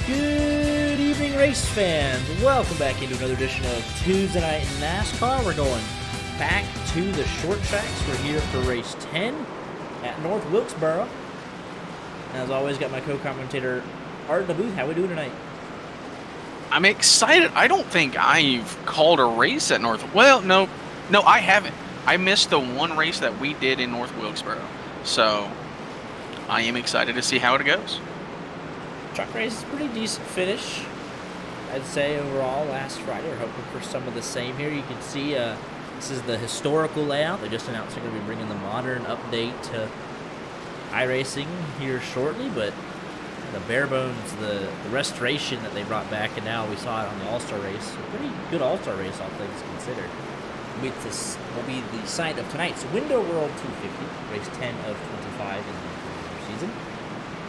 Good evening, race fans. Welcome back into another edition of Tuesday Night NASCAR. We're going back to the short tracks. We're here for race 10 at North Wilkesboro. As always, got my co-commentator Art in the booth. How we doing tonight? I'm excited. I don't think I've called a race at North. Well, no, I haven't. I missed the one race that we did in North Wilkesboro, so I am excited to see how it goes. Truck race is a pretty decent finish, I'd say, overall. Last Friday, we're hoping for some of the same here. You can see this is the historical layout. They just announced they're going to be bringing the modern update to iRacing here shortly, but the bare bones, the restoration that they brought back, and now we saw it on the All-Star race. A pretty good All-Star race, all things considered. This will be the site of tonight's Window World 250, race 10 of 25 in the season.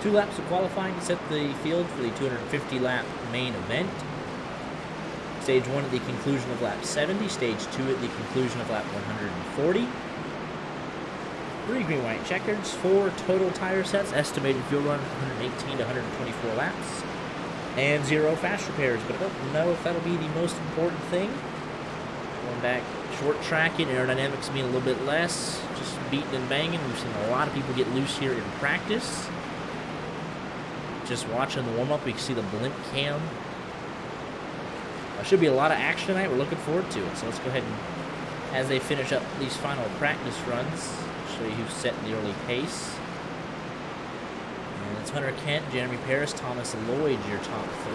2 laps of qualifying to set the field for the 250-lap main event. Stage 1 at the conclusion of lap 70, Stage 2 at the conclusion of lap 140. 3 green, white checkers, 4 total tire sets, estimated fuel run 118 to 124 laps, and 0 fast repairs. But I don't know if that'll be the most important thing. Going back short tracking, aerodynamics being a little bit less, just beating and banging. We've seen a lot of people get loose here in practice. Just watching the warm-up, we can see the blimp cam. Should be a lot of action tonight. We're looking forward to it. So let's go ahead and, as they finish up these final practice runs, show you who's setting the early pace. And it's Hunter Kent, Jeremy Paris, Thomas Lloyd, your top 3.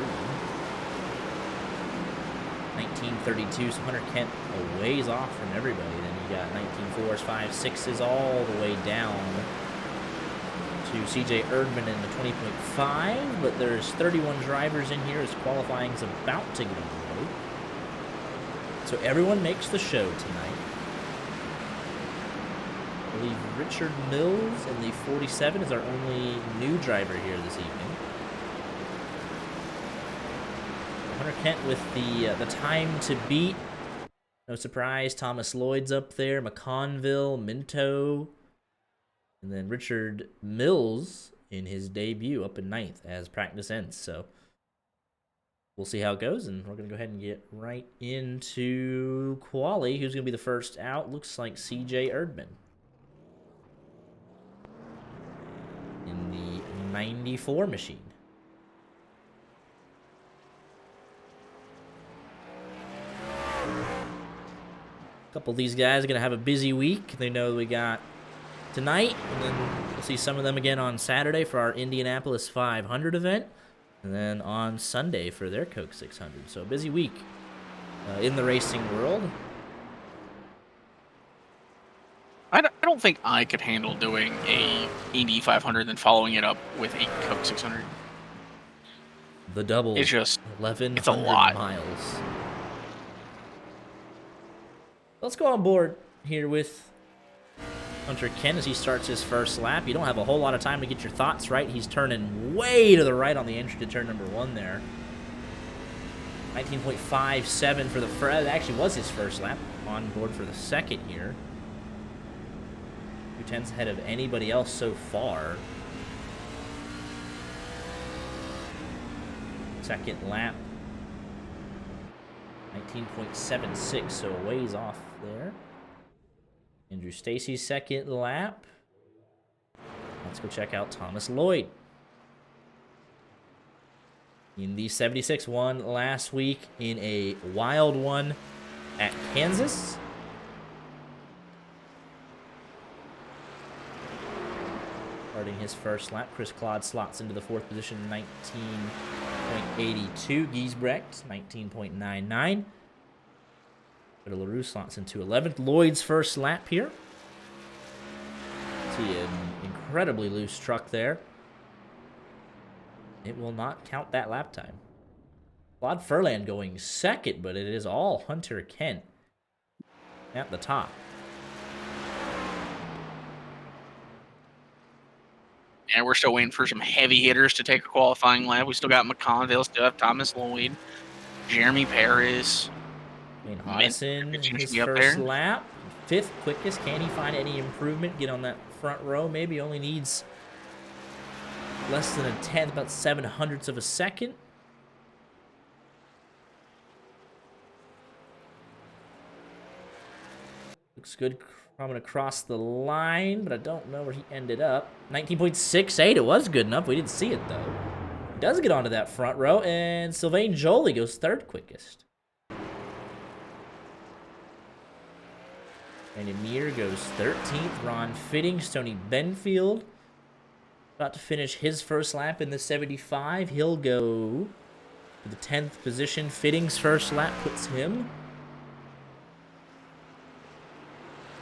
1932, so Hunter Kent a ways off from everybody. Then you got 19.4s, 5.6s, all the way down to CJ Erdman in the 20.5, but there's 31 drivers in here as qualifying's about to get underway. So everyone makes the show tonight. I believe Richard Mills in the 47 is our only new driver here this evening. Hunter Kent with the time to beat. No surprise, Thomas Lloyd's up there, McConville, Minto, and then Richard Mills in his debut up in 9th as practice ends. So we'll see how it goes, and we're going to go ahead and get right into quali. Who's going to be the first out? Looks like CJ Erdman in the 94 machine. A couple of these guys are going to have a busy week. They know we got tonight, and then we'll see some of them again on Saturday for our Indianapolis 500 event, and then on Sunday for their Coke 600. So a busy week in the racing world. I don't think I could handle doing a Indy 500 and following it up with a Coke 600. The double. It's just 1,100 it's a lot. miles. Let's go on board here with Hunter Kent as he starts his first lap. You don't have a whole lot of time to get your thoughts right. He's turning way to the right on the entry to turn number 1 there. 19.57 for the first. That actually was his first lap. On board for the second here. 2 tenths ahead of anybody else so far. Second lap. 19.76, so a ways off there. Andrew Stacy's second lap. Let's go check out Thomas Lloyd. In the 76, won last week in a wild one at Kansas. Starting his first lap, Chris Claude slots into the 4th position, 19.82. Giesbrecht, 19.99. But LaRue slots into 11th. Lloyd's first lap here. See an incredibly loose truck there. It will not count that lap time. Claude Furlan going second, but it is all Hunter Kent at the top. And we're still waiting for some heavy hitters to take a qualifying lap. We still got McConville, still have Thomas Lloyd, Jeremy Paris. Hodson, his first lap. 5th quickest. Can he find any improvement? Get on that front row. Maybe only needs less than a tenth, about 7/100ths of a second. Looks good coming across the line, but I don't know where he ended up. 19.68, it was good enough. We didn't see it, though. He does get onto that front row, and Sylvain Joly goes third quickest. Brandon Meir goes 13th. Ron Fittings, Tony Benfield, about to finish his first lap in the 75. He'll go to the 10th position. Fittings' first lap puts him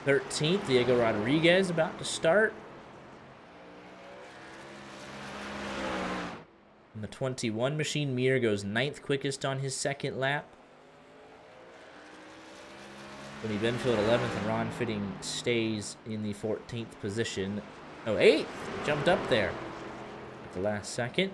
13th. Diego Rodriguez about to start. In the 21 machine, Mir goes 9th quickest on his second lap. Tony Benfield 11th, and Ron Fitting stays in the 14th position. Oh, 8th! Jumped up there at the last second.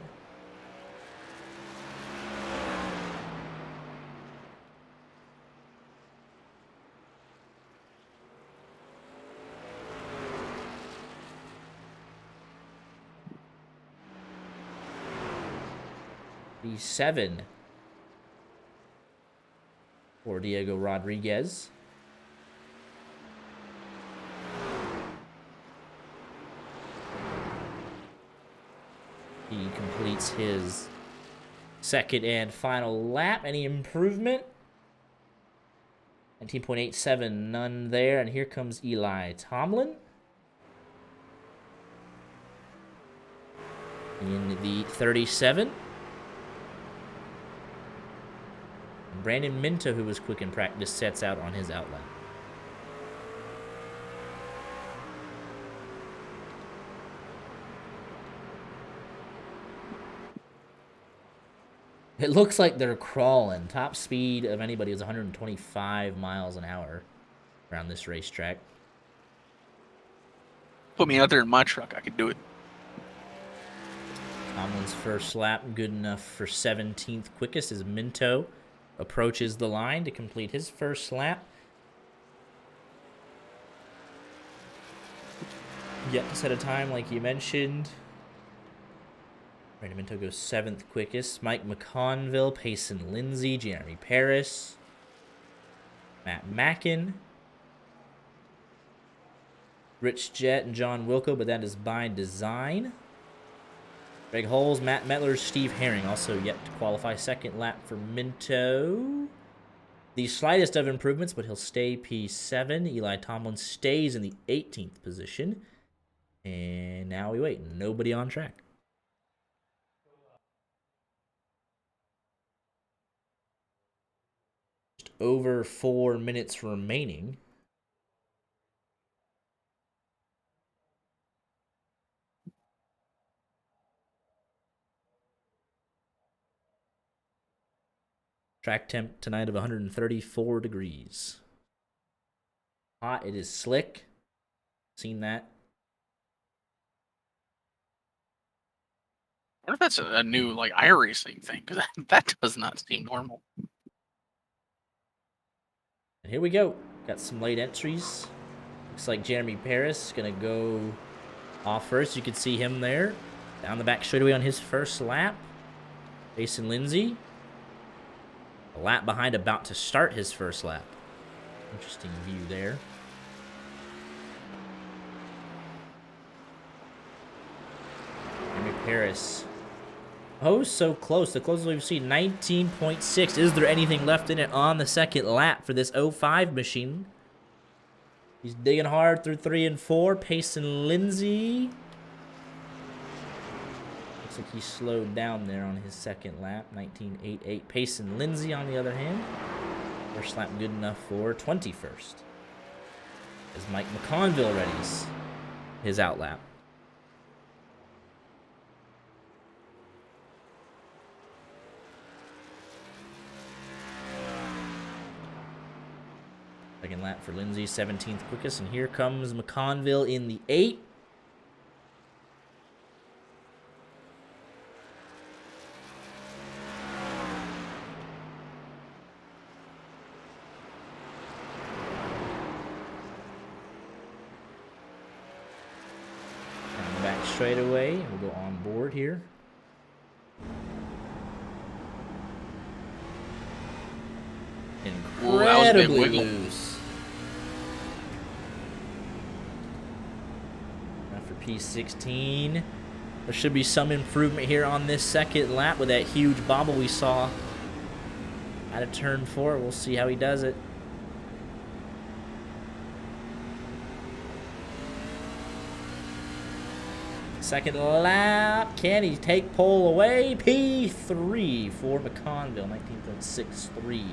The 7 for Diego Rodriguez. He completes his second and final lap. Any improvement? 19.87, none there. And here comes Eli Tomlin in the 37. And Brandon Minto, who was quick in practice, sets out on his outlap. It looks like they're crawling. Top speed of anybody is 125 miles an hour around this racetrack. Put me out there in my truck. I could do it. Tomlin's first lap, good enough for 17th quickest as Minto approaches the line to complete his first lap. Yet to set a time like you mentioned. Brandon Minto goes 7th quickest. Mike McConville, Payson Lindsay, Jeremy Paris, Matt Mackin, Rich Jett, and John Wilco, but that is by design. Greg Holes, Matt Metler, Steve Herring, also yet to qualify. Second lap for Minto. The slightest of improvements, but he'll stay P7. Eli Tomlin stays in the 18th position. And now we wait. Nobody on track. Just over 4 minutes remaining. Track temp tonight of 134 degrees. Hot, it is slick. Seen that. I wonder if that's a new like iRacing thing, because that does not seem normal. And here we go. Got some late entries. Looks like Jeremy Paris is going to go off first. You can see him there. Down the back straightaway on his first lap. Jason Lindsay. A lap behind, about to start his first lap. Interesting view there. Jeremy Paris. Oh, so close. The closest we've seen, 19.6. Is there anything left in it on the second lap for this 05 machine? He's digging hard through 3 and 4. Payson Lindsay. Looks like he slowed down there on his second lap. 19.88. Payson Lindsay, on the other hand. First lap good enough for 21st. As Mike McConville readies his outlap. Second lap for Lindsay, 17th quickest. And here comes McConville in the 8. Down the back straightaway. We'll go on board here. Incredibly loose. P16. There should be some improvement here on this second lap with that huge bobble we saw out of turn 4. We'll see how he does it. Second lap. Can he take pole away? P3 for McConville, 19.63.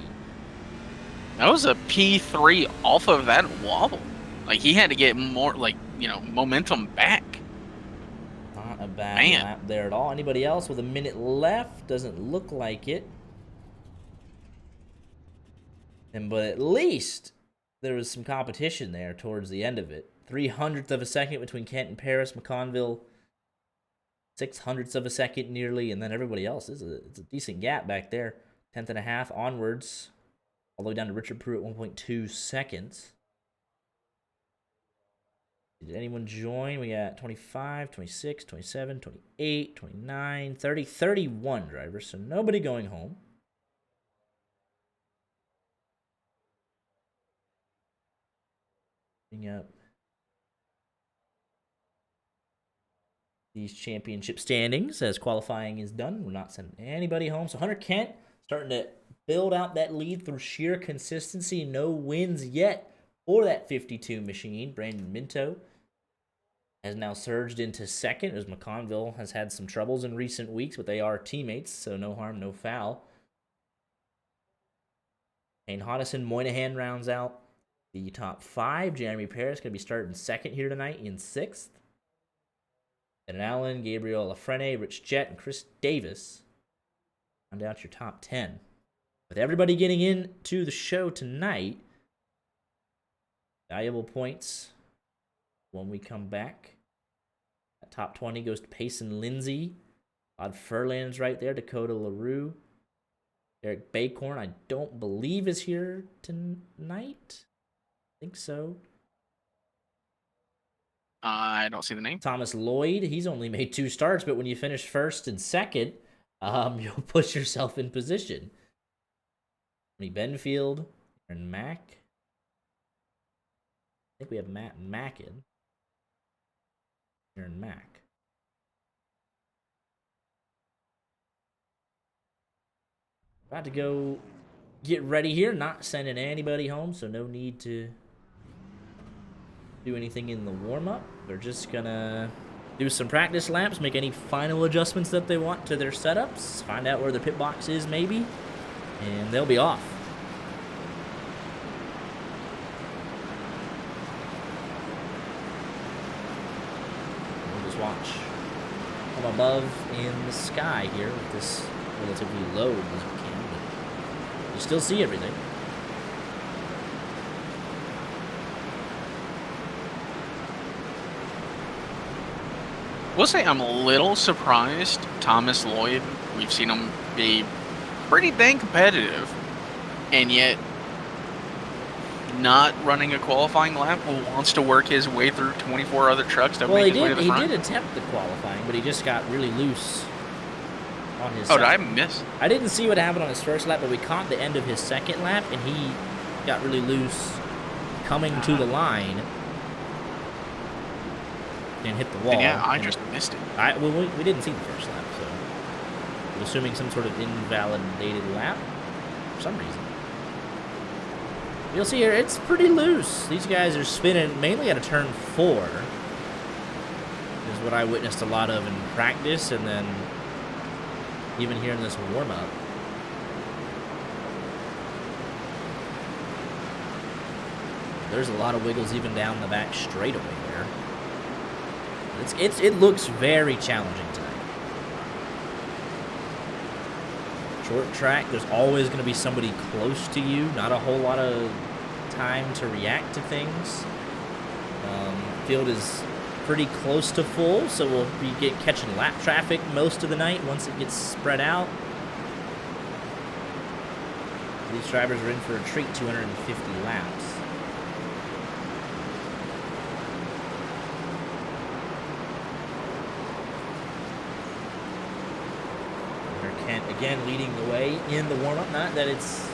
That was a P3 off of that wobble. Like, he had to get more, like, you know, momentum back. Not a bad lap there at all. Anybody else with a minute left? Doesn't look like it. But at least there was some competition there towards the end of it. 300th of a second between Kent and Paris. McConville, 600ths of a second nearly. And then everybody else. It's a decent gap back there. 10th and a half onwards. All the way down to Richard Pruitt, 1.2 seconds. Did anyone join? We got 25, 26, 27, 28, 29, 30, 31 drivers. So nobody going home. Bring up these championship standings as qualifying is done. We're not sending anybody home. So Hunter Kent starting to build out that lead through sheer consistency. No wins yet for that 52 machine. Brandon Minto has now surged into second, as McConville has had some troubles in recent weeks, but they are teammates, so no harm, no foul. Kane Hodison, Moynihan rounds out the top 5. Jeremy Paris going to be starting second here tonight in 6th. And Allen, Gabriel Lafrene, Rich Jett, and Chris Davis round out your top 10. With everybody getting into the show tonight, valuable points when we come back. That top 20 goes to Payson Lindsay. Todd Furlan's right there. Dakota LaRue. Eric Bacorn, I don't believe is here tonight. I think so. I don't see the name. Thomas Lloyd, he's only made 2 starts, but when you finish first and second, you'll push yourself in position. Tony Benfield, Aaron Mack. I think we have Matt Mackin. Aaron Mack. About to go get ready here. Not sending anybody home, so no need to do anything in the warm-up. They're just going to do some practice laps, make any final adjustments that they want to their setups, find out where the pit box is maybe, and they'll be off. We'll just watch from above in the sky here with this relatively low as we can, but you still see everything. We'll say I'm a little surprised Thomas Lloyd, we've seen him be pretty dang competitive, and yet not running a qualifying lap, wants to work his way through 24 other trucks to make his way to the front. He did attempt the qualifying, but he just got really loose on his did I miss? I didn't see what happened on his first lap, but we caught the end of his second lap, and he got really loose coming to the line. And hit the wall. Yeah, I just missed it. We didn't see the first lap, so I'm assuming some sort of invalidated lap for some reason. You'll see here, it's pretty loose. These guys are spinning mainly at a turn 4. Is what I witnessed a lot of in practice, and then even here in this warm-up. There's a lot of wiggles even down the back straightaway there. It looks very challenging tonight. Short track, there's always going to be somebody close to you. Not a whole lot of time to react to things. Field is pretty close to full, so we'll be catching lap traffic most of the night once it gets spread out. These drivers are in for a treat, 250 laps. Kent again leading the way in the warm-up. Not that it's,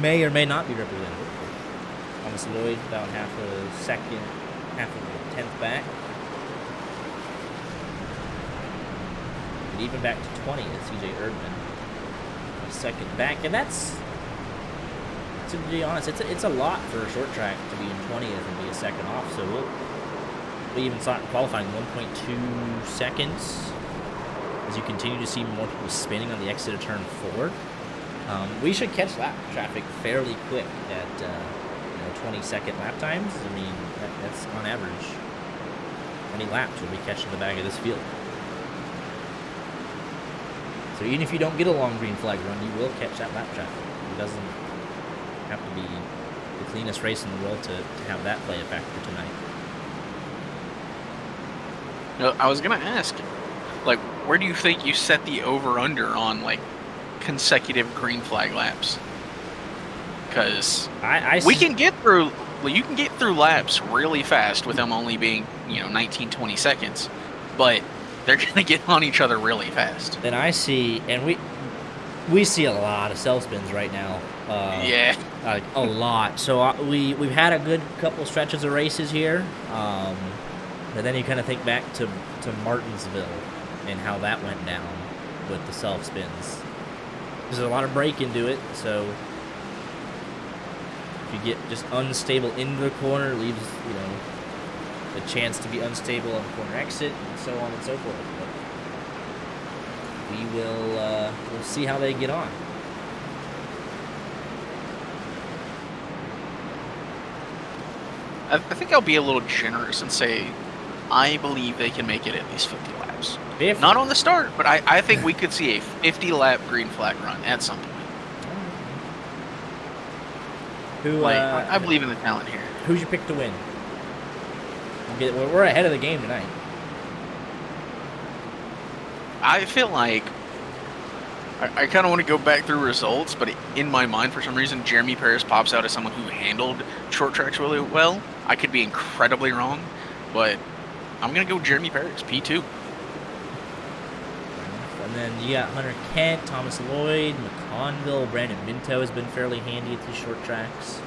may or may not be representative. Thomas Lloyd about half a second, half of a tenth back. And even back to 20 is CJ Erdman. A second back. And that's, to be honest, it's a lot for a short track to be in 20th and be a second off. So we even saw it in qualifying 1.2 seconds as you continue to see more people spinning on the exit of turn 4. We should catch lap traffic fairly quick at 20-second lap times. I mean, that's on average. How many laps will we catch in the back of this field? So even if you don't get a long green flag run, you will catch that lap traffic. It doesn't have to be the cleanest race in the world to have that play a factor tonight. No, I was gonna ask, like, where do you think you set the over/under on like consecutive green flag laps? Because we can get through. Well, you can get through laps really fast with them only being 19-20 seconds, but they're gonna get on each other really fast. Then I see, and we see a lot of self spins right now. Yeah, like a lot. So we've had a good couple stretches of races here, but then you kind of think back to Martinsville and how that went down with the self spins. There's a lot of break into it, so if you get just unstable into the corner, it leaves a chance to be unstable on corner exit, and so on and so forth. But we will we'll see how they get on. I think I'll be a little generous and say I believe they can make it at least 50 laps. 50. Not on the start, but I think we could see a 50-lap green flag run at some point. I believe in the talent here. Who's your pick to win? We're ahead of the game tonight. I feel like I kind of want to go back through results, but in my mind, for some reason, Jeremy Paris pops out as someone who handled short tracks really well. I could be incredibly wrong, but I'm going to go Jeremy Paris, P2. And then you got Hunter Kent, Thomas Lloyd, McConville, Brandon Minto has been fairly handy at these short tracks.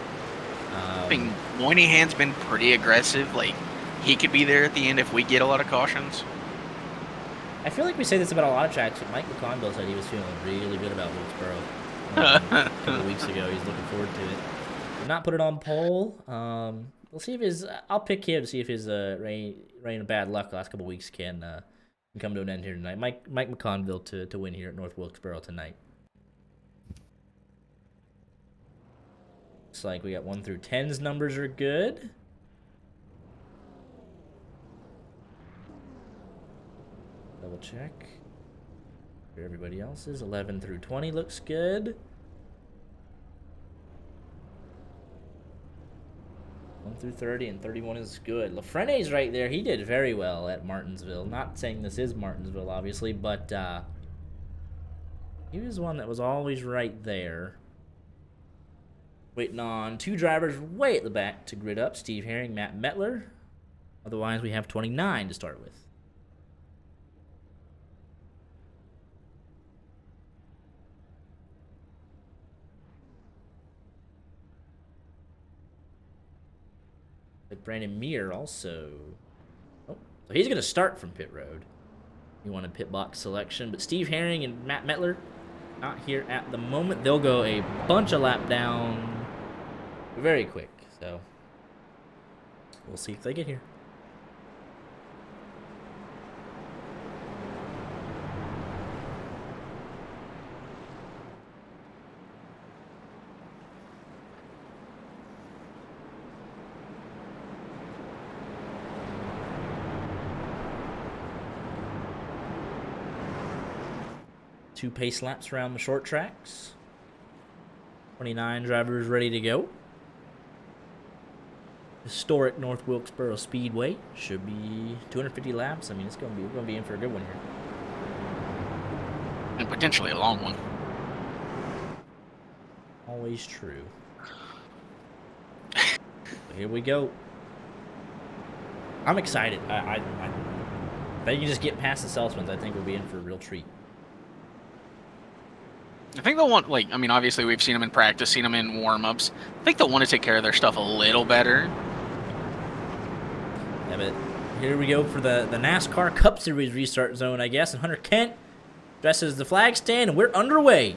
I think Moynihan's been pretty aggressive. Like, he could be there at the end if we get a lot of cautions. I feel like we say this about a lot of tracks, but Mike McConville said he was feeling really good about Wilkesboro a couple of weeks ago. He's looking forward to it. Did not put it on poll. We'll see if his. I'll pick him to see if his reign of bad luck the last couple of weeks can come to an end here tonight. Mike McConville to win here at North Wilkesboro tonight. Looks like we got 1 through 10's numbers are good. Double check. Here everybody else is. 11 through 20 looks good. 1 through 30 and 31 is good. Lafrene's right there. He did very well at Martinsville. Not saying this is Martinsville, obviously, but he was one that was always right there. Waiting on 2 drivers way at the back to grid up. Steve Herring, Matt Mettler. Otherwise, we have 29 to start with. Brandon Meir also. Oh, so he's going to start from pit road. He wanted pit box selection, but Steve Herring and Matt Mettler not here at the moment. They'll go a bunch of lap down very quick, so we'll see if they get here. Two pace laps around the short tracks. 29 drivers ready to go. Historic North Wilkesboro Speedway. Should be 250 laps. I mean, we're gonna be in for a good one here. And potentially a long one. Always true. Here we go. I'm excited. If they can just get past the Salesmans, I think we'll be in for a real treat. I think they'll want, like, I mean, obviously we've seen them in practice, seen them in warm-ups. I think they'll want to take care of their stuff a little better. Yeah, but here we go for the NASCAR Cup Series restart zone, I guess. And Hunter Kent dresses the flag stand, and we're underway.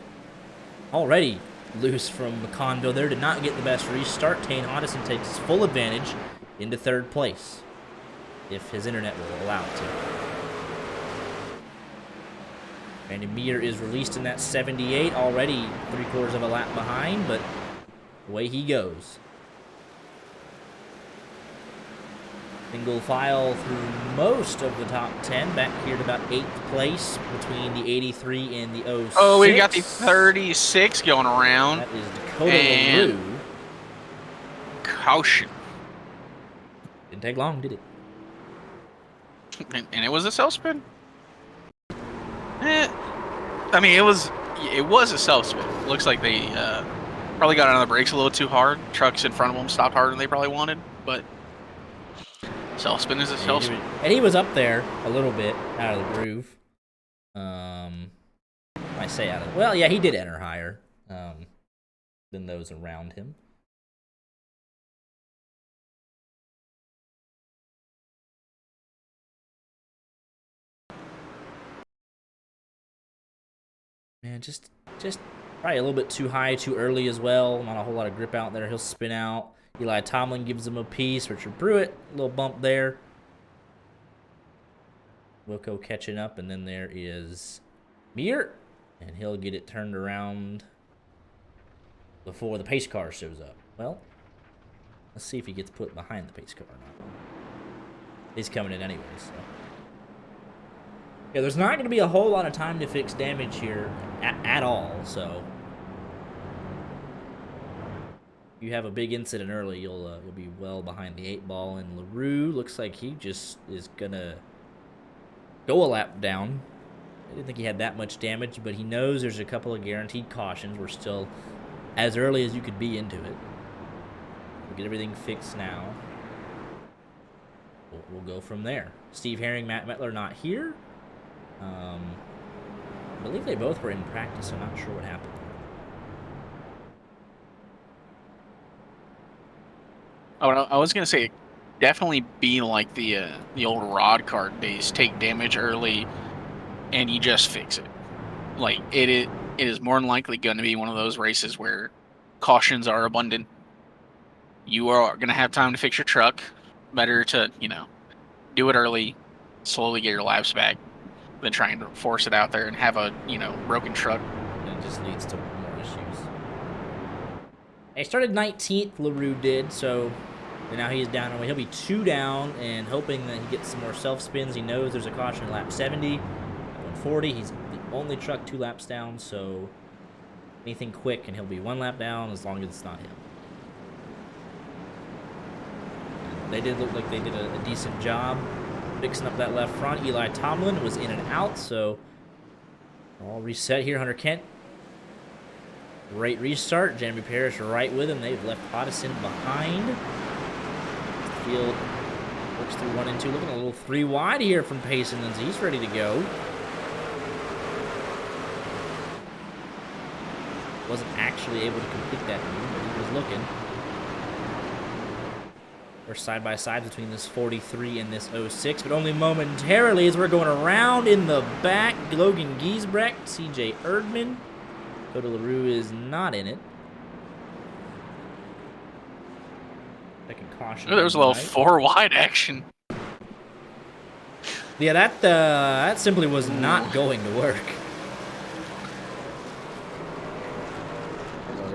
Already loose from McConville there. Did not get the best restart. Tane Hodison takes full advantage into third place, if his internet will allow it to. Randy Meter is released in that 78, already 3/4 of a lap behind, but away he goes. Single file through most of the top 10, back here to about 8th place between the 83 and the 06. Oh, we got the 36 going around. That is Dakota LaRue. Caution. Didn't take long, did it? And it was a self spin. I mean, it was a self spin. Looks like they probably got on the brakes a little too hard. Trucks in front of them stopped harder than they probably wanted, but self spin is a self spin. And he was up there a little bit out of the groove. I say out of, well, yeah, he did enter higher than those around him. Man, just probably a little bit too high, too early as well. Not a whole lot of grip out there. He'll spin out. Eli Tomlin gives him a piece. Richard Pruitt, a little bump there. Wilco catching up, and then there is Meir, and he'll get it turned around before the pace car shows up. Well, let's see if he gets put behind the pace car or not. He's coming in anyway, so. Yeah, there's not going to be a whole lot of time to fix damage here at all, so if you have a big incident early, you'll be well behind the 8 ball. And LaRue looks like he just is going to go a lap down. I didn't think he had that much damage, but he knows there's a couple of guaranteed cautions. We're still as early as you could be into it. We'll get everything fixed now. We'll go from there. Steve Herring, Matt Mettler not here. I believe they both were in practice. I'm not sure what happened. Oh, I was gonna say, definitely be like the old rod cart days. Take damage early, and you just fix it. Like it is more than likely going to be one of those races where cautions are abundant. You are going to have time to fix your truck. Better to do it early, slowly get your laps back, than trying to force it out there and have a broken truck. And it just leads to more issues. He started 19th, LaRue did, so now he is down away. He'll be 2 down, and hoping that he gets some more self spins. He knows there's a caution at lap 70, at 140. He's the only truck 2 laps down, so anything quick, and he'll be 1 lap down as long as it's not him. They did look like they did a decent job fixing up that left front. Eli Tomlin was in and out, so all reset here. Hunter Kent, great restart. Jeremy Parrish right with him. They've left Hodison behind. The field works through 1 and 2. Looking a little 3 wide here from Payson, and he's ready to go. Wasn't actually able to complete that move, but he was looking. We're side by side between this 43 and this 06, but only momentarily as we're going around in the back. Logan Giesbrecht, CJ Erdman. Dakota LaRue is not in it. Second caution. Oh, there was a little 4 wide action. Yeah, that simply was not going to work.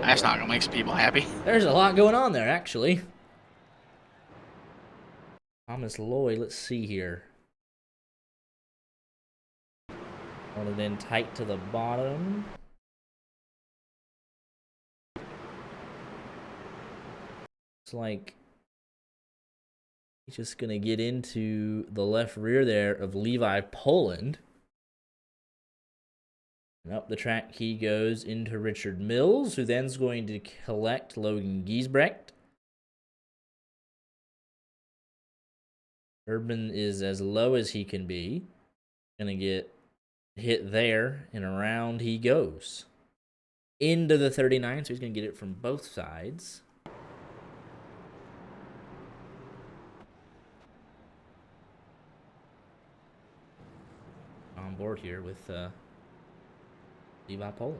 That's not gonna make some people happy. There's a lot going on there, actually. Thomas Lloyd, let's see here. Hold it in tight to the bottom. It's like he's just going to get into the left rear there of Levi Poland. And up the track he goes into Richard Mills, who then's going to collect Logan Giesbrecht. Urban is as low as he can be. Gonna get hit there, and around he goes. into the 39, so he's going to get it from both sides. On board here with Levi Poland.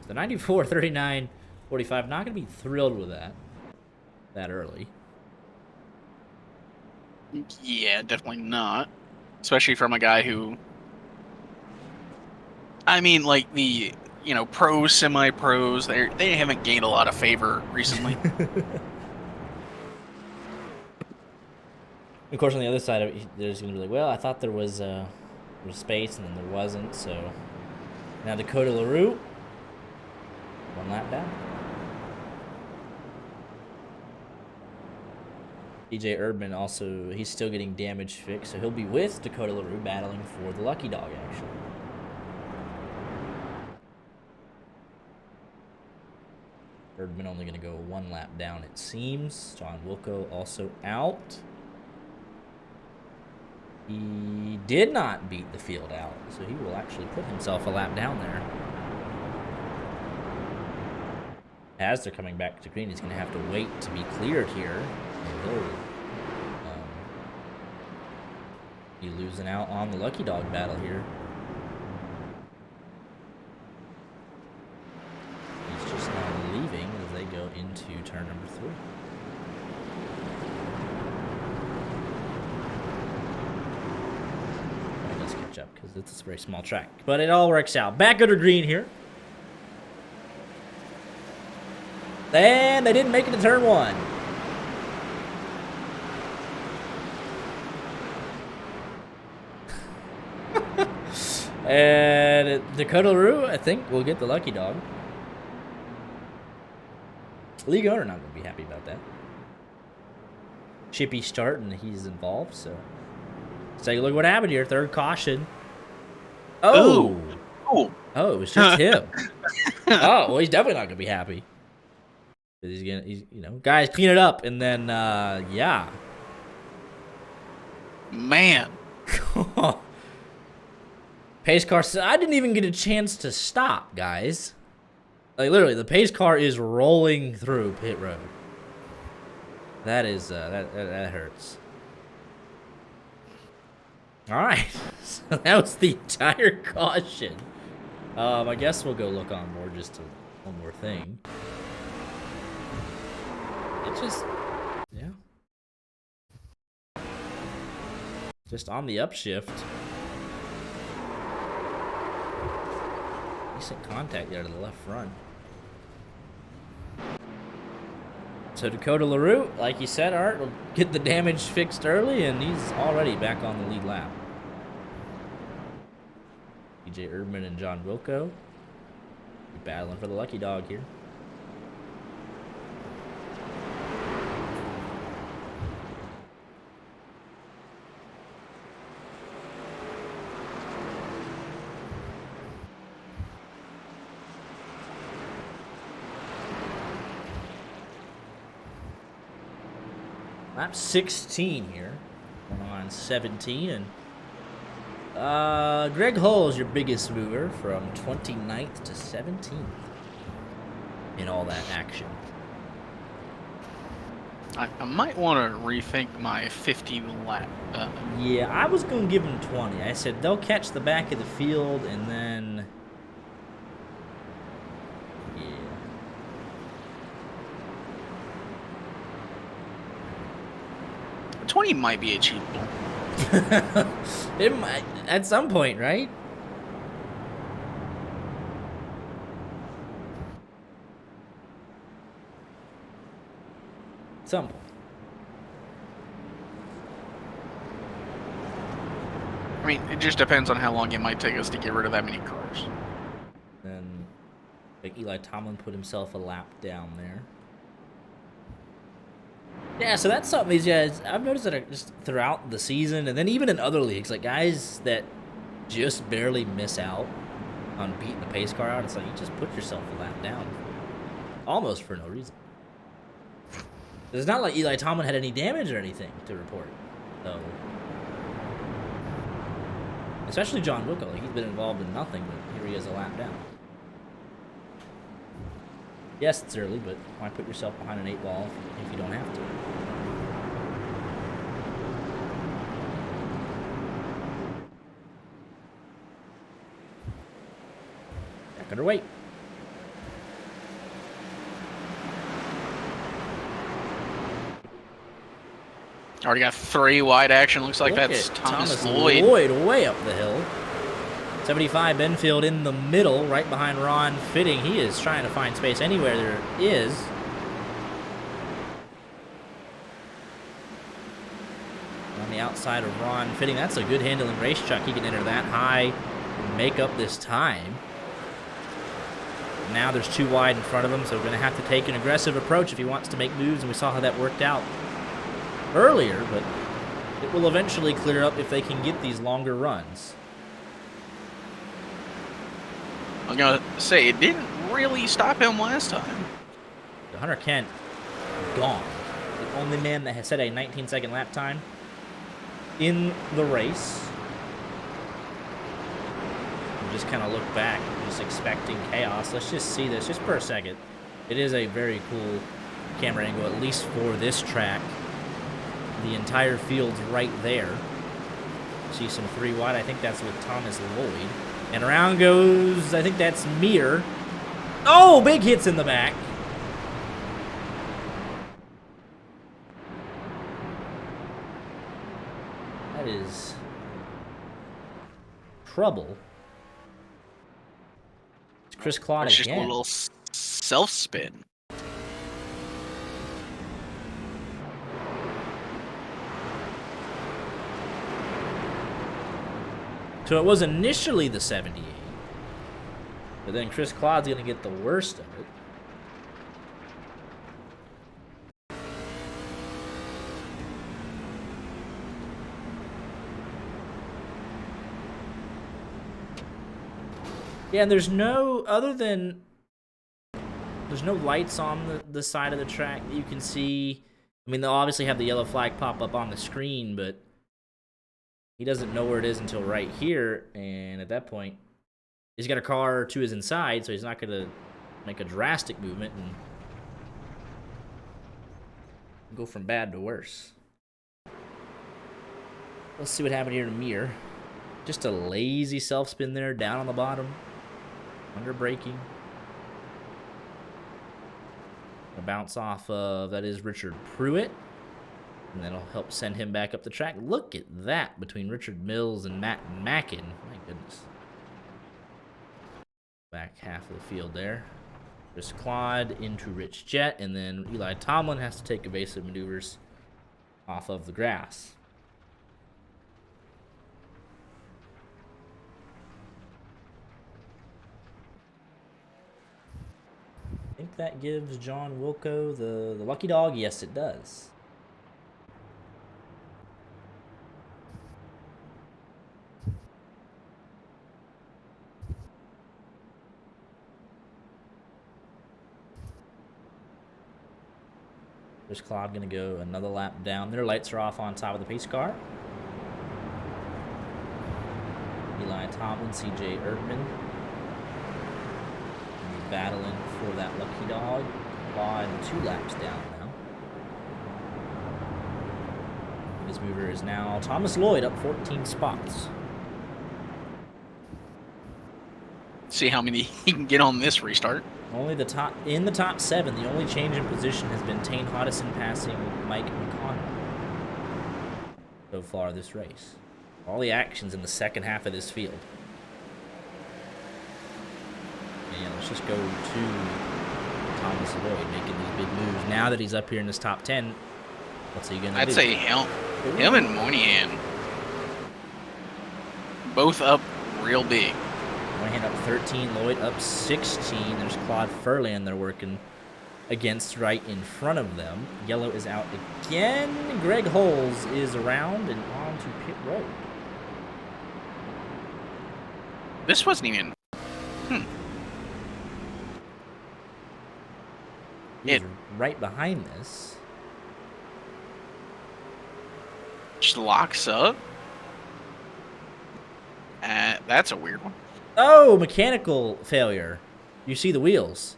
The 94, 39, 45, not going to be thrilled with that early. Yeah, definitely not. Especially from a guy who, I mean, like the, pros, semi-pros, they haven't gained a lot of favor recently. Of course, on the other side of it, there's going to be like, well, I thought there was space, and then there wasn't, so now Dakota LaRue, one lap down. DJ Erdman also, he's still getting damage fixed, so he'll be with Dakota LaRue battling for the lucky dog action. Erdman only going to go one lap down, it seems. John Wilco also out. He did not beat the field out, so he will actually put himself a lap down there. As they're coming back to green, he's going to have to wait to be cleared here. And he'll be losing out on the lucky dog battle here. He's just now leaving as they go into turn number 3. Let's catch up because it's a very small track. But it all works out. Back under green here. And they didn't make it to turn 1. And Dakota LaRue, I think, will get the lucky dog. League owner not going to be happy about that. Chippy start, and he's involved, so. Let's take a look at what happened here. Third caution. Oh! Ooh. Oh, it was just him. Oh, well, he's definitely not going to be happy. He's guys, clean it up, and then, yeah. Man. Pace car said, I didn't even get a chance to stop, guys. Like, literally, the pace car is rolling through pit road. That is, that hurts. All right. So that was the entire caution. I guess we'll go look on board just to one more thing. It just, yeah. Just on the upshift. Decent contact there to the left front. So Dakota LaRue, like you said, Art, will get the damage fixed early, and he's already back on the lead lap. DJ Erdman and John Wilco battling for the lucky dog here. Lap 16 here, on 17, and Greg Hull is your biggest mover from 29th to 17th in all that action. I might want to rethink my 50 lap. Yeah, I was going to give him 20. I said they'll catch the back of the field, and then... 20 might be achievable. It might, at some point, right? Some point. I mean, it just depends on how long it might take us to get rid of that many cars. Then, like, Eli Tomlin put himself a lap down there. Yeah, so that's something these guys, I've noticed that just throughout the season, and then even in other leagues, like guys that just barely miss out on beating the pace car out, it's like you just put yourself a lap down almost for no reason. It's not like Eli Tomlin had any damage or anything to report. So, especially John Wilco. Like, he's been involved in nothing, but here he is a lap down. Yes, it's early, but why put yourself behind an 8 ball if you don't have to? Back underway. Already got 3 wide action. Looks like that's Thomas Lloyd way up the hill. 75 Benfield in the middle, right behind Ron Fitting. He is trying to find space anywhere there is. On the outside of Ron Fitting, that's a good handling race truck. He can enter that high and make up this time. Now there's 2 wide in front of him, so we're going to have to take an aggressive approach if he wants to make moves, and we saw how that worked out earlier, but it will eventually clear up if they can get these longer runs. I'm going to say, it didn't really stop him last time. Hunter Kent, gone. The only man that has set a 19-second lap time in the race. We'll just kind of look back, just expecting chaos. Let's just see this just for a second. It is a very cool camera angle, at least for this track. The entire field's right there. See some 3 wide. I think that's with Thomas Lloyd. And around goes, I think that's Mir. Oh, big hits in the back. That is trouble. It's Chris Claude again. Just a little self-spin. So it was initially the 78, but then Chris Claude's going to get the worst of it. Yeah, and there's no, other than, there's no lights on the side of the track that you can see. I mean, they'll obviously have the yellow flag pop up on the screen, but he doesn't know where it is until right here, and at that point, he's got a car to his inside, so he's not going to make a drastic movement and go from bad to worse. Let's see what happened here to Mir. Just a lazy self-spin there, down on the bottom, under braking. A bounce off of, that is Richard Pruitt. And that'll help send him back up the track. Look at that between Richard Mills and Matt Mackin. My goodness. Back half of the field there. Chris Claude into Rich Jett. And then Eli Tomlin has to take evasive maneuvers off of the grass. I think that gives John Wilco the lucky dog. Yes, it does. Chris Claude going to go another lap down. Their lights are off on top of the pace car. Eli Tomlin, C.J. Erdman. Battling for that lucky dog. Claude 2 laps down now. His mover is now Thomas Lloyd, up 14 spots. See how many he can get on this restart. Only the top, in the top 7, the only change in position has been Tane Hodison passing Mike McConnell so far this race. All the action's in the second half of this field. And yeah, let's just go to Thomas Lloyd making these big moves. Now that he's up here in this top 10, what's he gonna do? I'd say him and Moynihan both up real big. Moynihan up 13, Lloyd up 16. There's Claude Furlan they're working against right in front of them. Yellow is out again. Greg Holes is around and on to pit road. This wasn't even... He's right behind this. just locks up. That's a weird one. Oh, mechanical failure. You see the wheels.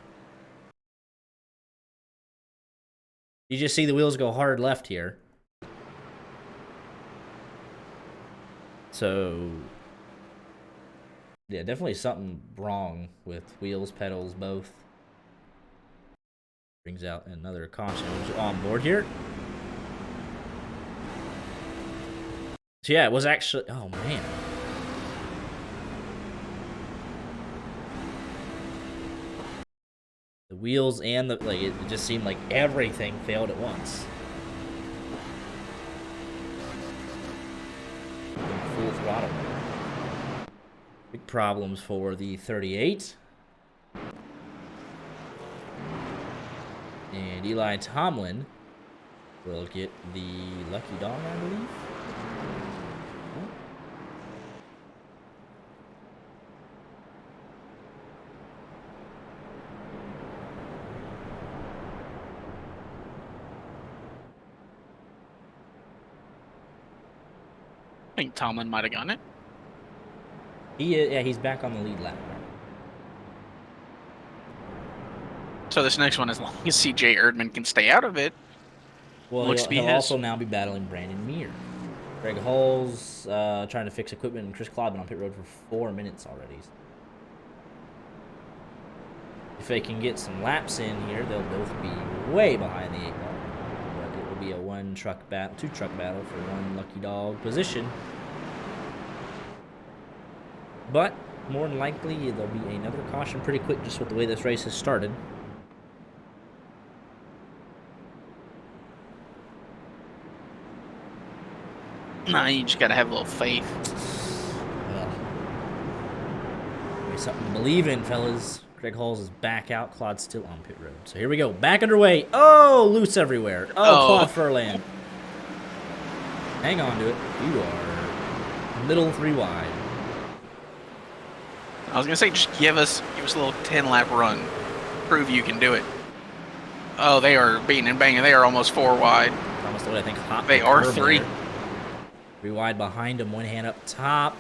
You just see the wheels go hard left here. So, yeah, definitely something wrong with wheels, pedals, both. Brings out another caution on board here. So, yeah, it was actually... Oh, man. The wheels and the... Like, it just seemed like everything failed at once. Full throttle. Big problems for the 38. And Eli Tomlin will get the lucky dog, I believe. I think Tomlin might have gotten it. He's back on the lead lap. So this next one, as long as CJ Erdman can stay out of it, Well, looks to be he'll his. also now be battling Brandon Meir. Greg Hull's trying to fix equipment, and Chris Cloud been on pit road for 4 minutes already. If they can get some laps in here, they'll both be way behind the 8 ball. But it will be a two truck battle for one lucky dog position. But more than likely, there'll be another caution pretty quick, just with the way this race has started. Nah, you just gotta have a little faith. Well, maybe something to believe in, fellas. Greg Halls is back out. Claude's still on pit road. So here we go. Back underway. Oh, loose everywhere. Oh, Claude Furlan. Hang on to it. You are middle 3 wide. I was gonna say, just give us a little 10-lap run. Prove you can do it. Oh, they are beating and banging. They are almost 4 wide. Almost what I think hot. They are 3. 3 wide behind him, one hand up top.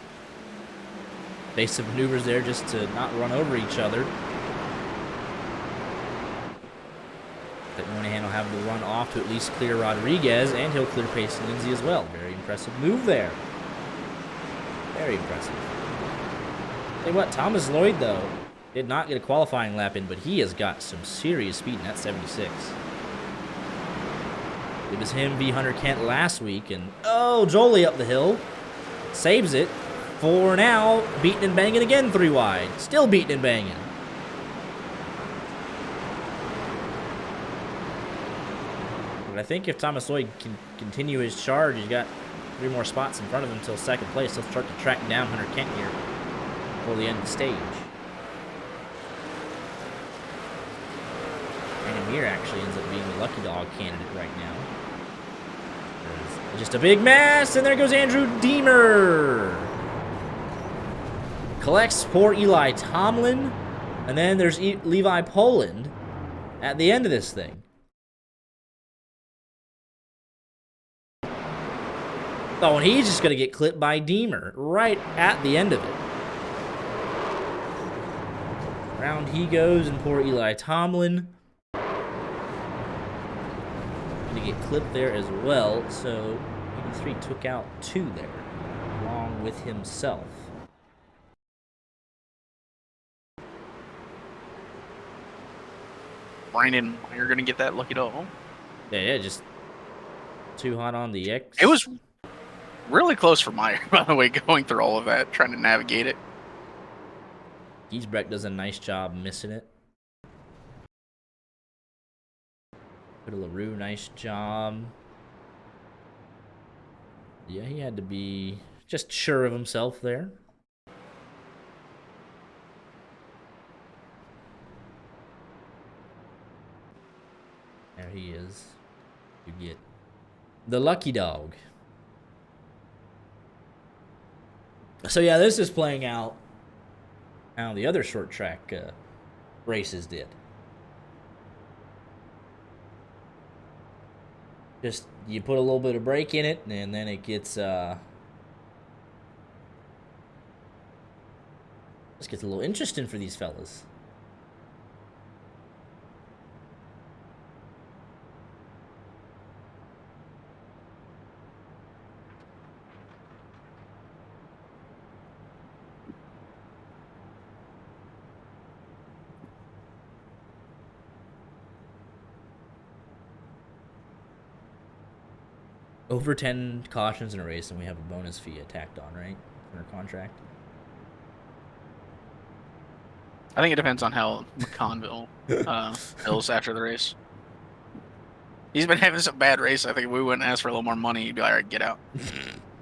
Basic maneuvers there just to not run over each other. That Moynihan will have the run off to at least clear Rodriguez, and he'll clear Pace and Lindsay as well. Very impressive move there. Very impressive. Tell you what, Thomas Lloyd, though, did not get a qualifying lap in, but he has got some serious speed in that 76. It was him v. Hunter Kent last week, and oh, Jolie up the hill. Saves it. 4 now. Beating and banging again 3 wide. Still beating and banging. But I think if Thomas Lloyd can continue his charge, he's got 3 more spots in front of him until second place. He'll start to track down Hunter Kent here before the end of the stage. Brandon Meir actually ends up being the lucky dog candidate right now. There's just a big mess, and there goes Andrew Deemer. Collects poor Eli Tomlin, and then there's Levi Poland at the end of this thing. Oh, and he's just going to get clipped by Deemer right at the end of it. Round he goes, and poor Eli Tomlin going to get clipped there as well. So 83 took out 2 there, along with himself. Brandon, you're gonna get that lucky dog. Yeah, just too hot on the X. It was really close for Meyer, by the way, going through all of that, trying to navigate it. Giesbrecht does a nice job missing it. Peter LaRue, nice job. Yeah, he had to be just sure of himself there. There he is. You get the lucky dog. So yeah, this is playing out how the other short track races did. Just you put a little bit of brake in it, and then it gets just gets a little interesting for these fellas. Over 10 cautions in a race, and we have a bonus fee tacked on, right? In our contract. I think it depends on how McConville feels after the race. He's been having some bad race. I think if we wouldn't ask for a little more money, he'd be like, all right, get out.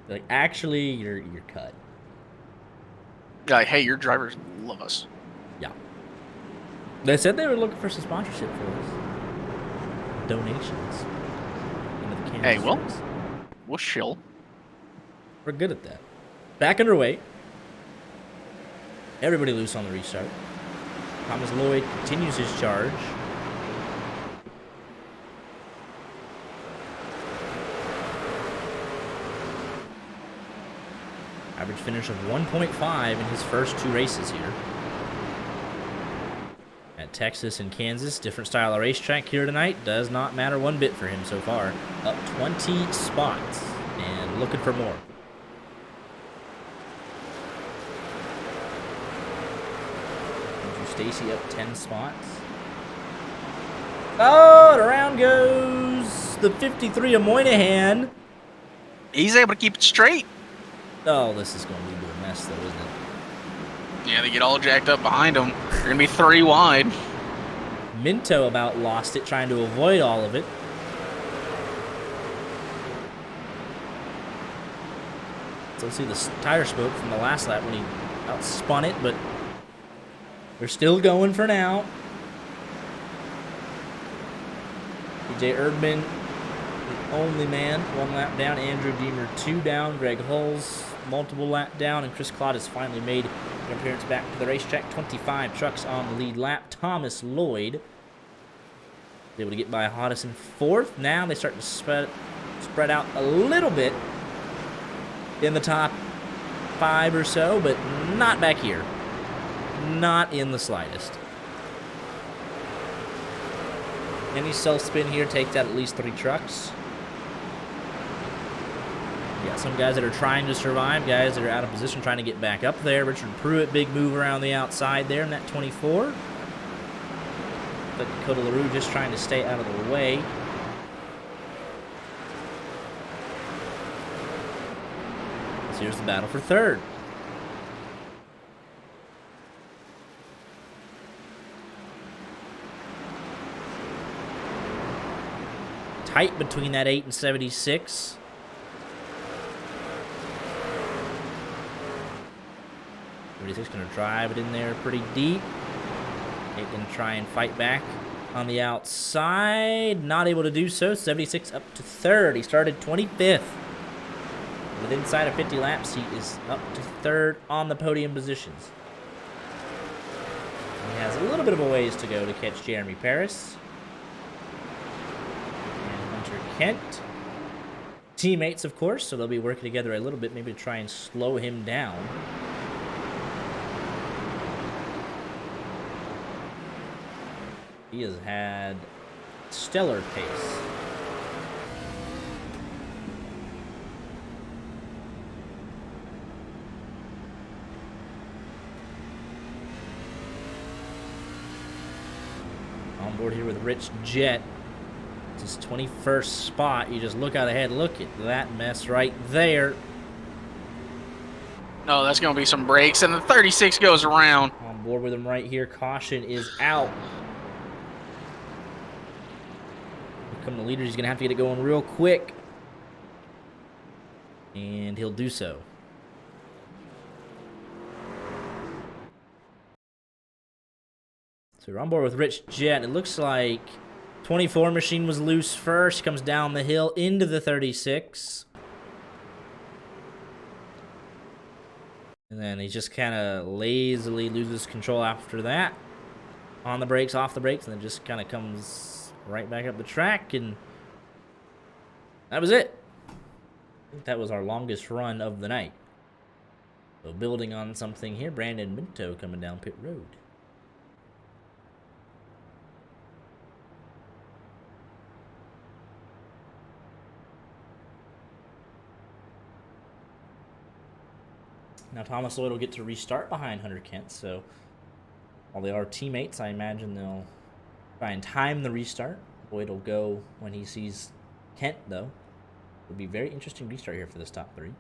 Like, actually, you're cut. Like, hey, your drivers love us. Yeah. They said they were looking for some sponsorship for us. Donations. Into the Kansas Hey, well, race. we'll chill. We're good at that. Back underway. Everybody loose on the restart. Thomas Lloyd continues his charge. Average finish of 1.5 in his first 2 races here. At Texas and Kansas, different style of racetrack here tonight. Does not matter one bit for him so far. Up 20 spots and looking for more. Andrew Stacy up 10 spots. Oh, and around goes the 53 of Moynihan. He's able to keep it straight. Oh, this is going to lead to a mess, though, isn't it? Yeah, they get all jacked up behind him. They're going to be 3 wide. Minto about lost it, trying to avoid all of it. So let's see the tire smoke from the last lap when he outspun it, but they're still going for now. BJ Erdman, the only man, 1 lap down. Andrew Deemer, 2 down. Greg Hulls, multiple lap down. And Chris Claude has finally made an appearance back to the racetrack. 25 trucks on the lead lap. Thomas Lloyd is able to get by Hodison 4th. Now they start to spread out a little bit in the top 5 or so, but not back here. Not in the slightest. Any self-spin here takes out at least 3 trucks. You got some guys that are trying to survive, guys that are out of position trying to get back up there. Richard Pruitt, big move around the outside there in that 24. But Dakota LaRue just trying to stay out of the way. So here's the battle for 3rd. Tight between that 8 and 76. Going to drive it in there pretty deep. It can try and fight back on the outside. Not able to do so. 76 up to 3rd. He started 25th. With inside of 50 laps, he is up to 3rd on the podium positions. He has a little bit of a ways to go to catch Jeremy Paris. And Hunter Kent. Teammates, of course, so they'll be working together a little bit, maybe to try and slow him down. He has had stellar pace. On board here with Rich Jett. It's his 21st spot. You just look out ahead. Look at that mess right there. No, that's going to be some breaks, and the 36 goes around. On board with him right here. Caution is out. Come the leader, he's going to have to get it going real quick. And he'll do so. So we're on board with Rich Jett. It looks like 24 machine was loose first. Comes down the hill into the 36. And then he just kind of lazily loses control after that. On the brakes, off the brakes, and then just kind of comes right back up the track, and That was it. I think that was our longest run of the night. So building on something here, Brandon Minto coming down pit road. Now Thomas Lloyd will get to restart behind Hunter Kent, so while they are teammates, I imagine they'll try and time the restart. Lloyd will go when he sees Kent, though. It'll be a very interesting restart here for this top three.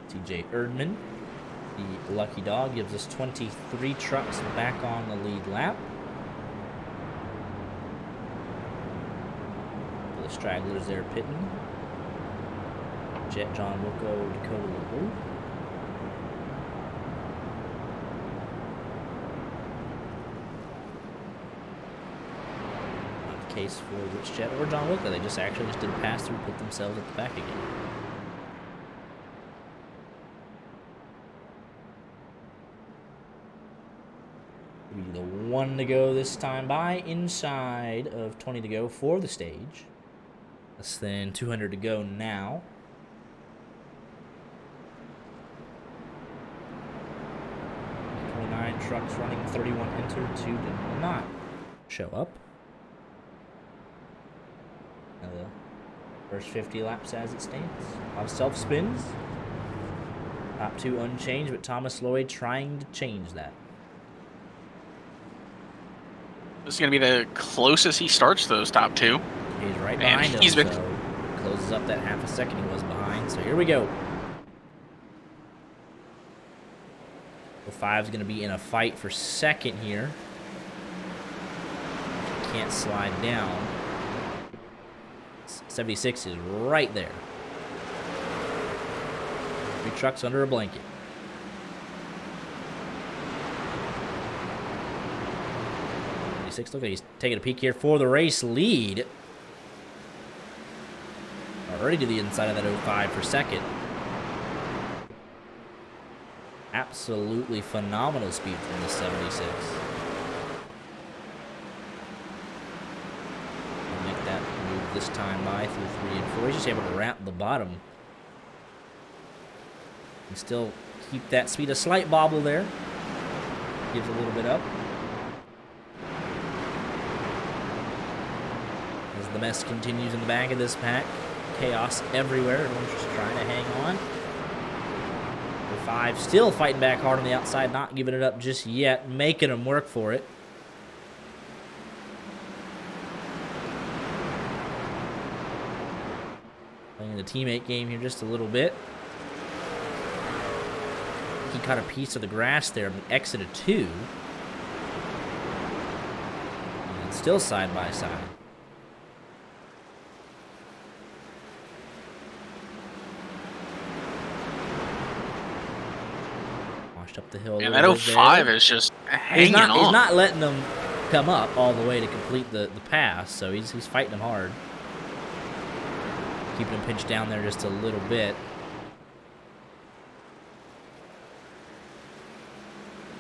TJ Erdman, the lucky dog, gives us 23 trucks back on the lead lap. The stragglers there pitting. Jet, John Wilco, Dakota LaRue. Not the case for Rich Jet or John Wilco. They just actually did a pass through, put themselves at the back again. The one to go this time by, inside of 20 to go for the stage. Less than 200 to go now. Trucks running 31 entered, 2 did not show up. Now the first 50 laps as it stands. A lot of self-spins. Top 2 unchanged, but Thomas Lloyd trying to change that. This is going to be the closest he starts to those top 2. He's right behind him, so closes up that half a second he was behind. So here we go. 5 is going to be in a fight for second here. Can't slide down. 76 is right there. 3 trucks under a blanket. 76, look at he's taking a peek here for the race lead. Already to the inside of that 05 for second. Absolutely phenomenal speed from the 76. I'll make that move this time by through 3 and 4. He's just able to wrap the bottom. And still keep that speed. A slight bobble there. Gives a little bit up. As the mess continues in the back of this pack. Chaos everywhere. Everyone's just trying to hang on. 5 still fighting back hard on the outside, not giving it up just yet, making them work for it. Playing the teammate game here just a little bit. He caught a piece of the grass there, but exited 2. And still side by side. Up the hill. Yeah, that 05 is just hanging on. He's not letting them come up all the way to complete the pass, so he's fighting them hard. Keeping him pinched down there just a little bit.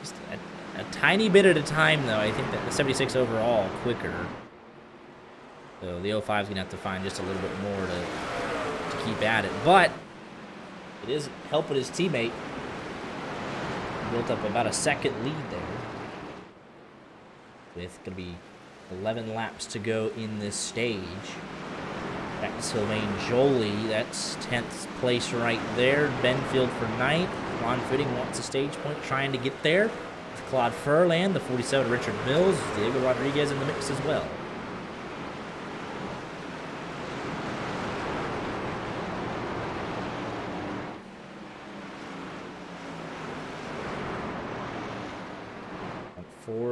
Just a tiny bit at a time, though. I think that the 76 overall quicker. So the 05 is going to have to find just a little bit more to keep at it. But it is helping his teammate. Built up about a second lead there. With going to be 11 laps to go in this stage. Back to Sylvain Jolie. That's 10th place right there. Benfield for 9th. Ron Fitting wants a stage point, trying to get there. With Claude Furlan, the 47, Richard Mills. Diego Rodriguez in the mix as well.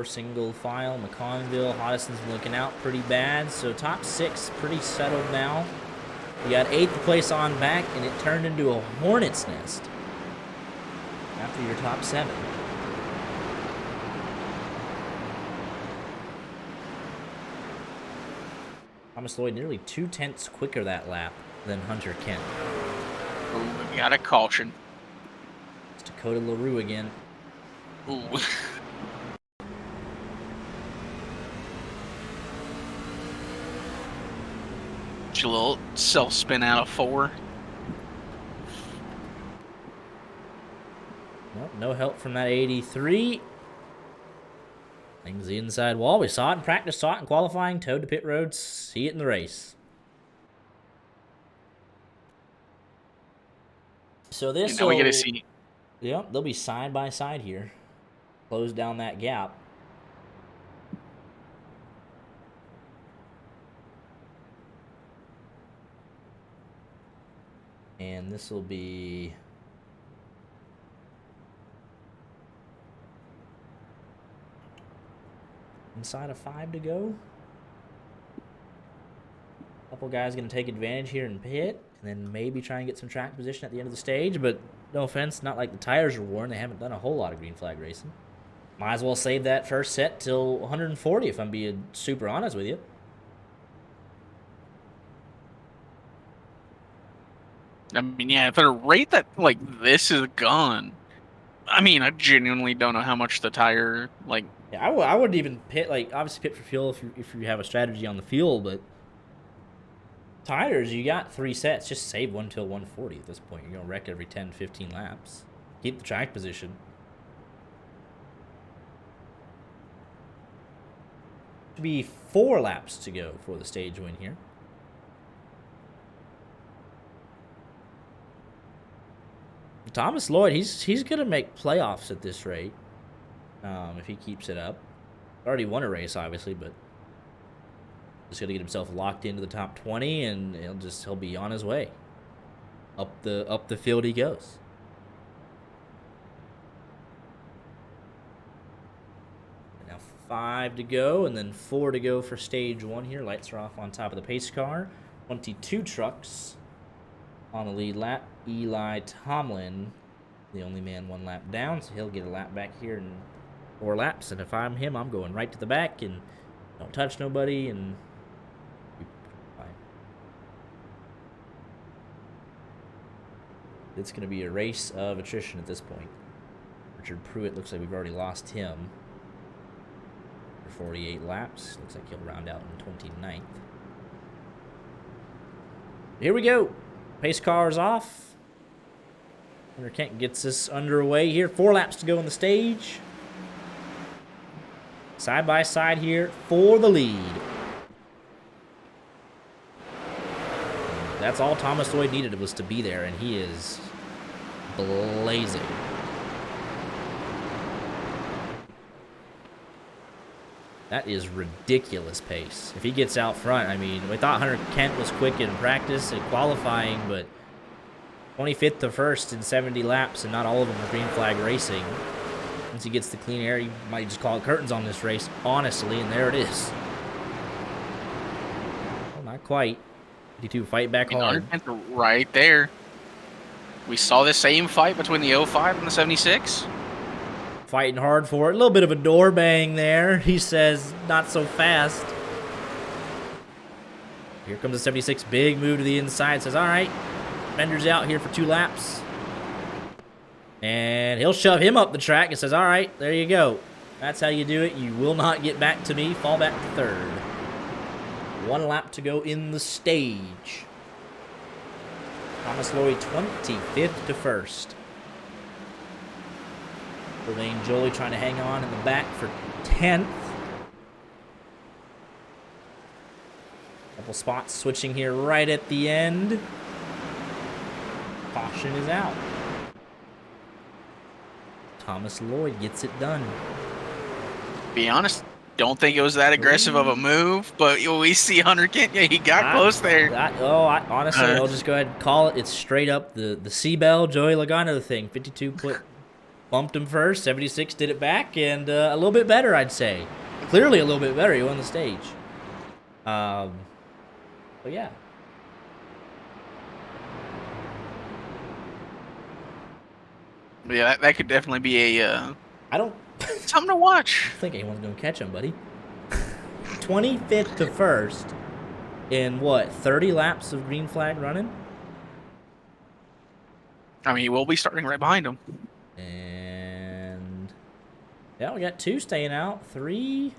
Single file. McConville, Hodison's looking out pretty bad. So top 6 pretty settled now. You got 8th place on back, and it turned into a hornet's nest after your top 7. Thomas Lloyd nearly 2/10 quicker that lap than Hunter Kent. Ooh, we got a caution. It's Dakota LaRue again. Ooh. Get your little self-spin out of 4. Nope, no help from that 83. Things the inside wall. We saw it in practice, saw it in qualifying, towed to pit road, see it in the race. So this Now we get to see. Yep, they'll be side by side here. Close down that gap. And this will be inside of 5 to go. Couple guys going to take advantage here and pit, and then maybe try and get some track position at the end of the stage. But no offense, not like the tires are worn. They haven't done a whole lot of green flag racing. Might as well save that first set till 140 if I'm being super honest with you. I mean, yeah, at a rate that like this is gone. I mean, I genuinely don't know how much the tire like. Yeah, I wouldn't even pit, like, obviously pit for fuel if you have a strategy on the fuel, but tires, you got 3 sets. Just save one till 140 at this point. You're going to wreck every 10, 15 laps. Keep the track position. Should be 4 laps to go for the stage win here. Thomas Lloyd, he's going to make playoffs at this rate if he keeps it up. Already won a race, obviously, but just going to get himself locked into the top 20, and he'll be on his way. Up the field he goes. Now 5 to go, and then 4 to go for stage 1 here. Lights are off on top of the pace car. 22 trucks on the lead lap. Eli Tomlin, the only man 1 lap down, so he'll get a lap back here in 4 laps. And if I'm him, I'm going right to the back and don't touch nobody and fine. It's going to be a race of attrition at this point. Richard Pruitt looks like we've already lost him for 48 laps. Looks like he'll round out in 29th. Here we go. Pace car is off. Hunter Kent gets us underway here. 4 laps to go on the stage. Side by side here for the lead. That's all Thomas Lloyd needed was to be there, and he is blazing. That is ridiculous pace. If he gets out front, I mean, we thought Hunter Kent was quick in practice and qualifying, but 25th to 1st in 70 laps, and not all of them are green flag racing. Once he gets the clean air, you might just call it curtains on this race, honestly, and there it is. Well, not quite. 52 fight back hard. Right there. We saw the same fight between the 05 and the 76. Fighting hard for it. A little bit of a door bang there. He says, not so fast. Here comes the 76. Big move to the inside. Says, all right. Bender's out here for 2 laps. And he'll shove him up the track and says, all right, there you go. That's how you do it. You will not get back to me. Fall back to 3rd. 1 lap to go in the stage. Thomas Lloyd 25th to 1st. Lane Jolie trying to hang on in the back for 10th. Couple spots switching here right at the end. Caution is out. Thomas Lloyd gets it done. Be honest, don't think it was that aggressive of a move, but we see Hunter Kent. Yeah, he got close there. Honestly, I'll just go ahead and call it. It's straight up the Seabell, Joey Logano thing. 52 bumped him first. 76 did it back, and a little bit better, I'd say. Clearly a little bit better. He won the stage. But yeah. Yeah, that could definitely be a something to watch. I don't think anyone's going to catch him, buddy. 25th to 1st in what, 30 laps of green flag running? I mean, we'll be starting right behind him. And yeah, we got 2 staying out, 3.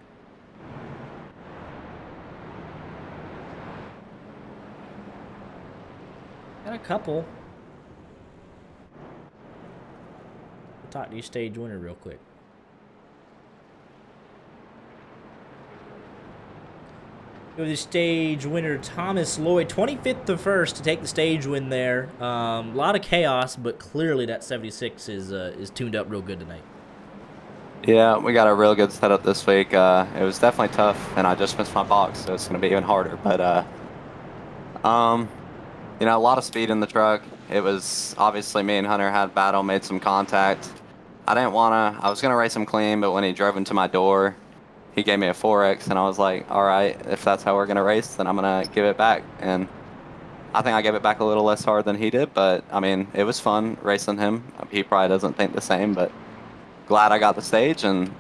Got a couple. We'll talk to you stage winner real quick. Go to the stage winner, Thomas Lloyd, 25th to 1st to take the stage win there. A lot of chaos, but clearly that 76 is tuned up real good tonight. Yeah, we got a real good setup this week. It was definitely tough, and I just missed my box, so it's going to be even harder. But, you know, a lot of speed in the truck. It was obviously me and Hunter had battle, made some contact. I was going to race him clean, but when he drove into my door, he gave me a 4X, and I was like, all right, if that's how we're going to race, then I'm going to give it back. And I think I gave it back a little less hard than he did, but, I mean, it was fun racing him. He probably doesn't think the same, but glad I got the stage, and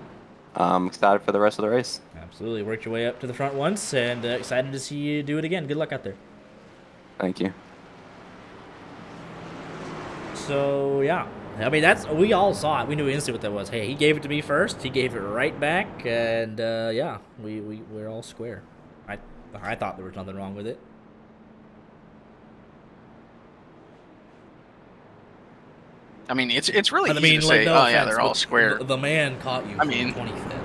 I'm excited for the rest of the race. Absolutely. Worked your way up to the front once, and excited to see you do it again. Good luck out there. Thank you. So, yeah. I mean, we all saw it. We knew instantly what that was. Hey, he gave it to me first. He gave it right back, and yeah, we're all square. I thought there was nothing wrong with it. I mean, it's really easy to say, no oh offense, yeah, they're all square. The man caught you. I mean, 25th.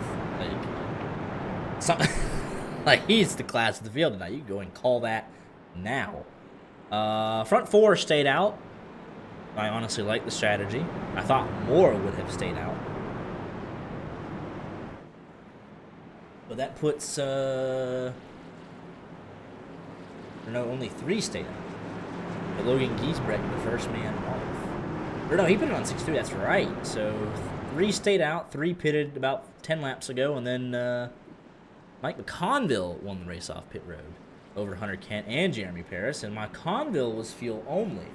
Like he's the class of the field tonight. You can go and call that now. Front 4 stayed out. I honestly like the strategy. I thought more would have stayed out. But that puts, no, only 3 stayed out. But Logan Giesbrecht, the first man off. Or no, he put it on 6-3, that's right. So 3 stayed out, 3 pitted about 10 laps ago, and then Mike McConville won the race off pit road over Hunter Kent and Jeremy Paris, and McConville was fuel only.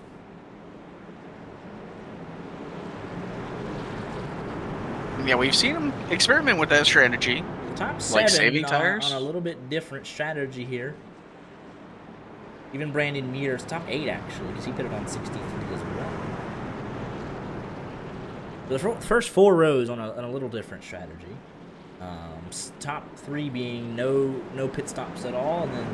Yeah, we've seen him experiment with that strategy. Top 7 like saving tires on a little bit different strategy here. Even Brandon Mears, top 8 actually, because he put it on 63 as well. The first 4 rows on a little different strategy. Top 3 being no pit stops at all, and then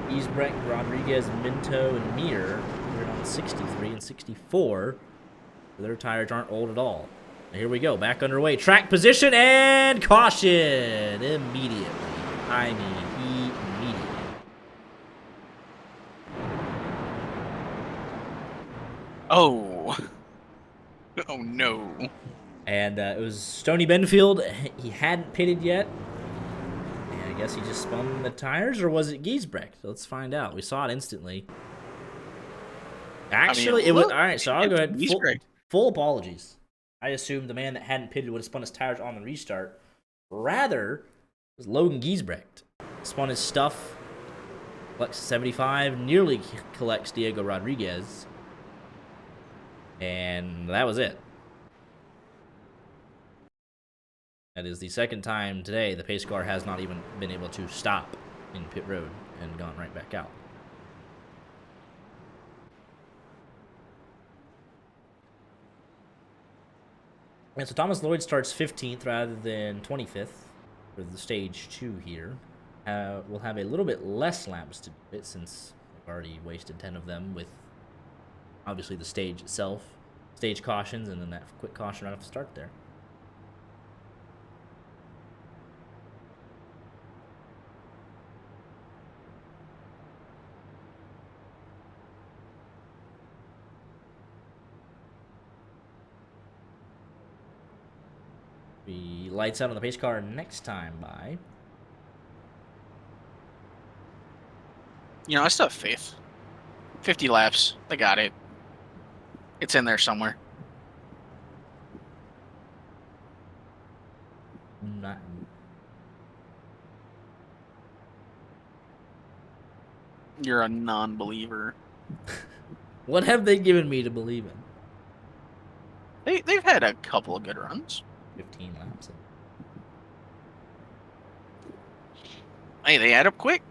Giesbrecht, Rodriguez, Minto, and Mir put it on 63 and 64. Their tires aren't old at all. Here we go, back underway. Track position and caution immediately. I mean, immediately. Oh. Oh no. And it was Stoney Benfield. He hadn't pitted yet. And I guess he just spun the tires, or was it Giesbrecht? Let's find out. We saw it instantly. Actually, it was all right. So I'll go ahead. Full apologies. I assumed the man that hadn't pitted would have spun his tires on the restart. Rather, it was Logan Giesbrecht. Spun his stuff, collects 75, nearly collects Diego Rodriguez. And that was it. That is the second time today the pace car has not even been able to stop in pit road and gone right back out. And so Thomas Lloyd starts 15th rather than 25th for the stage 2 here. We'll have a little bit less laps to do it since we've already wasted 10 of them with obviously the stage itself, stage cautions, and then that quick caution right off the start there. Be lights out on the pace car next time by. You know, I still have faith. 50 laps. They got it. It's in there somewhere. Not. You're a non-believer. What have they given me to believe in? They've had a couple of good runs. 15 laps. Hey, they add up quick.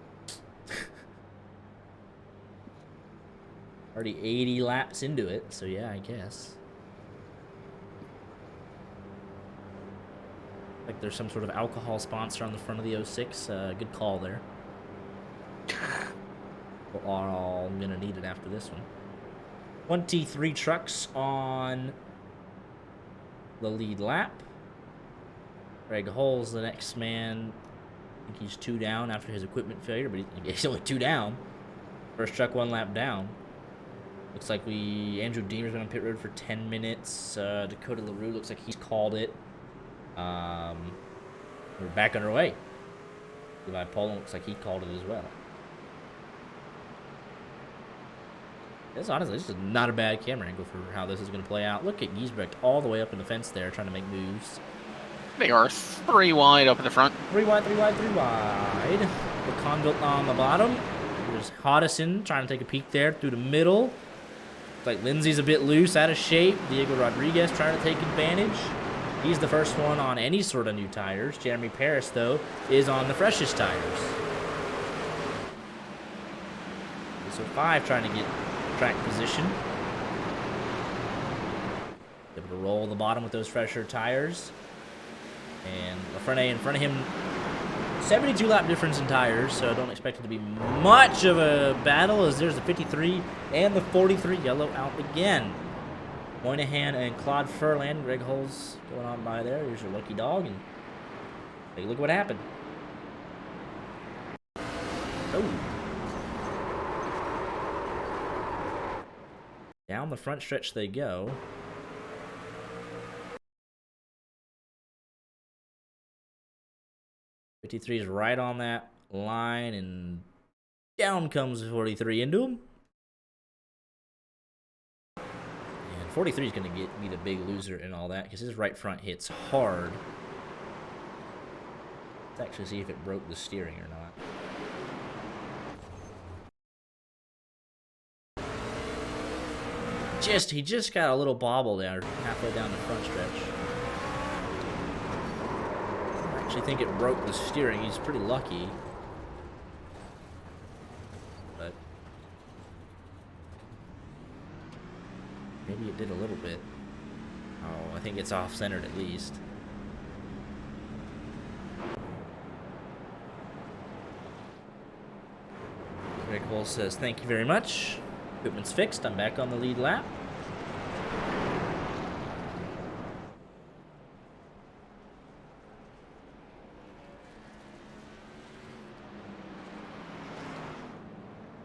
Already 80 laps into it, so yeah, I guess. Like there's some sort of alcohol sponsor on the front of the 06. Good call there. We're all gonna need it after this one. 23 trucks on the lead lap. Greg Hull's the next man. I think he's 2 down after his equipment failure, but he's only 2 down. First truck 1 lap down. Looks like Andrew Deemer's been on pit road for 10 minutes. Dakota LaRue looks like he's called it. We're back underway. Levi Poland looks like he called it as well. This honestly, this is not a bad camera angle for how this is going to play out. Look at Giesbrecht all the way up in the fence there, trying to make moves. They are 3 wide up in the front. 3 wide, 3 wide, 3 wide. The Convilt on the bottom. There's Hodison trying to take a peek there through the middle. Looks like Lindsay's a bit loose, out of shape. Diego Rodriguez trying to take advantage. He's the first one on any sort of new tires. Jeremy Paris, though, is on the freshest tires. So 5 trying to get track position. Able to roll the bottom with those fresher tires. And LaFrene in front of him, 72 lap difference in tires, so don't expect it to be much of a battle as there's the 53 and the 43 yellow out again. Moynihan and Claude Furlan, Greg Hull's going on by there. Here's your lucky dog, and take a look at what happened. Oh. Down the front stretch they go. '53 is right on that line, and down comes 43 into him. And 43 is going to be the big loser in all that because his right front hits hard. Let's actually see if it broke the steering or not. He just got a little bobble there halfway down the front stretch. I actually think it broke the steering. He's pretty lucky. But maybe it did a little bit. Oh, I think it's off-centered at least. Greg Hull says, thank you very much. Equipment's fixed. I'm back on the lead lap.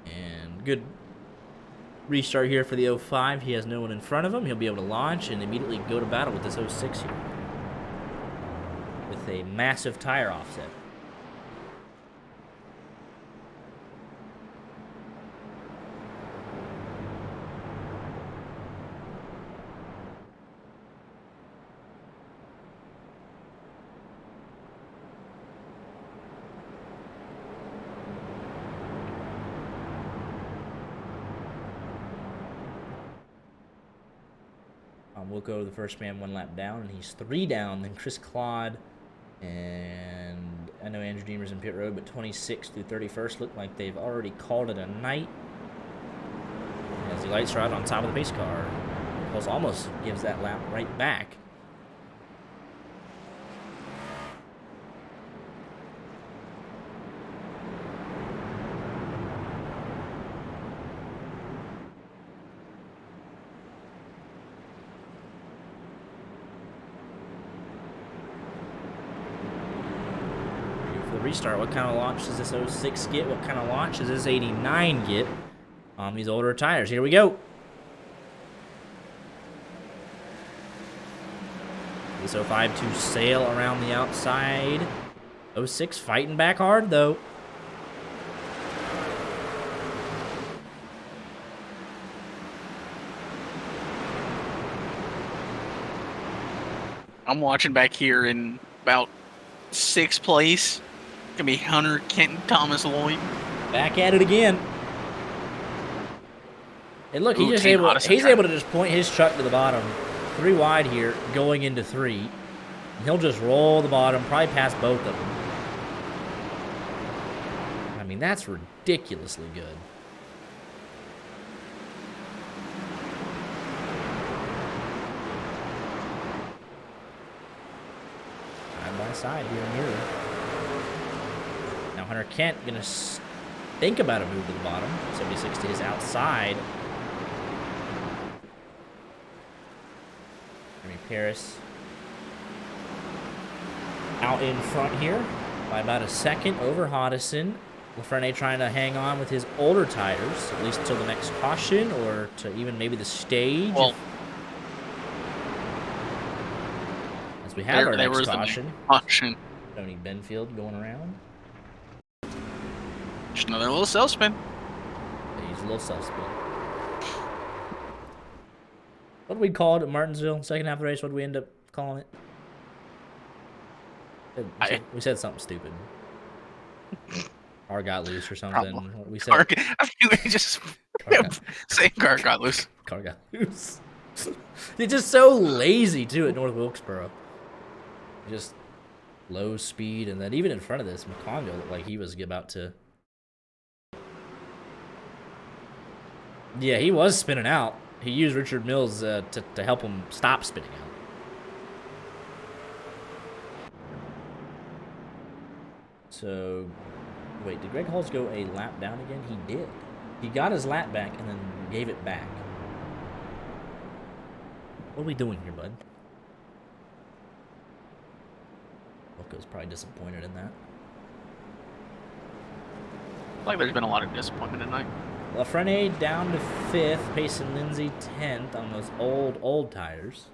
And good restart here for the 05. He has no one in front of him. He'll be able to launch and immediately go to battle with this 06 here. With a massive tire offset. Wilco, the first man, 1 lap down, and he's 3 down. Then Chris Claude, and I know Andrew Deemer's in pit road, but 26th through 31st look like they've already called it a night. As the lights are out on top of the pace car, Pulse almost gives that lap right back. Restart. What kind of launch does this 06 get? What kind of launch does this 89 get on these older tires? Here we go. This 05 to sail around the outside. 06 fighting back hard though. I'm watching back here in about 6th place. Gonna be Hunter Kenton Thomas Lloyd. Back at it again. And look, he's able to just point his truck to the bottom. 3 wide here, going into 3. And he'll just roll the bottom, probably pass both of them. I mean, that's ridiculously good. outside here nearer. Now Hunter Kent going to think about a move to the bottom. 76 to his outside. Jeremy Paris out in front here by about a second over Hodison. Lafreniere trying to hang on with his older tires, at least until the next caution, or to even maybe the stage. Well, as we have our next caution. Caution. Tony Benfield going around. Just another little self spin. They use a little self spin. What did we call it at Martinsville? Second half of the race, what did we end up calling it? We said something stupid. Car got loose or something. What we said. I think we just saying car got loose. Car got loose. They're just so lazy too at North Wilkesboro. Just low speed, and then even in front of this, McConville looked like he was about to. Yeah, he was spinning out. He used Richard Mills to help him stop spinning out. So, wait, did Greg Hulls go a lap down again? He did. He got his lap back and then gave it back. What are we doing here, bud? Wilco's probably disappointed in that. Like there's been a lot of disappointment tonight. Lafreniere down to 5th, Payson Lindsay 10th on those old tires.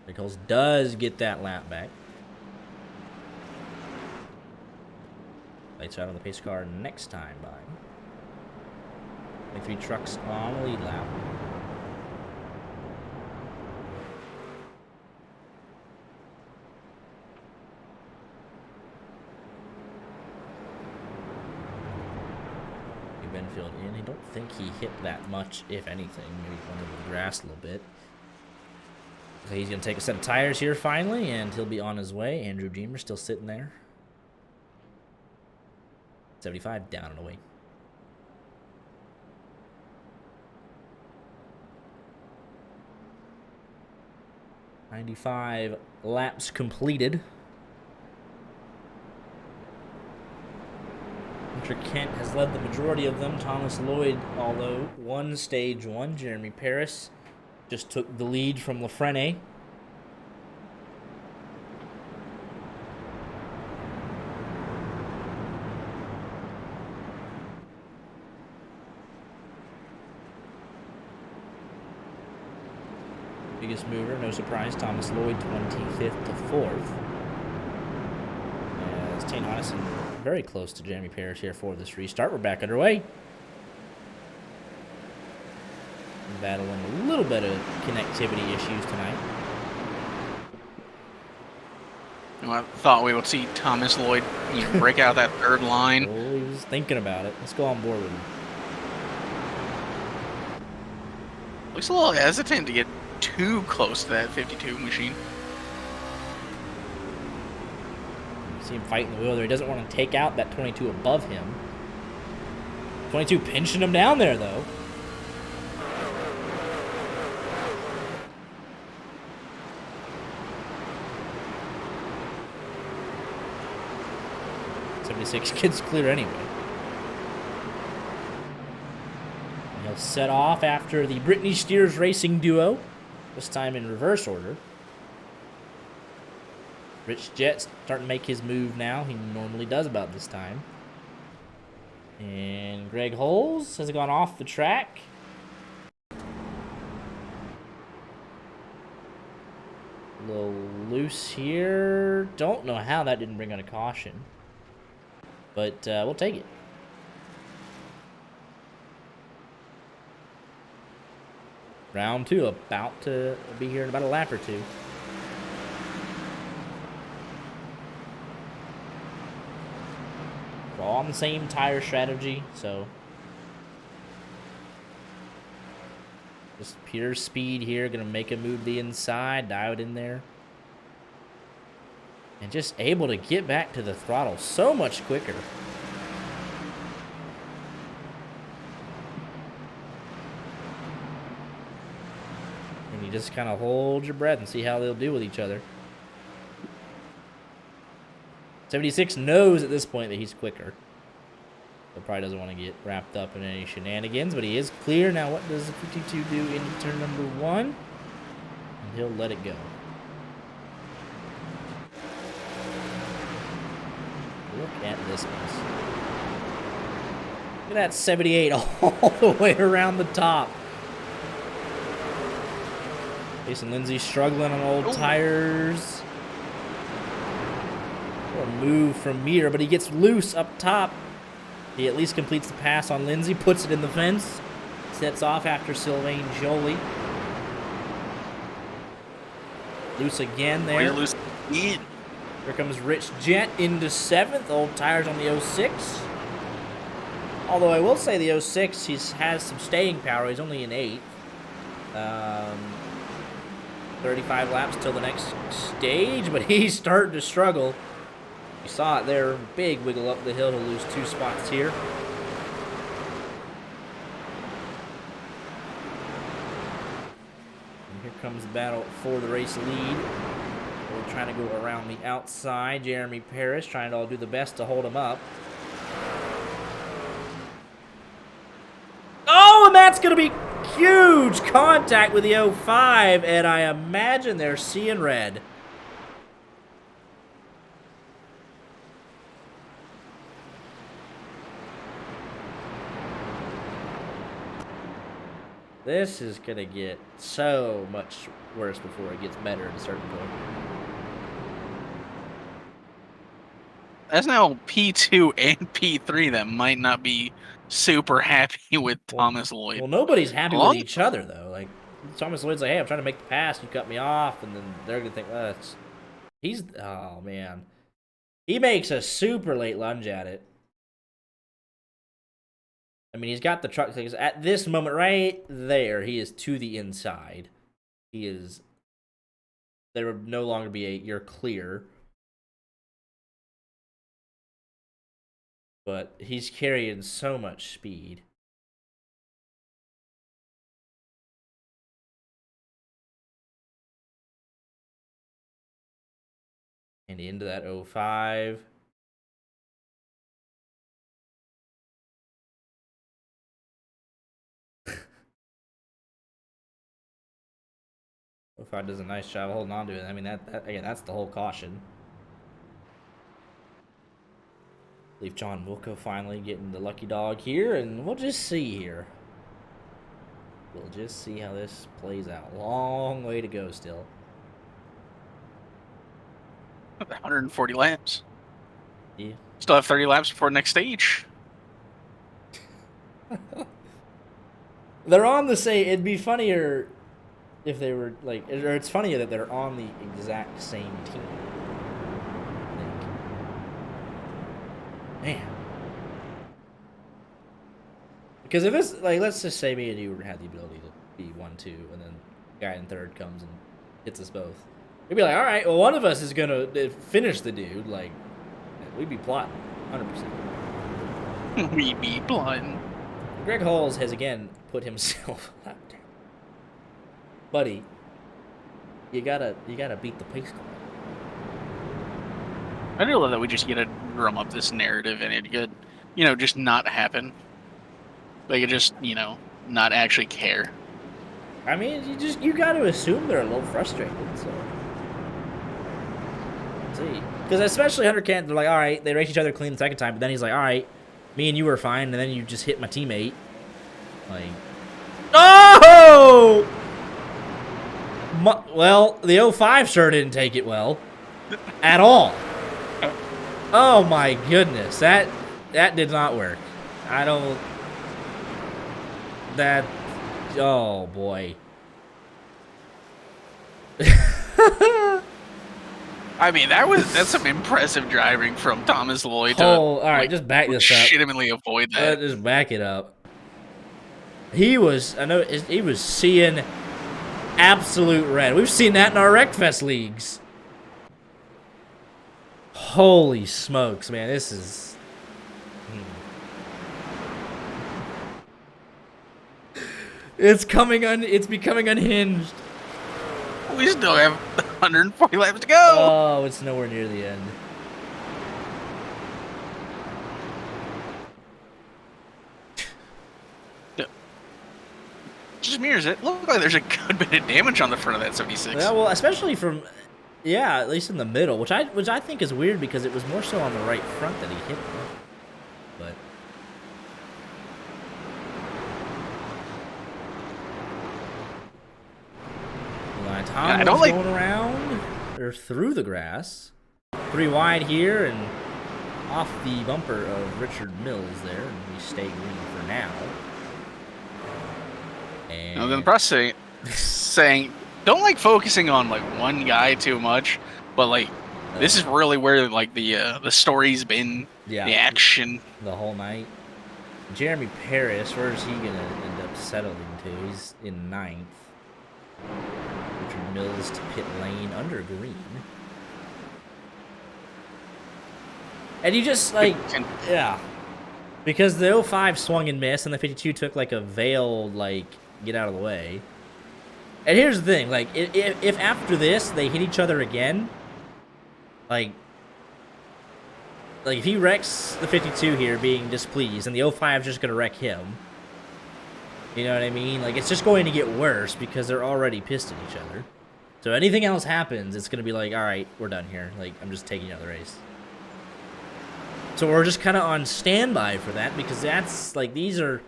Greg Hulls does get that lap back. Lights out on the pace car next time by. 23 trucks on the lead lap. Benfield in. I don't think he hit that much, if anything. Maybe went over the grass a little bit. So he's going to take a set of tires here finally, and he'll be on his way. Andrew Jemer still sitting there. 75 down and away. .95 laps completed. Hunter Kent has led the majority of them. Thomas Lloyd, although won stage 1. Jeremy Paris just took the lead from Lafreniere. Biggest mover, no surprise, Thomas Lloyd, 25th to 4th. As Tane Hodison very close to Jeremy Paris here for this restart. We're back underway. Battling a little bit of connectivity issues tonight. Well, I thought we would see Thomas Lloyd break out that third line. Oh, he was thinking about it. Let's go on board with him. Looks a little hesitant to get too close to that 52 machine. See him fighting the wheel there. He doesn't want to take out that 22 above him. 22 pinching him down there, though. .76 gets clear anyway. And he'll set off after the Brittany Steers Racing duo, this time in reverse order. Rich Jett's starting to make his move now. He normally does about this time. And Greg Hulls has gone off the track. A little loose here. Don't know how that didn't bring on a caution. But we'll take it. Round 2 about to be here in about a lap or two. We're all on the same tire strategy, so just pure speed here. Gonna make a move to the inside, dial it in there. And just able to get back to the throttle so much quicker. And you just kind of hold your breath and see how they'll do with each other. 76 knows at this point that he's quicker. So probably doesn't want to get wrapped up in any shenanigans, but he is clear. Now what does the 52 do into turn number 1? And he'll let it go. Look at this mess. Look at that 78 all the way around the top. Jason Lindsay struggling on old tires. A move from Meter, but he gets loose up top. He at least completes the pass on Lindsay, puts it in the fence, sets off after Sylvain Jolie. Loose again there. Loose again. Here comes Rich Gent into 7th. Old tires on the 06. Although I will say the 06, he has some staying power. He's only in 8th. 35 laps till the next stage, but he's starting to struggle. You saw it there, big wiggle up the hill to lose 2 spots here. And here comes the battle for the race lead. We're trying to go around the outside. Jeremy Parrish trying to all do the best to hold him up. Oh, and that's going to be huge contact with the 05, and I imagine they're seeing red. This is going to get so much worse before it gets better at a certain point. That's now P2 and P3 that might not be super happy with Thomas Lloyd. Well, nobody's happy with each other, though. Like, Thomas Lloyd's like, hey, I'm trying to make the pass, you cut me off, and then they're going to think, well, oh, man. He makes a super late lunge at it. I mean, he's got the truck things. At this moment right there, he is to the inside. He is... There would no longer be you're clear. But he's carrying so much speed. And into that 05. If does a nice job holding on to it. I mean, again, that's the whole caution. I believe John Wilco finally getting the lucky dog here, and we'll just see here. We'll just see how this plays out. Long way to go still. 140 laps. Yeah. Still have 30 laps before the next stage. They're on the same... It'd be funnier... if they were, like, or it's funny that they're on the exact same team. I think. Man. Because if it's, like, let's just say me and you had the ability to be 1-2, and then the guy in 3rd comes and hits us both. We'd be like, all right, well, one of us is going to finish the dude. Like, we'd be plotting, 100%. We'd be plotting. Greg Halls has, again, put himself out there. Buddy, you gotta beat the pace car. I do love that we just get to drum up this narrative and it could, just not happen. They could just, not actually care. I mean, you gotta assume they're a little frustrated, so. Let's see. Because especially Hunter Kent, they're like, all right, they race each other clean the second time, but then he's like, all right, me and you were fine, and then you just hit my teammate. Like, oh! Well, the 05 sure didn't take it well. At all. Oh my goodness. That did not work. I don't... That... Oh boy. I mean, that's some impressive driving from Thomas Lloyd to... Oh, alright, just back this up. Legitimately avoid that. Just back it up. He was seeing... absolute red. We've seen that in our Wreckfest leagues. Holy smokes, man. This is... It's becoming unhinged. We still have 140 laps to go. Oh, it's nowhere near the end. just mirrors it. Looked like there's a good bit of damage on the front of that 76. Yeah, well, especially from, yeah, at least in the middle, which I think is weird because it was more so on the right front that he hit me. But Tom I don't was going around or through the grass, 3 wide here and off the bumper of Richard Mills there, and we stay green for now. And the press saying don't like focusing on like one guy too much, but like this is really where like the story's been, the action the whole night. Jeremy Paris, where is he gonna end up settling to? He's in 9th. Richard Mills to pit lane under green. And you just like, yeah, because the 05 swung and missed, and the 52 took like a veiled like get out of the way. And here's the thing, like if after this they hit each other again, like if he wrecks the 52 here being displeased, and the 05 is just gonna wreck him. You know what I mean? Like, it's just going to get worse because they're already pissed at each other. So anything else happens, it's going to be like, all right, we're done here. Like, I'm just taking out the race. So we're just kind of on standby for that because that's, like, these are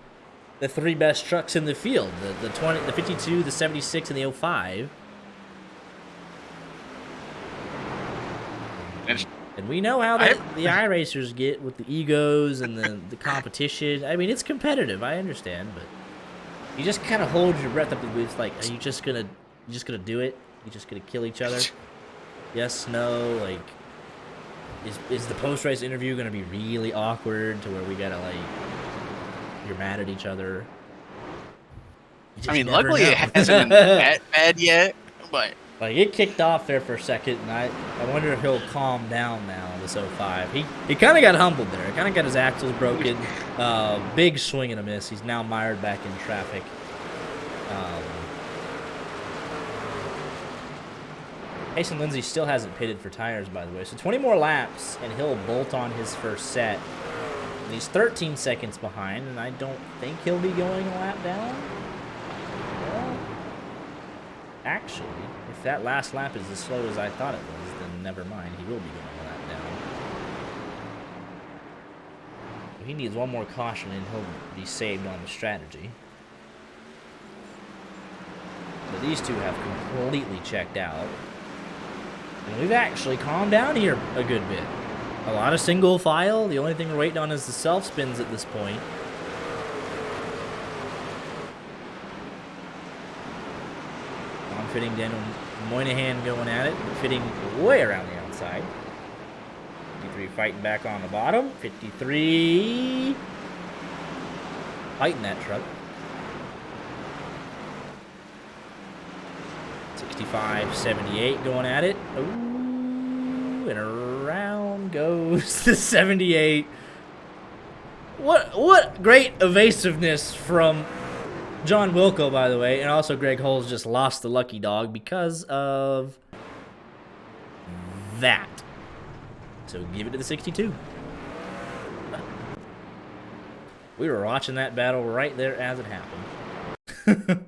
the 3 best trucks in the field. The 52, the 76, and the 05. And we know how the iRacers get with the egos and the competition. I mean, it's competitive, I understand, but you just kind of hold your breath up the boots, like, are you just gonna do it? You just gonna kill each other? Yes, no, like, is the post-race interview gonna be really awkward to where we gotta, like, you're mad at each other? I mean, luckily it hasn't been that bad yet, but like, it kicked off there for a second, and I wonder if he'll calm down now, this 05. He kind of got humbled there. He kind of got his axles broken. Big swing and a miss. He's now mired back in traffic. Mason Lindsay still hasn't pitted for tires, by the way. So 20 more laps, and he'll bolt on his first set. And he's 13 seconds behind, and I don't think he'll be going a lap down. Well, actually, if that last lap is as slow as I thought it was, then never mind. He will be going a lap down. He needs one more caution, and he'll be saved on the strategy. But these two have completely checked out. And we've actually calmed down here a good bit. A lot of single file. The only thing we're waiting on is the self-spins at this point. I'm fitting Daniel Moynihan going at it, fitting way around the outside. 53 fighting back on the bottom. 53 fighting that truck. 65-78 going at it. Ooh, and around goes the 78. What great evasiveness from John Wilco, by the way, and also Greg Holes just lost the lucky dog because of that. So give it to the 62. We were watching that battle right there as it happened.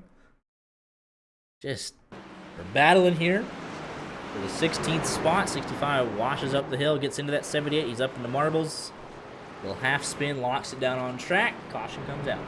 Just, we're battling here for the 16th spot. 65 washes up the hill, gets into that 78. He's up in the marbles. Little half spin, locks it down on track. Caution comes out.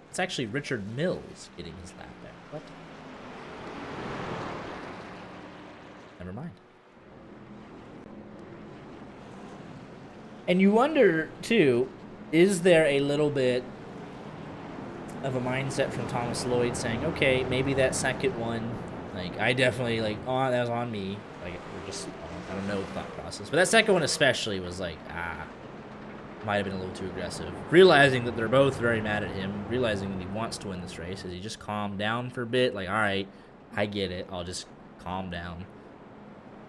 It's actually Richard Mills getting his lap back. What? Never mind. And you wonder, too, is there a little bit of a mindset from Thomas Lloyd saying, okay, maybe that second one, like, I definitely, like, that was on me. Like, we're just, I don't know the thought process. But that second one especially was like, Might have been a little too aggressive. Realizing that they're both very mad at him, realizing that he wants to win this race, is he just calmed down for a bit? Like, all right, I get it. I'll just calm down.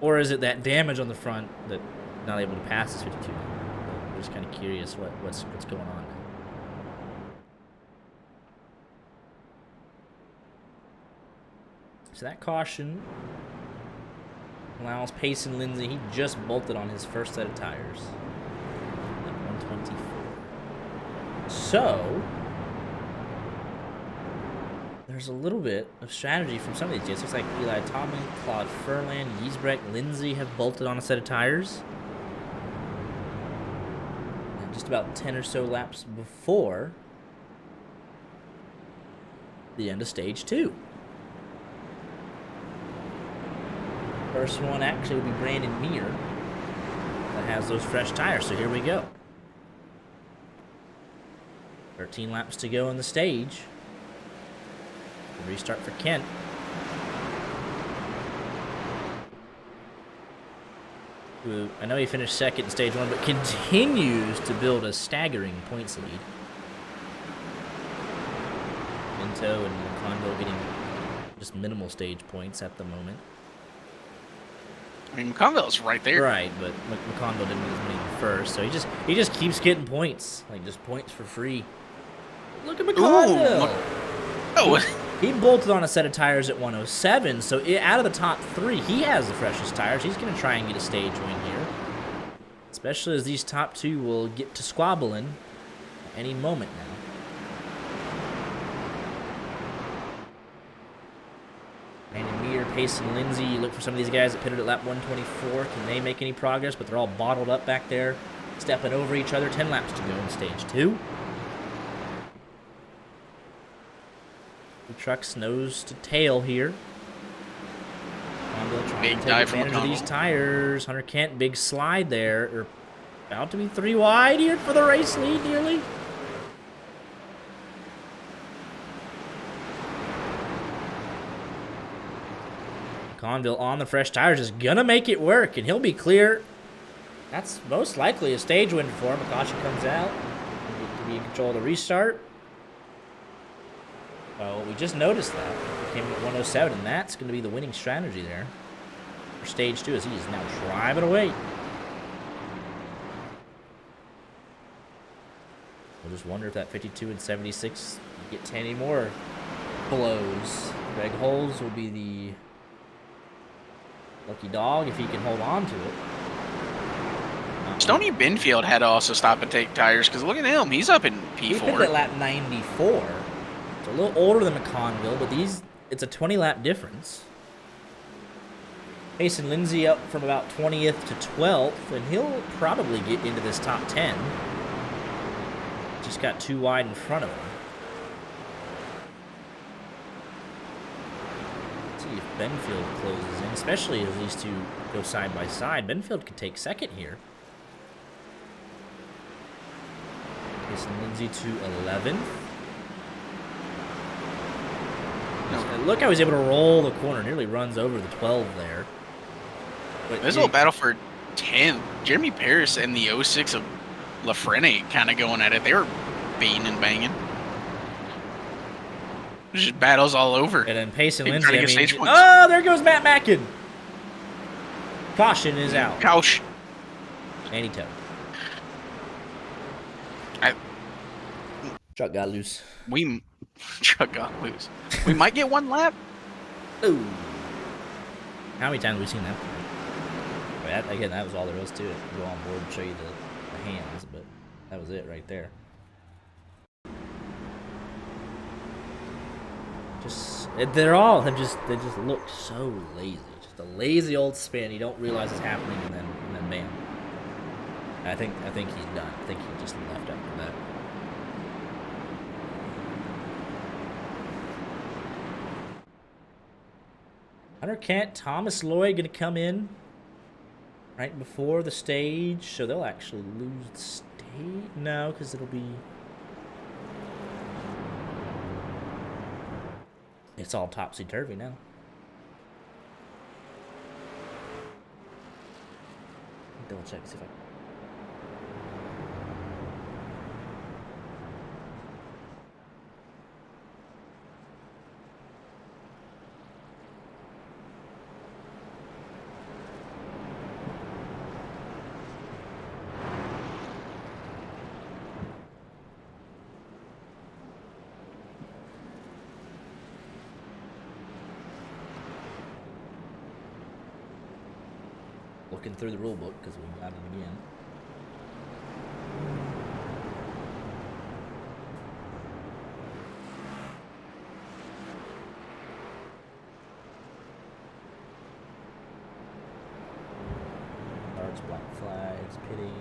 Or is it that damage on the front that not able to pass this 52? I'm just kind of curious what's going on now. So that caution allows Payson Lindsay. He just bolted on his first set of tires. At 124. So there's a little bit of strategy from some of these guys. Looks like Eli Tommy, Claude Furlan, Giesbrecht, Lindsay have bolted on a set of tires. And just about 10 or so laps before the end of stage 2. First one actually will be Brandon Meir that has those fresh tires. So here we go. 13 laps to go on the stage. Restart for Kent. Who, I know he finished second in stage 1, but continues to build a staggering points lead. Minto and McConville getting just minimal stage points at the moment. I mean, McConville's right there. Right, but McConville didn't get as many first, so he just keeps getting points, like just points for free. Look at McConville. He bolted on a set of tires at 107, so out of the top 3, he has the freshest tires. He's going to try and get a stage win here, especially as these top 2 will get to squabbling any moment now. Brandon Meir, Payson Lindsay. You look for some of these guys that pitted at lap 124. Can they make any progress? But they're all bottled up back there, stepping over each other. 10 laps to go in stage 2. The truck's nose to tail here. Big to take dive from advantage of McConnell. these tires. Hunter Kent, big slide there. They're about to be 3 wide here for the race lead nearly. Conville on the fresh tires is gonna make it work, and he'll be clear. That's most likely a stage win for him. A caution comes out. To be in control of the restart. Oh, we just noticed that. It came in at 107, and that's going to be the winning strategy there for stage 2, as he is now driving away. We'll just wonder if that 52 and 76 get 10 any more blows. Greg Holes will be the lucky dog if he can hold on to it. Stoney Benfield had to also stop and take tires, because look at him. He's up in P4. He picked at lap 94. It's a little older than McConville, but it's a 20-lap difference. Payson Lindsay up from about 20th to 12th, and he'll probably get into this top 10. Just got too wide in front of him. Let's see if Benfield closes in, especially if these two go side by side. Benfield could take second here. Payson Lindsay to 11th. Look how he's able to roll the corner. Nearly runs over the 12 there. But There's a little battle for 10th. Jeremy Paris and the 06 of LaFrenne kind of going at it. They were beating and banging. There's just battles all over. And then Payson They Lindsay. try to get stage points. Oh, there goes Matt Mackin. Caution is out. Couch. And he towed. Truck got loose. Truck got loose. We might get one lap. Ooh. How many times have we seen that? Again, that was all there was to it. Go on board and show you the hands, but that was it right there. They just look so lazy. Just a lazy old spin. You don't realize it's happening, and then bam. I think he's done. I think he just left after that. Hunter Kent, Thomas Lloyd going to come in right before the stage, so they'll actually lose the stage. No, because it'll be... It's all topsy-turvy now. Double check, see if I... looking through the rule book because we got it again. Starts, black flags, pitting.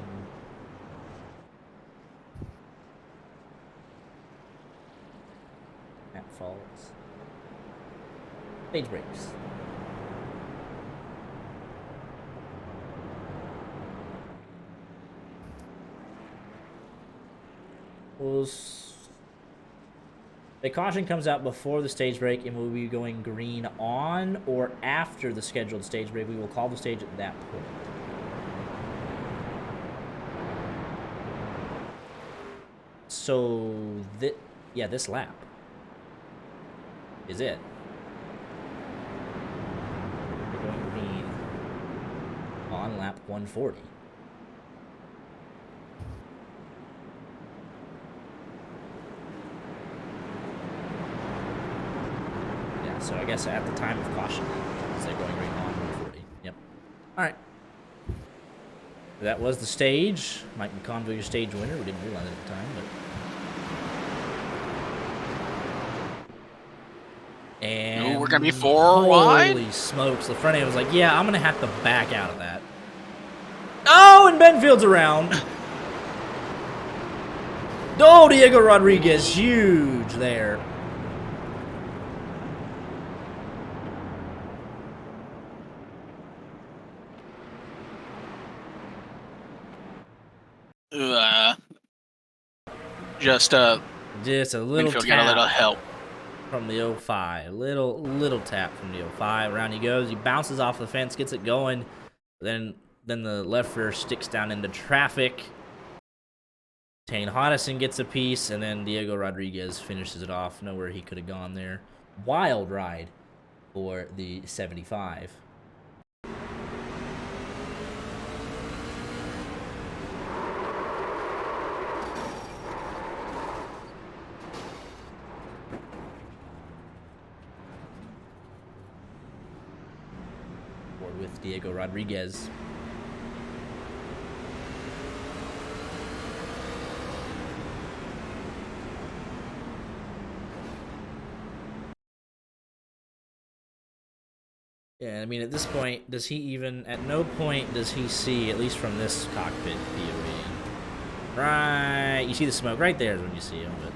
At faults. Stage breaks. The caution comes out before the stage break and will be going green on or after the scheduled stage break. We will call the stage at that point. So, this lap is it. We're going green on lap 140. So I guess at the time of caution, they're going green on 140. Yep. All right. That was the stage. Mike McConville, your stage winner. We didn't realize it at the time, but. And ooh, we're gonna be 4 wide. Holy smokes! The front end was like, "Yeah, I'm gonna have to back out of that." Oh, and Benfield's around. Oh, Diego Rodriguez, huge there. Just a little Benfield tap got a little help from the 05. Little tap from the 05. Around he goes. He bounces off the fence, gets it going. Then the left rear sticks down into traffic. Tane Hodison gets a piece, and then Diego Rodriguez finishes it off. Nowhere he could have gone there. Wild ride for the 75. With Diego Rodriguez. Yeah, I mean, at this point, does he even... At no point does he see, at least from this cockpit POV. Right, you see the smoke right there is when you see him, but...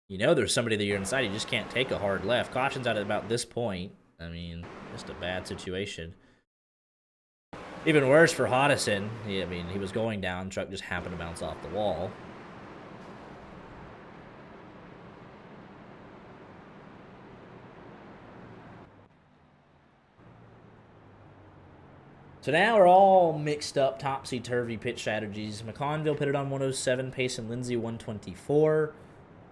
You know there's somebody that you're inside. You just can't take a hard left. Caution's out at about this point. I mean, just a bad situation. Even worse for Hodison. I mean, he was going down. Truck just happened to bounce off the wall. So now we're all mixed up, topsy-turvy pit strategies. McConville pitted on 107, Pace and Lindsay 124.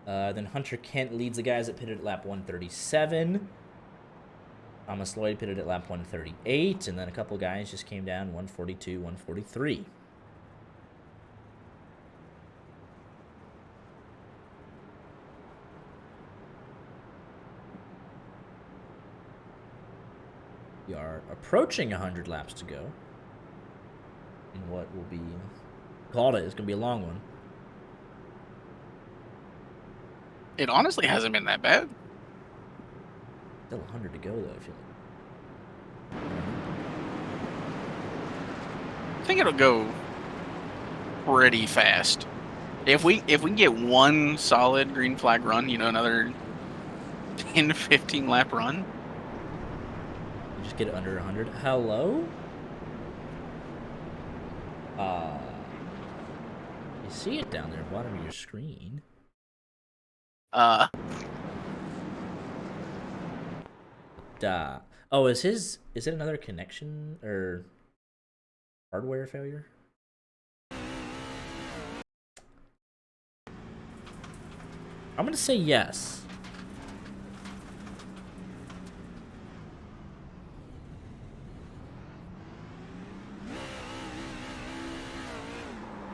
Then Hunter Kent leads the guys that pitted at lap 137. Thomas Lloyd pitted at lap 138, and then a couple guys just came down 142, 143. We are approaching 100 laps to go. In what will be... Called it. It's going to be a long one. It honestly hasn't been that bad. Still 100 to go, though, I feel like. I think it'll go pretty fast. If we can get one solid green flag run, you know, another 10 to 15 lap run. You just get it under 100. Hello? You see it down there, bottom of your screen. Oh, is it another connection or hardware failure? I'm gonna say yes.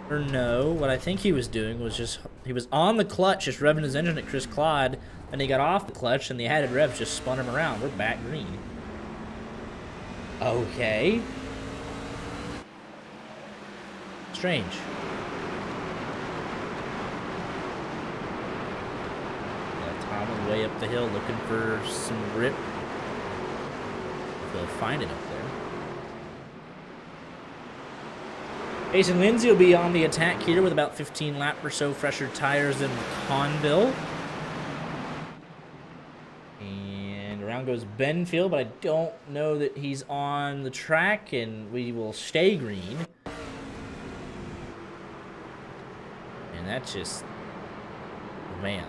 Or no, what I think he was doing was just, he was on the clutch, just revving his engine at Chris Claude, and he got off the clutch, and the added revs just spun him around. We're back green. Okay. Strange. Tom is way up the hill looking for some grip. If he'll find it up there. Jason Lindsay will be on the attack here with about 15 lap or so fresher tires than Conville. And around goes Benfield, but I don't know that he's on the track, and we will stay green. And that's just, man,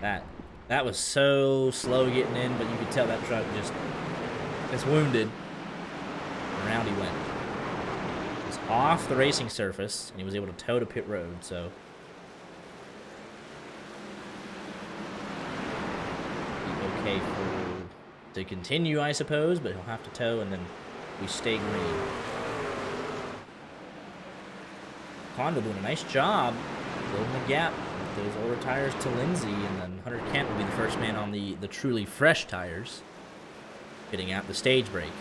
that was so slow getting in, but you could tell that truck it's wounded. Around he went. Off the racing surface, and he was able to tow to pit road, so okay to continue, I suppose, but he'll have to tow, and then we stay green. Honda doing a nice job building a gap with those older tires to Lindsay, and then Hunter Kent will be the first man on the truly fresh tires, getting out the stage brake.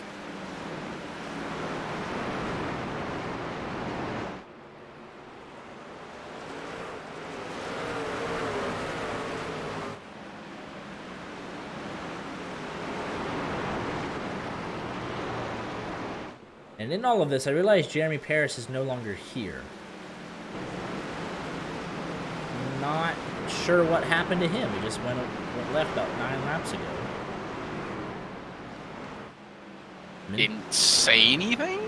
And in all of this, I realized Jeremy Paris is no longer here. Not sure what happened to him. He just went left about 9 laps ago. Didn't say anything?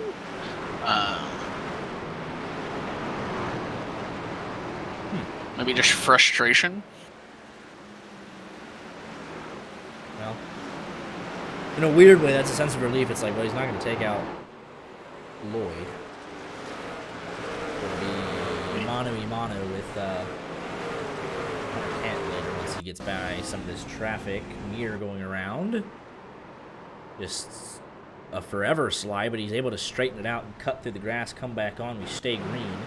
Maybe just frustration? Well, in a weird way, that's a sense of relief. It's like, well, he's not going to take out Lloyd. It'll be mano-a-mano with Kent later once he gets by some of this traffic. Mir going around. Just a forever slide, but he's able to straighten it out and cut through the grass, come back on. We stay green.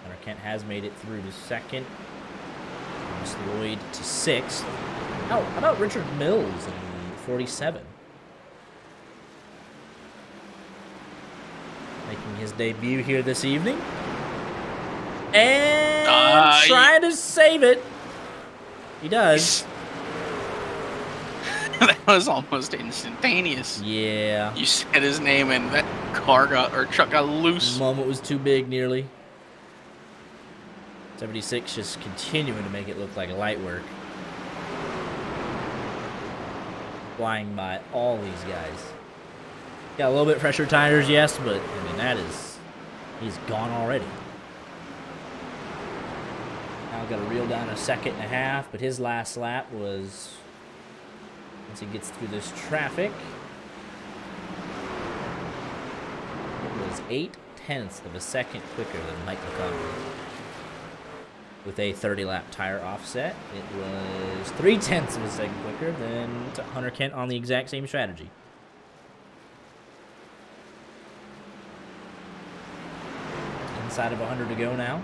Hunter Kent has made it through to second. Lloyd to sixth. How about Richard Mills in 47? Making his debut here this evening. And trying to save it. He does. That was almost instantaneous. Yeah. You said his name and that truck got loose. Moment was too big, nearly. 76 just continuing to make it look like light work. Flying by all these guys. Got a little bit fresher tires, yes, but I mean he's gone already. Now got to reel down a second and a half, but his last lap was, once he gets through this traffic, it was 0.8 of a second quicker than Mike McConnell. With a 30-lap tire offset, it was 0.3 of a second quicker than Hunter Kent on the exact same strategy. Inside of 100 to go now.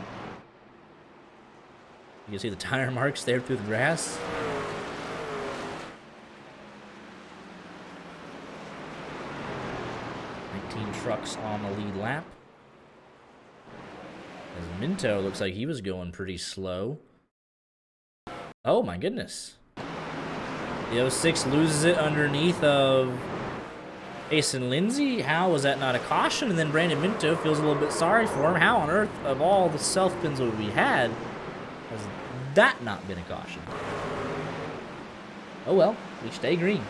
You can see the tire marks there through the grass. Trucks on the lead lap. As Minto looks like he was going pretty slow. Oh my goodness. The 06 loses it underneath of Jason Lindsay. How was that not a caution? And then Brandon Minto feels a little bit sorry for him. How on earth, of all the self-pins that we had, has that not been a caution? Oh well, we stay green.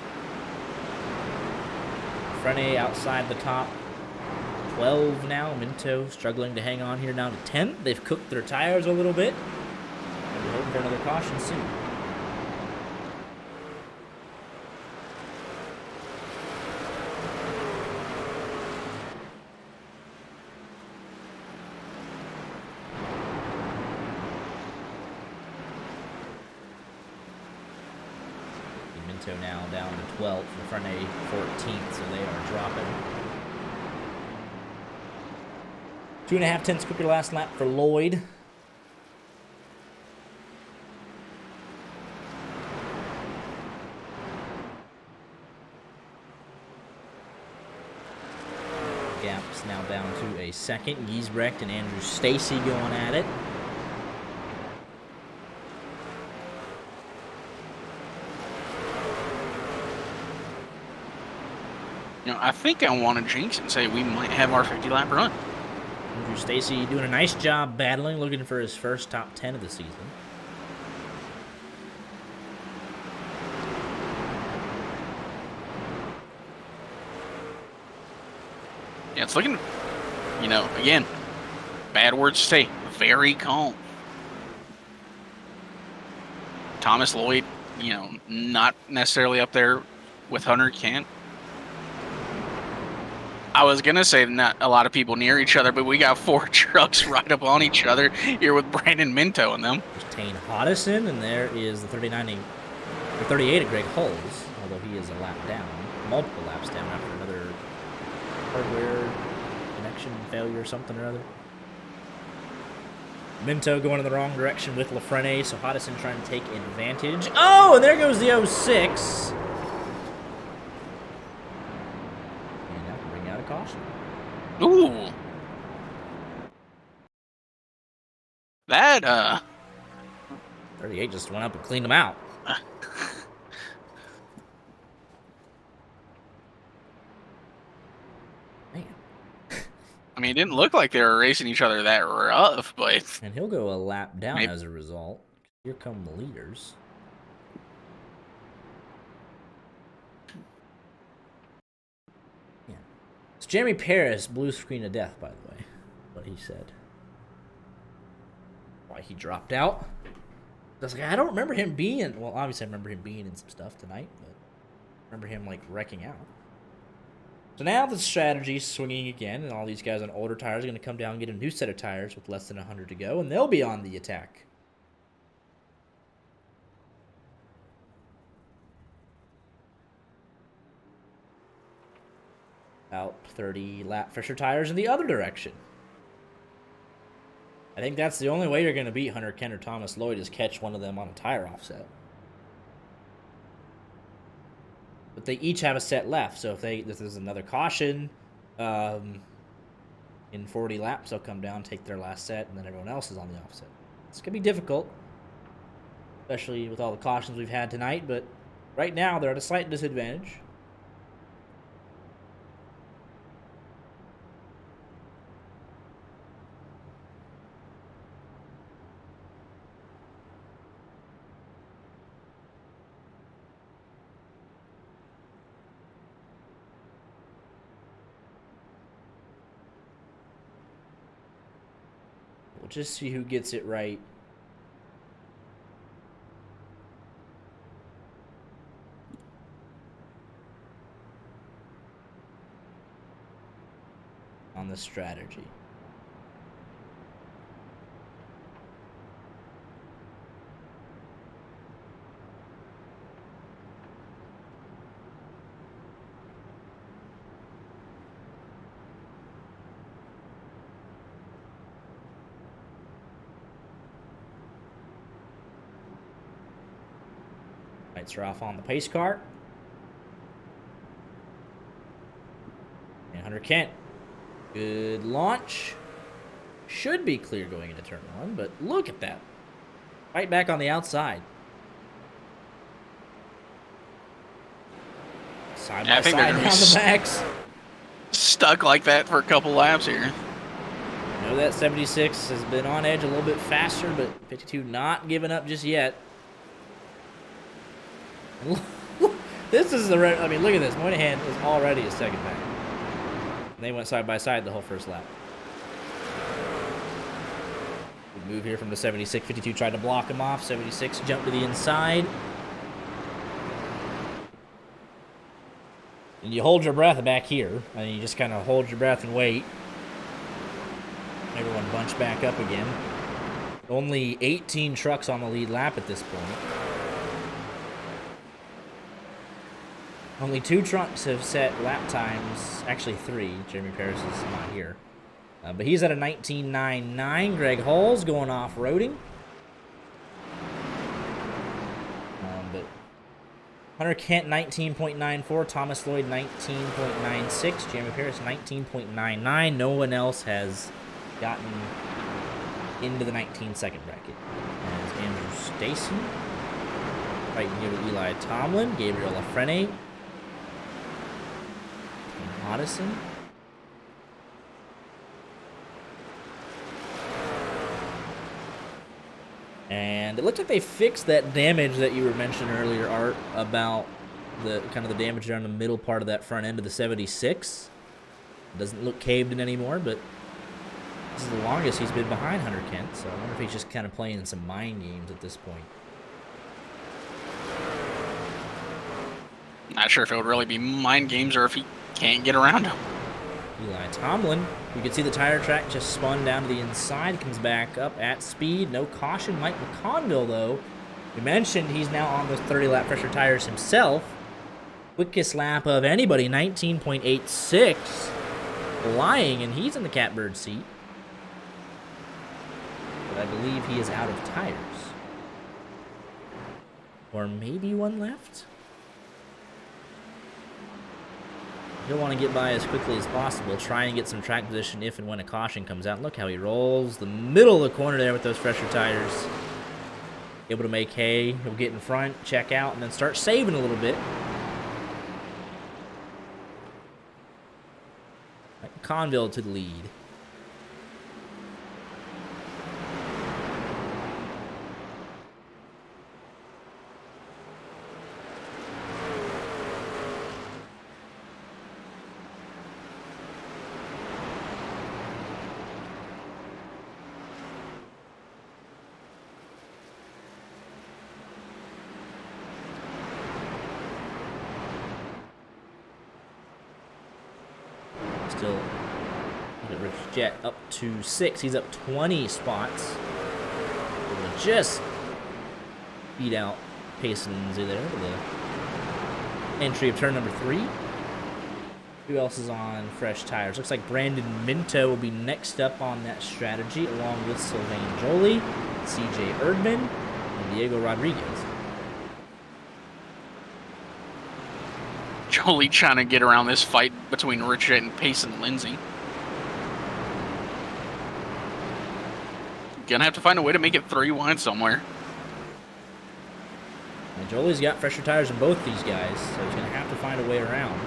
Frene outside the top 12 now. Minto struggling to hang on here now to 10. They've cooked their tires a little bit. And we're hoping for another caution soon. Minto now down to 12th. Lafreniere 14th, so they are dropping. 2.5 tenths quicker last lap for Lloyd. Gap's now down to a second. Giesbrecht and Andrew Stacy going at it. You know, I think I want to jinx and say we might have our 50-lap run. Andrew Stacy doing a nice job battling, looking for his first top 10 of the season. Yeah, it's looking, you know, again, bad words to say, very calm. Thomas Lloyd, you know, not necessarily up there with Hunter Kent. I was going to say not a lot of people near each other, but we got 4 trucks right up on each other here with Brandon Minto in them. There's Tane Hodison, and there is the 38 of Greg Hulls, although he is a lap down, multiple laps down after another hardware connection failure or something or other. Minto going in the wrong direction with Lafreniere, so Hodison trying to take advantage. Oh, and there goes the 06. And that can bring out a caution. Ooh. That, 38 just went up and cleaned him out. Man. I mean, it didn't look like they were racing each other that rough, but... And he'll go a lap down Maybe. as a result. Here come the leaders. Yeah. It's Jeremy Paris, blue screen of death, by the way. What he said. Why he dropped out. I was like, I don't remember him being... Well, obviously I remember him being in some stuff tonight, but I remember him, like, wrecking out. So now the strategy's swinging again, and all these guys on older tires are going to come down and get a new set of tires with less than 100 to go, and they'll be on the attack. About 30 lap Fisher tires in the other direction. I think that's the only way you're going to beat Hunter Kent or Thomas Lloyd is catch one of them on a tire offset. But they each have a set left, so if there's another caution, in 40 laps, they'll come down, take their last set, and then everyone else is on the offset. It's going to be difficult, especially with all the cautions we've had tonight, but right now they're at a slight disadvantage. We'll just see who gets it right. On the strategy. Lights are off on the pace car. And Hunter Kent. Good launch. Should be clear going into turn 1, but look at that. Right back on the outside. Side by side down the backs. Stuck like that for a couple laps here. I know that 76 has been on edge a little bit faster, but 52 not giving up just yet. This is the... I mean, look at this. Moynihan is already a second back. And they went side by side the whole first lap. Good move here from the 76. 52 tried to block him off. 76 jumped to the inside. And you hold your breath back here. And you just kind of hold your breath and wait. Everyone bunch back up again. Only 18 trucks on the lead lap at this point. Only 2 trucks have set lap times. Actually, 3. Jeremy Paris is not here. But he's at a 19.99. Greg Hall's going off-roading. But Hunter Kent, 19.94. Thomas Lloyd, 19.96. Jeremy Paris, 19.99. No one else has gotten into the 19-second bracket. As Andrew Stacy. Right here with Eli Tomlin. Gabriel Lafrene. Odison. And it looks like they fixed that damage that you were mentioning earlier, Art, about the kind of the damage around the middle part of that front end of the 76. It doesn't look caved in anymore, but this is the longest he's been behind Hunter Kent, so I wonder if he's just kind of playing some mind games at this point. Not sure if it would really be mind games or if he can't get around him. Eli Tomlin, you can see the tire track just spun down to the inside, comes back up at speed, no caution. Mike McConville, though, we mentioned he's now on those 30-lap pressure tires himself. Quickest lap of anybody, 19.86, flying, and he's in the catbird seat. But I believe he is out of tires. Or maybe one left? He'll want to get by as quickly as possible, try and get some track position if and when a caution comes out. Look how he rolls the middle of the corner there with those fresher tires. Able to make hay. He'll get in front, check out, and then start saving a little bit. Conville to the lead. Still, Rich Jet up to 6. He's up 20 spots. Able to just beat out Payson Lindsay there with the entry of turn number 3. Who else is on fresh tires? Looks like Brandon Minto will be next up on that strategy, along with Sylvain Jolie, CJ Erdman, and Diego Rodriguez. Jolie trying to get around this fight between Richard and Payson Lindsay. Gonna have to find a way to make it 3 wide somewhere. And Jolie's got fresher tires than both these guys, so he's gonna have to find a way around.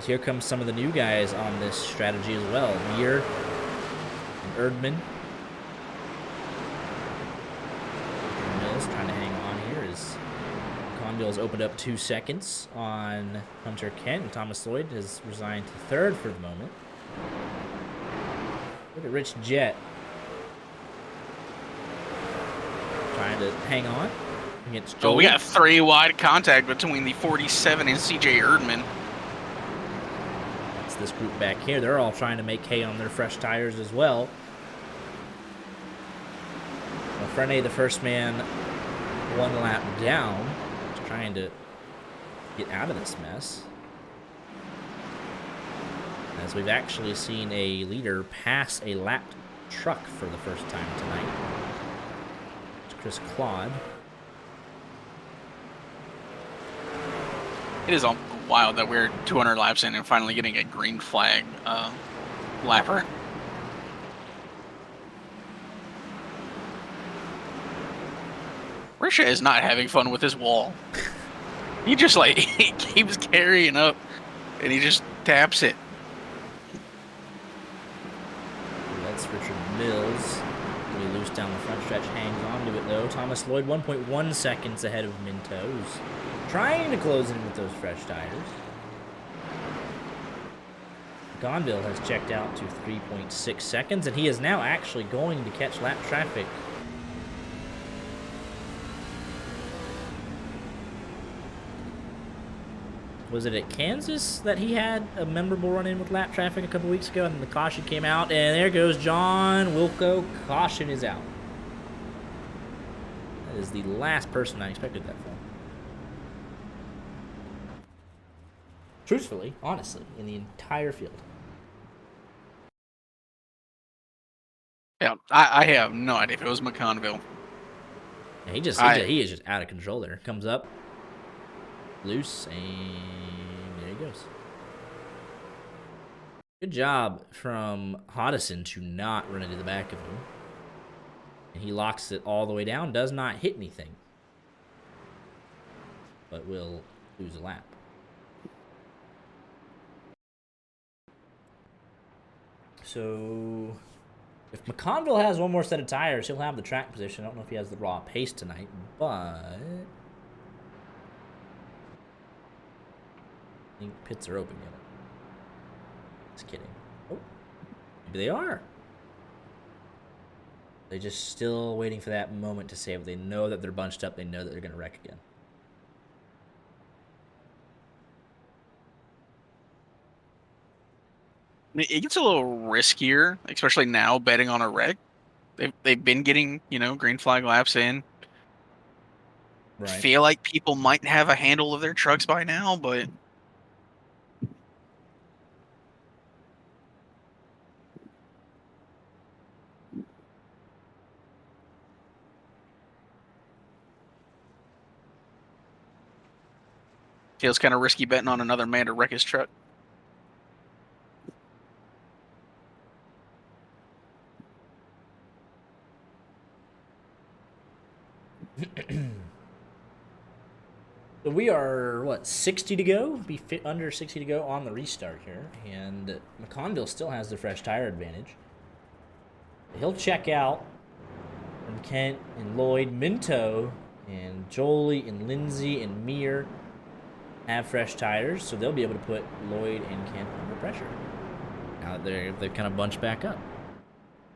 So here comes some of the new guys on this strategy as well. Meir and Erdman. Mills trying to hang on here as Conville's opened up 2 seconds on Hunter Kent, and Thomas Lloyd has resigned to 3rd for the moment. Look at Rich Jet trying to hang on against Jolie. Oh, we got 3 wide contact between the 47 and CJ Erdman. That's this group back here. They're all trying to make hay on their fresh tires as well. Frene, the first man, 1 lap down, is trying to get out of this mess. As we've actually seen a leader pass a lapped truck for the first time tonight. It's Chris Claude. It is wild that we're 200 laps in and finally getting a green flag lapper. Risha is not having fun with his wall. He just he keeps carrying up and he just taps it. That's Richard Mills. Really loose down the front stretch, hangs on to it though. Thomas Lloyd 1.1 seconds ahead of Minto, who's trying to close in with those fresh tires. Gonville has checked out to 3.6 seconds, and he is now actually going to catch lap traffic. Was it at Kansas that he had a memorable run-in with lap traffic a couple weeks ago, and the caution came out, and there goes John Wilco. Caution is out. That is the last person I expected that from. Truthfully, honestly, in the entire field. Yeah, I have no idea if it was McConville. Yeah, he is just out of control there. Comes up, loose, and there he goes. Good job from Hodison to not run into the back of him. And he locks it all the way down, does not hit anything, but will lose a lap. So, if McConville has one more set of tires, he'll have the track position. I don't know if he has the raw pace tonight, but I think pits are open yet. Just kidding. Oh, maybe they are. They're just still waiting for that moment to save. They know that they're bunched up. They know that they're going to wreck again. I mean, it gets a little riskier, especially now betting on a wreck. They've been getting, green flag laps in. Right. Feel like people might have a handle of their trucks by now, but feels kind of risky betting on another man to wreck his truck. So we are, 60 to go? Be under 60 to go on the restart here. And McConville still has the fresh tire advantage. He'll check out. And Kent and Lloyd, Minto, and Jolie, and Lindsay, and Mir have fresh tires, so they'll be able to put Lloyd and Kent under pressure. Now that they've kind of bunched back up.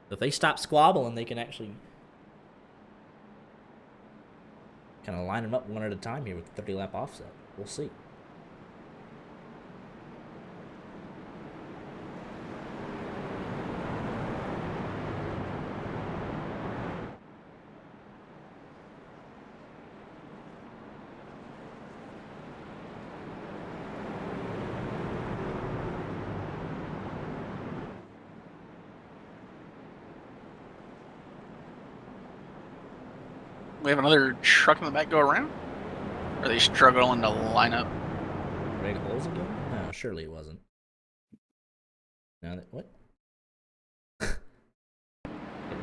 So if they stop squabbling, they can actually kind of line them up one at a time here with the 30-lap offset. We'll see. We have another truck in the back go around? Or are they struggling to line up? Greg Holes again? No, surely it wasn't. Now that what? They're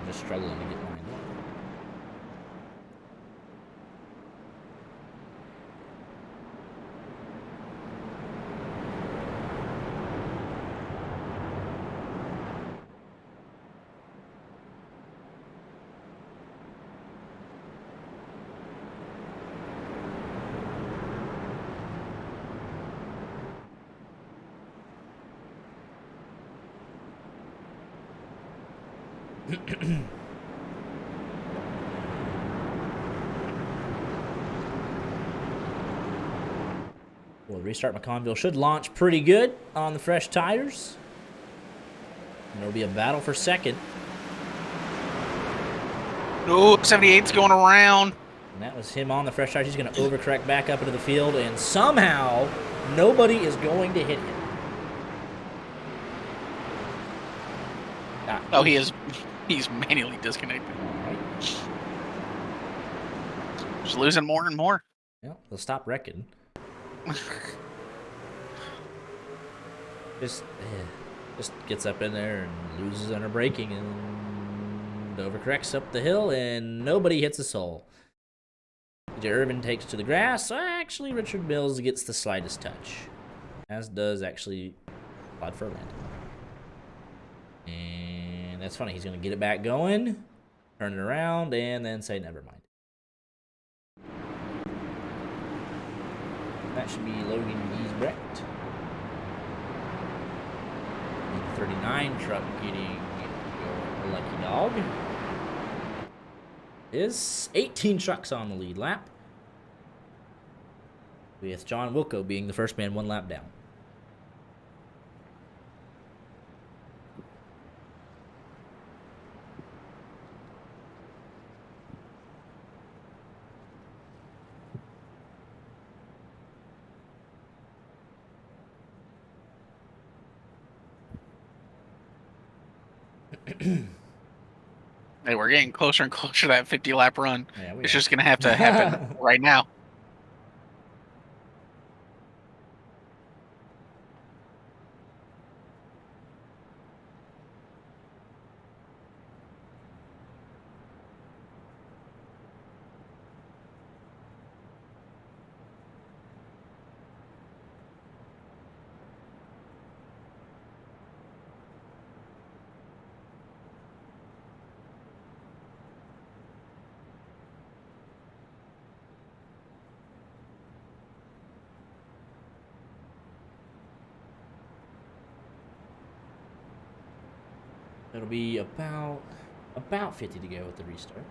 just struggling to get lined up. Well, the restart McConville should launch pretty good on the fresh tires. And there'll be a battle for second. Oh, 78's going around. And that was him on the fresh tires. He's going to overcorrect back up into the field, and somehow nobody is going to hit him. Oh, he's manually disconnected. All right. Just losing more and more. Well, they'll stop wrecking. Just gets up in there and loses under braking and overcorrects up the hill, and nobody hits a soul. Irvin takes to the grass. Actually, Richard Mills gets the slightest touch, as does actually Todd Furland. And that's funny. He's going to get it back going, turn it around, and then say never mind. That should be Logan Giesbrecht. The 39 truck getting your lucky dog. Is 18 trucks on the lead lap, with John Wilco being the first man one lap down. Hey, we're getting closer and closer to that 50-lap run. Yeah, we It's are. just gonna have to happen right now. It'll be about 50 to go with the restart.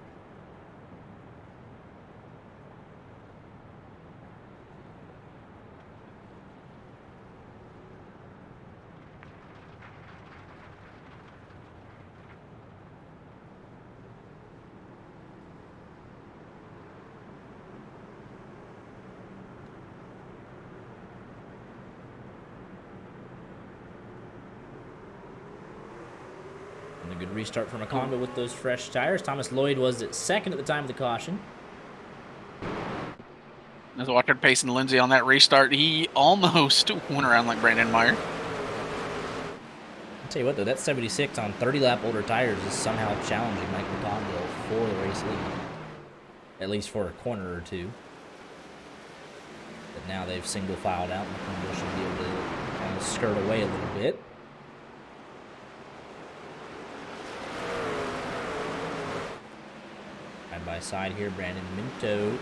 And a good restart from Honda with those fresh tires. Thomas Lloyd was at second at the time of the caution. As I watched Payson Lindsay on that restart, he almost went around like Brandon Meyer. I'll tell you what, though, that 76 on 30-lap older tires is somehow challenging Mike McConville for the race lead. At least for a corner or two. But now they've single filed out, and McConville should be able to kind of skirt away a little bit. Side by side here, Brandon Minto,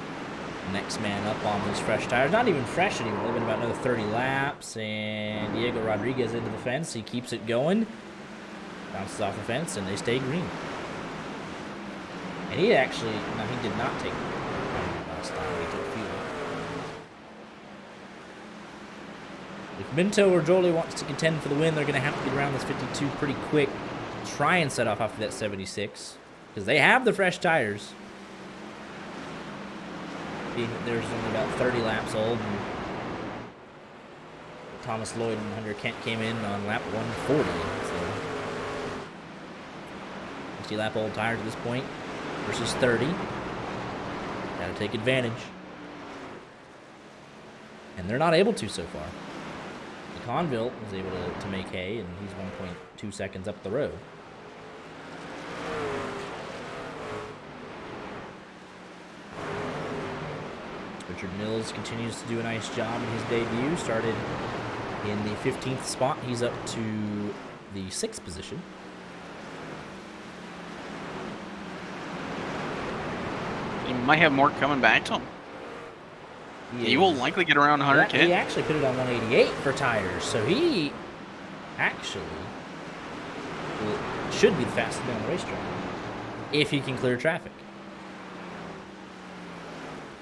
next man up on those fresh tires. Not even fresh anymore. They've been about another 30 laps, and Diego Rodriguez into the fence. He keeps it going, bounces off the fence, and they stay green. And he actually, no, he did not take last time. He took fuel. If Minto or Jolie wants to contend for the win, they're going to have to get around this 52 pretty quick. Try and set off after that 76, because they have the fresh tires. Being that there's only about 30 laps old, and Thomas Lloyd and Hunter Kent came in on lap 140. So 60 lap old tires at this point versus 30. Gotta take advantage. And they're not able to so far. Conville was able to make hay, and he's 1.2 seconds up the road. Richard Mills continues to do a nice job in his debut. Started in the 15th spot. He's up to the 6th position. He might have more coming back to him. He will likely get around 100 He actually put it on 188 for tires, so he actually should be the fastest man on the racetrack if he can clear traffic.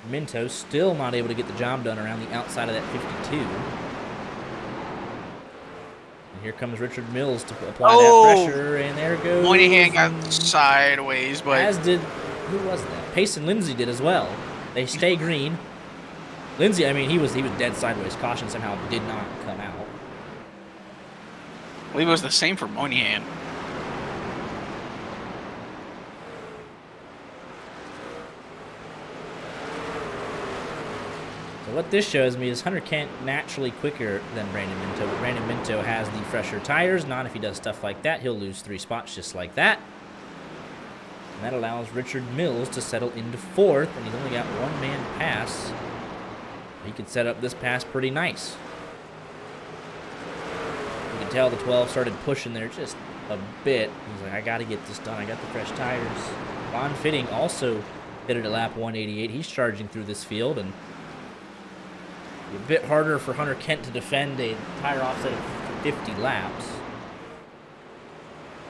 Minto still not able to get the job done around the outside of that 52. And here comes Richard Mills to apply that pressure, and there goes. Moynihan got sideways, but as did, who was that? Payson Lindsay did as well. They stay green. Lindsay, I mean, he was dead sideways. Caution somehow did not come out. I believe it was the same for Moynihan. So what this shows me is Hunter Kent naturally quicker than Brandon Minto, but Brandon Minto has the fresher tires. Not if he does stuff like that. He'll lose 3 spots just like that. And that allows Richard Mills to settle into 4th, and he's only got 1 man pass. He could set up this pass pretty nice. You can tell the 12 started pushing there just a bit. He's like, I got to get this done. I got the fresh tires. Ron Fitting also hit it at lap 188. He's charging through this field, and a bit harder for Hunter Kent to defend a tire offset of 50 laps.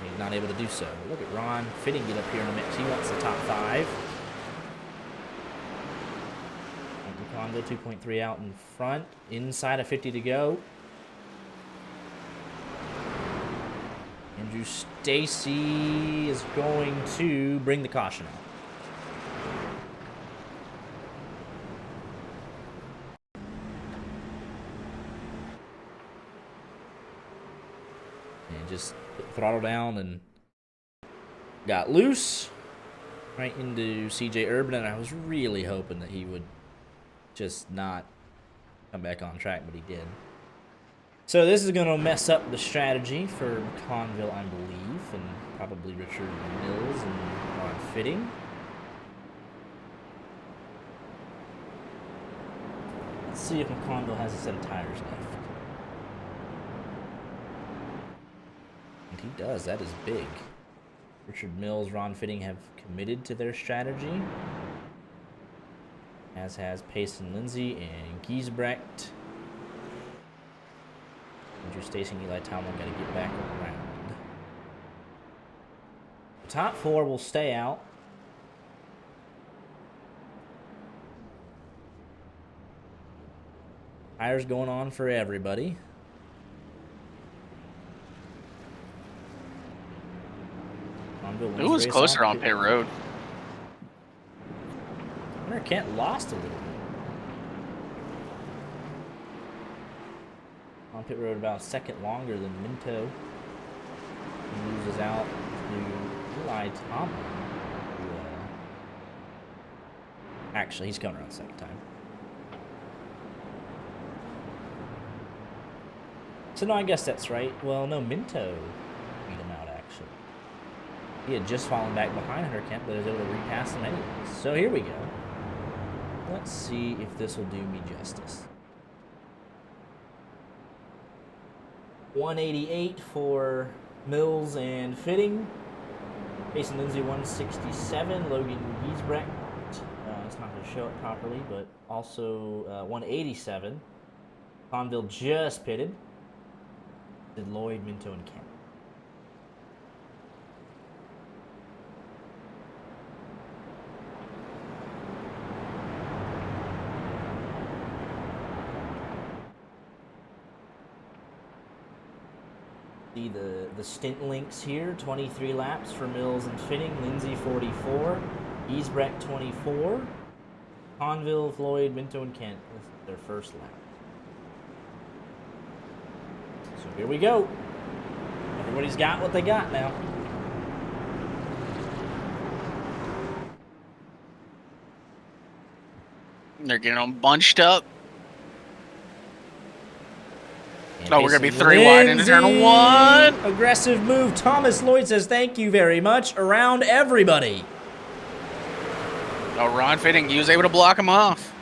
He's not able to do so. Look at Ron Fitting get up here in the mix. He wants the top 5. Congo 2.3 out in front. Inside of 50 to go. Andrew Stacy is going to bring the caution out. And just put the throttle down and got loose right into CJ Urban, and I was really hoping that he would just not come back on track, but he did. So this is going to mess up the strategy for Conville, I believe, and probably Richard Mills and Ron Fitting. Let's see if McConville has a set of tires left. And he does. That is big. Richard Mills, Ron Fitting have committed to their strategy, as has Payson Lindsay and Giesbrecht. Andrew Stacy and Eli Tomlin got to get back around. The top four will stay out. Tires going on for everybody. It was closer on pit road. Hunter Kent lost a little bit. On pit road about a second longer than Minto. He loses out to Eli Tomlin. Actually, he's coming around the second time. So no, I guess that's right. Well, no, Minto beat him out, actually. He had just fallen back behind Hunter Kent, but was able to repass him anyways. So here we go. Let's see if this will do me justice. 188 for Mills and Fitting. Payson Lindsay 167. Logan Giesbrecht. It's not going to show it properly, but also 187. Conville just pitted. Did Lloyd, Minto, and Kent. See the stint links here. 23 laps for Mills and Fitting. Lindsay 44. Giesbrecht 24. Conville, Floyd, Minto, and Kent. This is their first lap. So here we go. Everybody's got what they got now. They're getting them bunched up. And we're going to be 3 wide into turn 1. Aggressive move. Thomas Lloyd says thank you very much. Around everybody. Oh, Ron Fitting, he was able to block him off.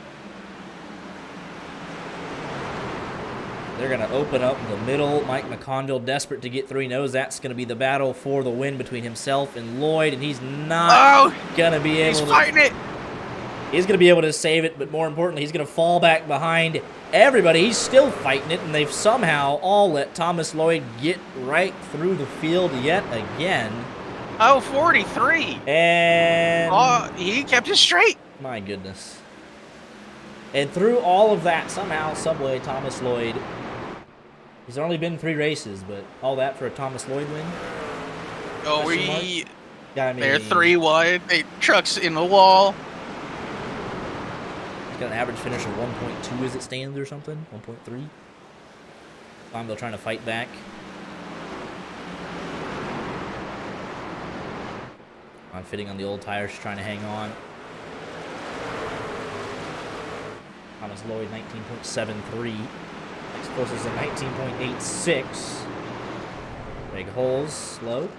They're going to open up the middle. Mike McConville desperate to get through. He knows that's going to be the battle for the win between himself and Lloyd, and he's not going to be able to... He's fighting it. He's going to be able to save it, but more importantly, he's going to fall back behind everybody. He's still fighting it, and they've somehow all let Thomas Lloyd get right through the field yet again. Oh, 43. And... he kept it straight. My goodness. And through all of that, somehow, someway, Thomas Lloyd... He's only been 3 races, but all that for a Thomas Lloyd win? Oh, Got they're 3 wide. Trucks in the wall. He's got an average finish of 1.2 as it stands or something. 1.3. Conville trying to fight back. On Fitting on the old tires, trying to hang on. Thomas Lloyd 19.73. Next closest is 19.86. Big holes, slow.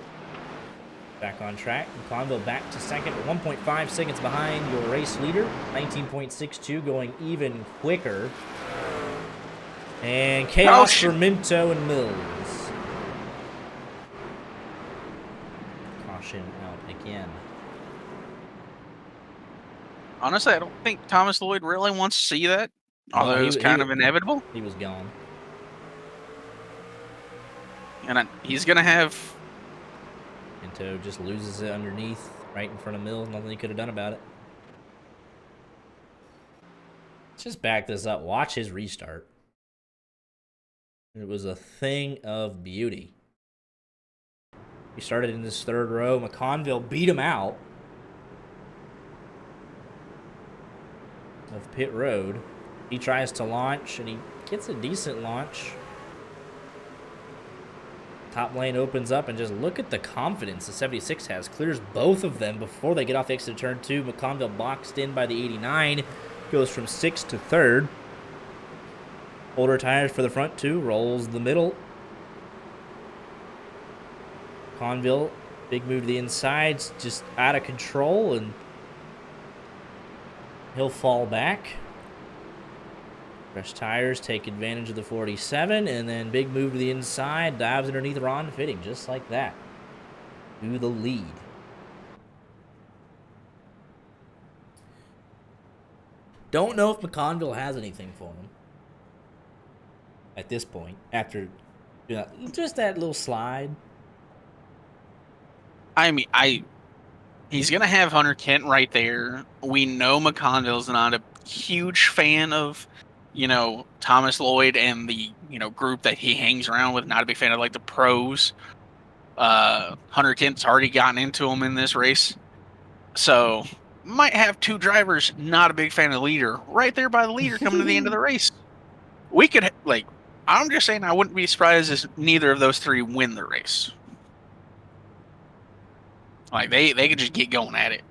Back on track. Conville back to second, but 1.5 seconds behind your race leader. 19.62, going even quicker. And chaos for Minto and Mills. Caution out again. Honestly, I don't think Thomas Lloyd really wants to see that. Although it was kind of inevitable. He was gone. And he's going to have... Minto just loses it underneath, right in front of Mills. Nothing he could have done about it. Let's just back this up. Watch his restart. It was a thing of beauty. He started in this 3rd row. McConville beat him out of pit road. He tries to launch, and he gets a decent launch. top lane opens up, and just look at the confidence the 76 has. Clears both of them before they get off the exit of turn 2. McConville boxed in by the 89. Goes from 6th to 3rd. Older tires for the front 2. Rolls the middle. Conville, big move to the inside. Just out of control, and he'll fall back. Fresh tires, take advantage of the 47, and then big move to the inside, dives underneath Ron Fitting, just like that, to the lead. Don't know if McConville has anything for him at this point, after just that little slide. I mean, he's going to have Hunter Kent right there. We know McConville's not a huge fan of, Thomas Lloyd and the, group that he hangs around with. Not a big fan of, like, the pros. Hunter Kent's already gotten into him in this race. So, might have 2 drivers not a big fan of the leader right there by the leader coming to the end of the race. We could, I'm just saying I wouldn't be surprised if neither of those 3 win the race. Like, they could just get going at it.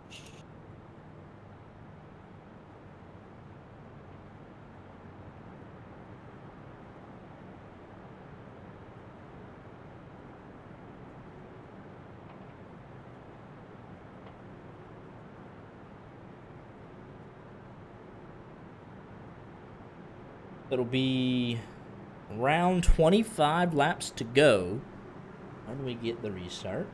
It'll be around 25 laps to go when we get the restart.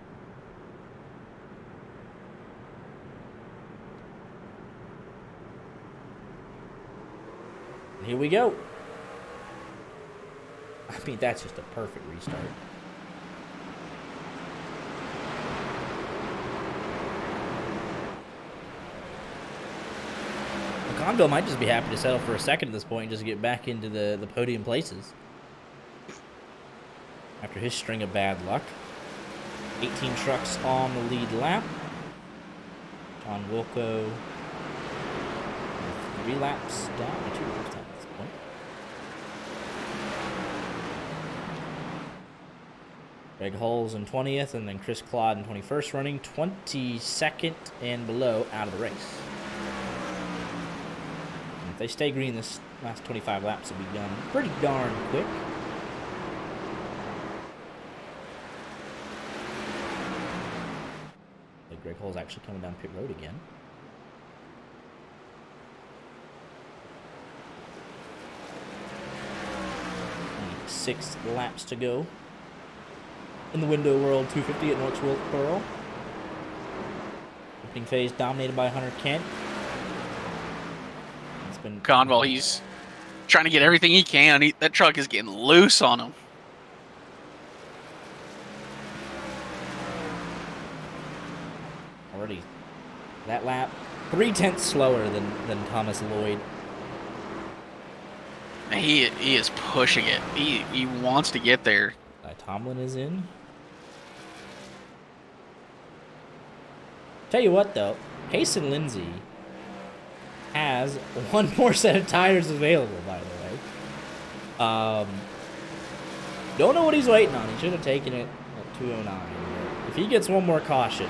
And here we go. I mean, that's just a perfect restart. Conville might just be happy to settle for a second at this point and just get back into the podium places. After his string of bad luck. 18 trucks on the lead lap. John Wilco. 3 laps down. 2 laps down at this point. Greg Hulls in 20th, and then Chris Claude in 21st, running 22nd and below out of the race. If they stay green, this last 25 laps will be done pretty darn quick. Greg Hull's actually coming down pit road again. 6 laps to go in the Window World 250 at North Wilkesboro. Opening phase dominated by Hunter Kent. Conville, he's trying to get everything he can. That truck is getting loose on him. Already that lap 3/10 slower than Thomas Lloyd. He is pushing it. He wants to get there. Tomlin is in. Tell you what though, Payson Lindsay has 1 more set of tires available, by the way. Don't know what he's waiting on. He should have taken it at 209. If he gets 1 more caution,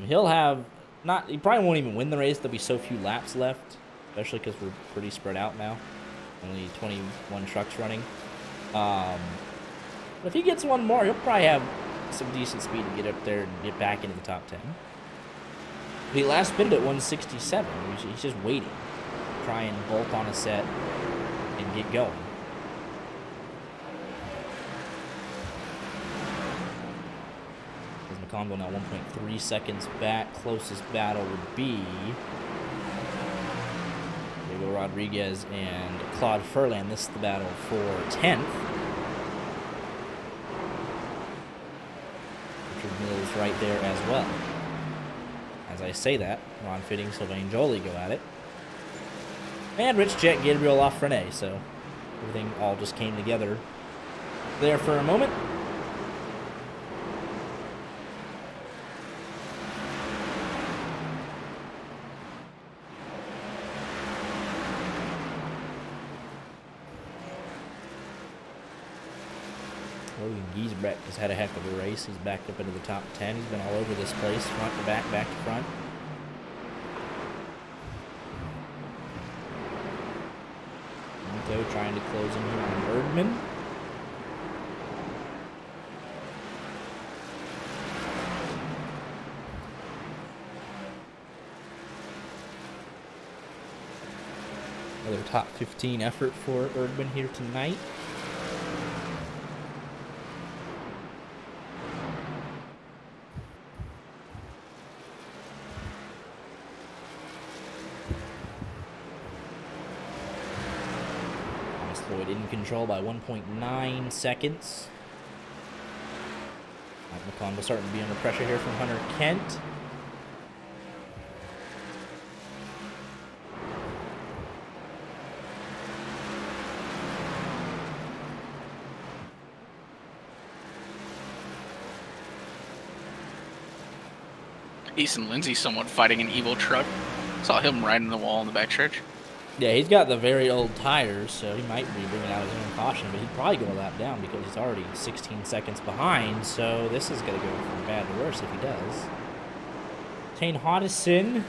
he'll have he probably won't even win the race. There'll be so few laps left, especially because we're pretty spread out now. Only 21 trucks running. But if he gets 1 more, he'll probably have some decent speed to get up there and get back into the top 10. He last pitted at 167. He's just waiting. Try and bolt on a set and get going. As McConville now 1.3 seconds back. Closest battle would be Diego Rodriguez and Claude Furlan. This is the battle for 10th. Richard Mills right there as well. As I say that, Ron Fitting, Sylvain Jolie go at it. And Rich Jet Gabriel off Rene, so everything all just came together there for a moment. Logan Giesbrecht has had a heck of a race. He's backed up into the top 10. He's been all over this place, front to back, back to front. Minto trying to close in here on Erdman. Another top 15 effort for Erdman here tonight. Lloyd in control by 1.9 seconds. Mike McConville starting to be under pressure here from Hunter Kent. Easton Lindsay somewhat fighting an evil truck. Saw him riding the wall in the backstretch. Yeah, he's got the very old tires, so he might be bringing out his own caution, but he'd probably go a lap down because he's already 16 seconds behind, so this is going to go from bad to worse if he does. Tane Hodison,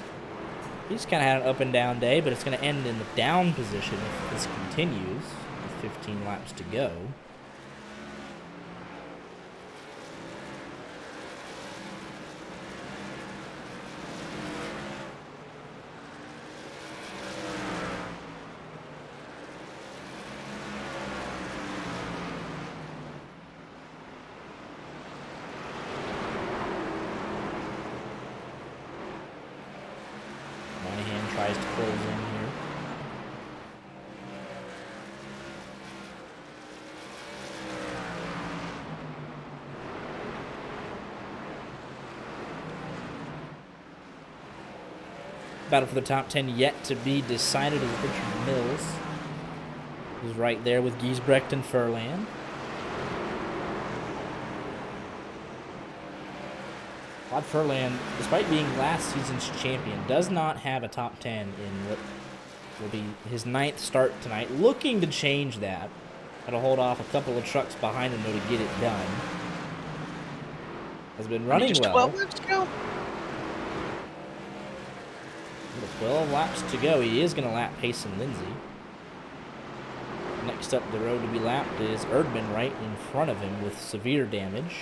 he's kind of had an up and down day, but it's going to end in the down position if this continues with 15 laps to go. Tries to close in here. Battle for the top 10 yet to be decided as Richard Mills is right there with Giesbrecht and Furlan. Todd Furlan, despite being last season's champion, does not have a top 10 in what will be his 9th start tonight. Looking to change that. Got to hold off a couple of trucks behind him, though, to get it done. Has been running just well. 12 laps to go. 12 laps to go. He is going to lap Payson Lindsay. Next up the road to be lapped is Erdman right in front of him with severe damage.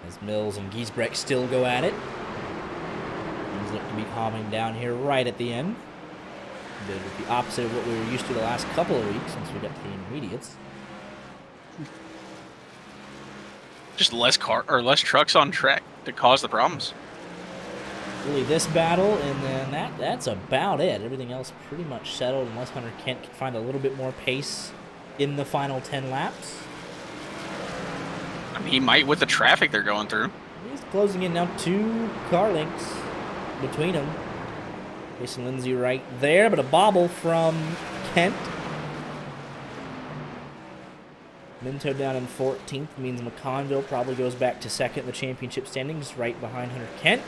As Mills and Giesbrecht still go at it. Things look to be calming down here right at the end. A bit of the opposite of what we were used to the last couple of weeks since we got to the intermediates. Just less trucks on track to cause the problems. Really this battle, and then that's about it. Everything else pretty much settled unless Hunter Kent can find a little bit more pace in the final 10 laps. I mean, he might with the traffic they're going through. He's closing in now 2 car lengths between them. Jason Lindsay right there, but a bobble from Kent. Minto down in 14th means McConville probably goes back to second in the championship standings, right behind Hunter Kent.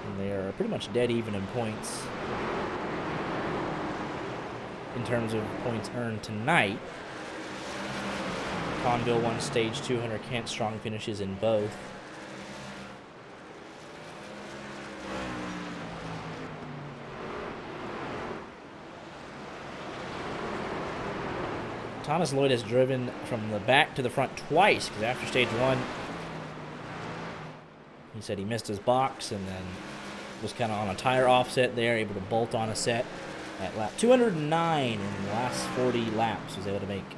And they are pretty much dead even in points in terms of points earned tonight. McConville won stage 2, Hunter Kent strong finishes in both. Thomas Lloyd has driven from the back to the front twice, because after stage 1, he said he missed his box and then was kind of on a tire offset there, able to bolt on a set at lap 209 in the last 40 laps. Was able to make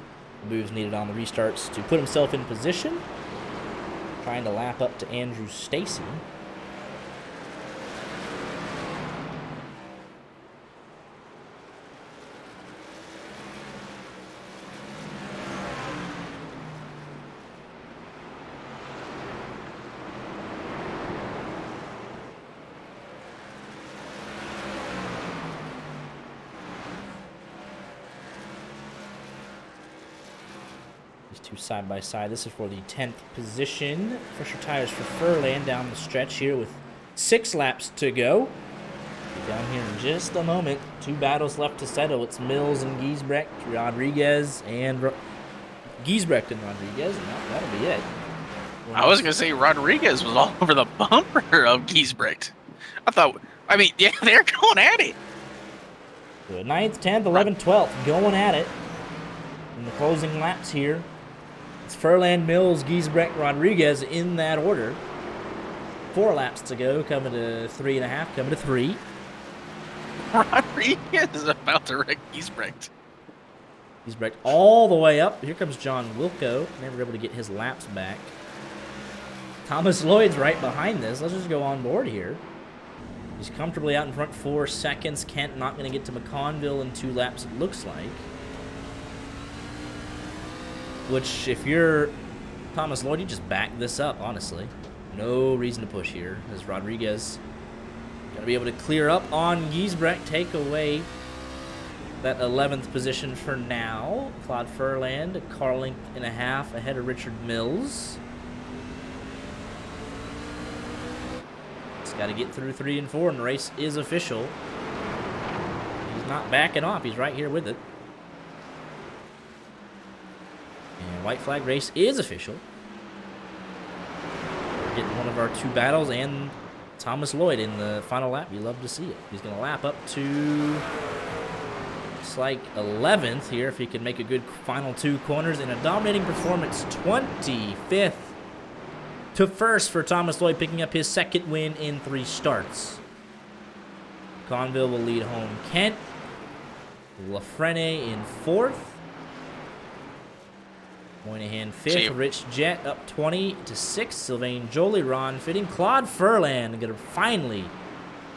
the moves needed on the restarts to put himself in position, trying to lap up to Andrew Stacy. Two side by side. This is for the 10th position. Fresher tires for Furlan down the stretch here with 6 laps to go. Be down here in just a moment. 2 battles left to settle. It's Mills and Giesbrecht, Rodriguez, and Giesbrecht and Rodriguez, and that'll be it. I was going to say Rodriguez was all over the bumper of Giesbrecht. Yeah, they're going at it. So 9th, 10th, 11th, 12th, going at it in the closing laps here. It's Furlan, Mills, Giesbrecht, Rodriguez in that order. 4 laps to go, coming to 3.5, coming to 3. Rodriguez is about to wreck Giesbrecht. Giesbrecht all the way up. Here comes John Wilco. Never able to get his laps back. Thomas Lloyd's right behind this. Let's just go on board here. He's comfortably out in front, 4 seconds. Kent not going to get to McConville in 2 laps, it looks like. Which, if you're Thomas Lloyd, you just back this up, honestly. No reason to push here, as Rodriguez going to be able to clear up on Giesbrecht, take away that 11th position for now. Claude Furland, a car length and a half ahead of Richard Mills. He's got to get through 3 and 4, and the race is official. He's not backing off. He's right here with it. And white flag race is official. We're getting one of our 2 battles and Thomas Lloyd in the final lap. You love to see it. He's going to lap up to, looks like 11th here if he can make a good final 2 corners in a dominating performance. 25th to 1st for Thomas Lloyd, picking up his 2nd win in 3 starts. Conville will lead home Kent. Lafrene in 4th. Moynihan 5th. Rich Jett up 20 to 6th. Sylvain Jolie, Ron Fitting. Claude Furlan going to finally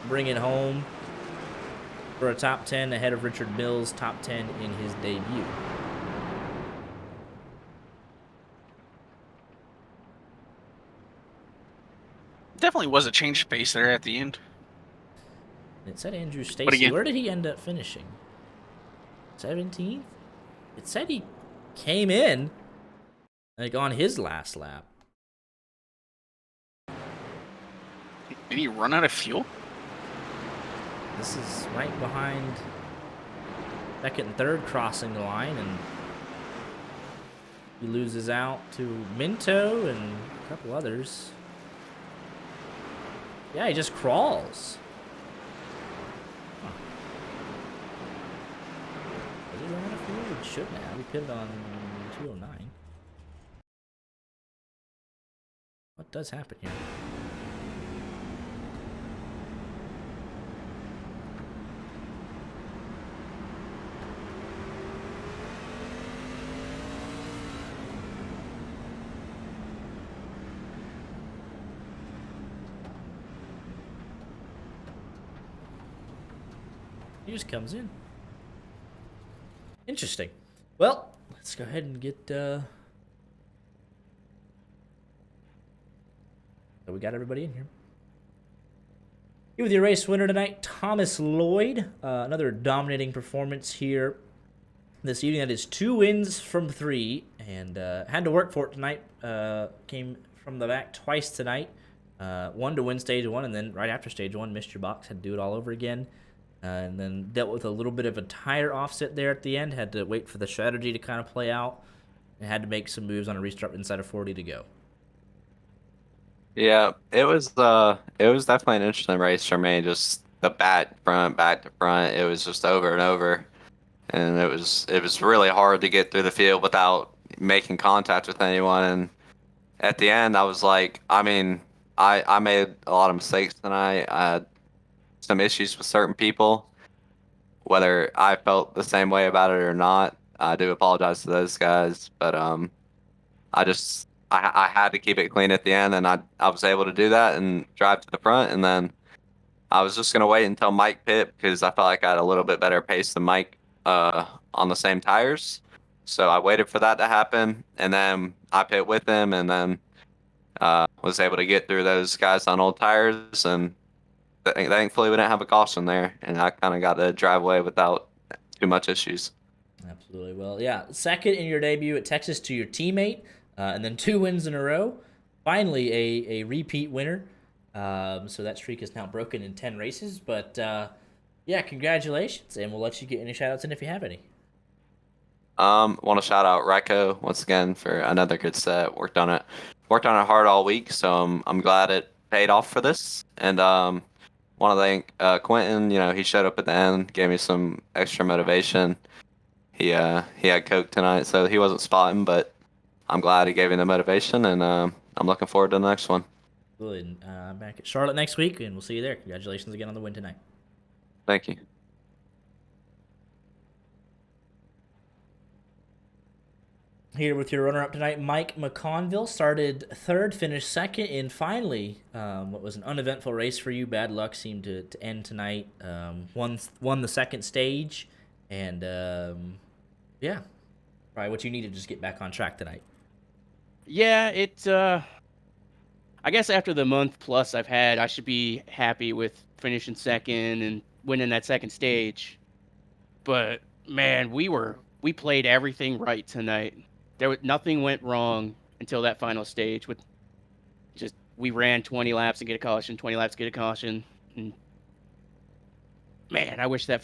bring it home for a top 10 ahead of Richard Mills, top 10 in his debut. Definitely was a change of pace there at the end. It said Andrew Stacy. Where did he end up finishing? 17th? It said he came in like on his last lap. Did he run out of fuel? This is right behind 2nd and 3rd crossing the line, and he loses out to Minto and a couple others. Yeah, he just crawls. Huh. Did he run out of fuel? He shouldn't have. He pitted on 209. What does happen here? He just comes in. Interesting. Well, let's go ahead and get, so we got everybody in here. Here with your race winner tonight, Thomas Lloyd. Another dominating performance here this evening. That is 2 wins from 3, and had to work for it tonight. Came from the back twice tonight. 1 to win stage 1, and then right after stage 1, missed your box, had to do it all over again. And then dealt with a little bit of a tire offset there at the end. Had to wait for the strategy to kind of play out, and had to make some moves on a restart inside of 40 to go. Yeah, it was definitely an interesting race for me. Just the back to front, it was just over and over, and it was really hard to get through the field without making contact with anyone. And at the end, I was like, I mean, I made a lot of mistakes tonight. I had some issues with certain people. Whether I felt the same way about it or not, I do apologize to those guys. But I had to keep it clean at the end, and I was able to do that and drive to the front. And then I was just gonna wait until Mike pit because I felt like I had a little bit better pace than Mike on the same tires. So I waited for that to happen, and then I pit with him, and then was able to get through those guys on old tires. And thankfully, we didn't have a caution there, and I kind of got to drive away without too much issues. Absolutely. Well, yeah, 2nd in your debut at Texas to your teammate, and then 2 wins in a row. Finally, a repeat winner So that streak is now broken in 10 races. But yeah, congratulations, and we'll let you get any shout outs in if you have any. Want to shout out Reco once again for another good set. Worked on it hard all week, so I'm glad it paid off for this. And want to thank Quentin. You know, he showed up at the end, gave me some extra motivation. He had Coke tonight, so he wasn't spotting, but I'm glad he gave me the motivation, and I'm looking forward to the next one. Good. Back at Charlotte next week, and we'll see you there. Congratulations again on the win tonight. Thank you. Here with your runner-up tonight, Mike McConville started third, finished second, and finally, what was an uneventful race for you. Bad luck seemed to end tonight. Won the second stage, and yeah, probably what you needed to just get back on track tonight. Yeah, I guess after the month plus I've had, I should be happy with finishing second and winning that second stage. But man, we played everything right tonight. Nothing went wrong until that final stage. We ran 20 laps and get a caution, 20 laps get a caution. And man, I wish the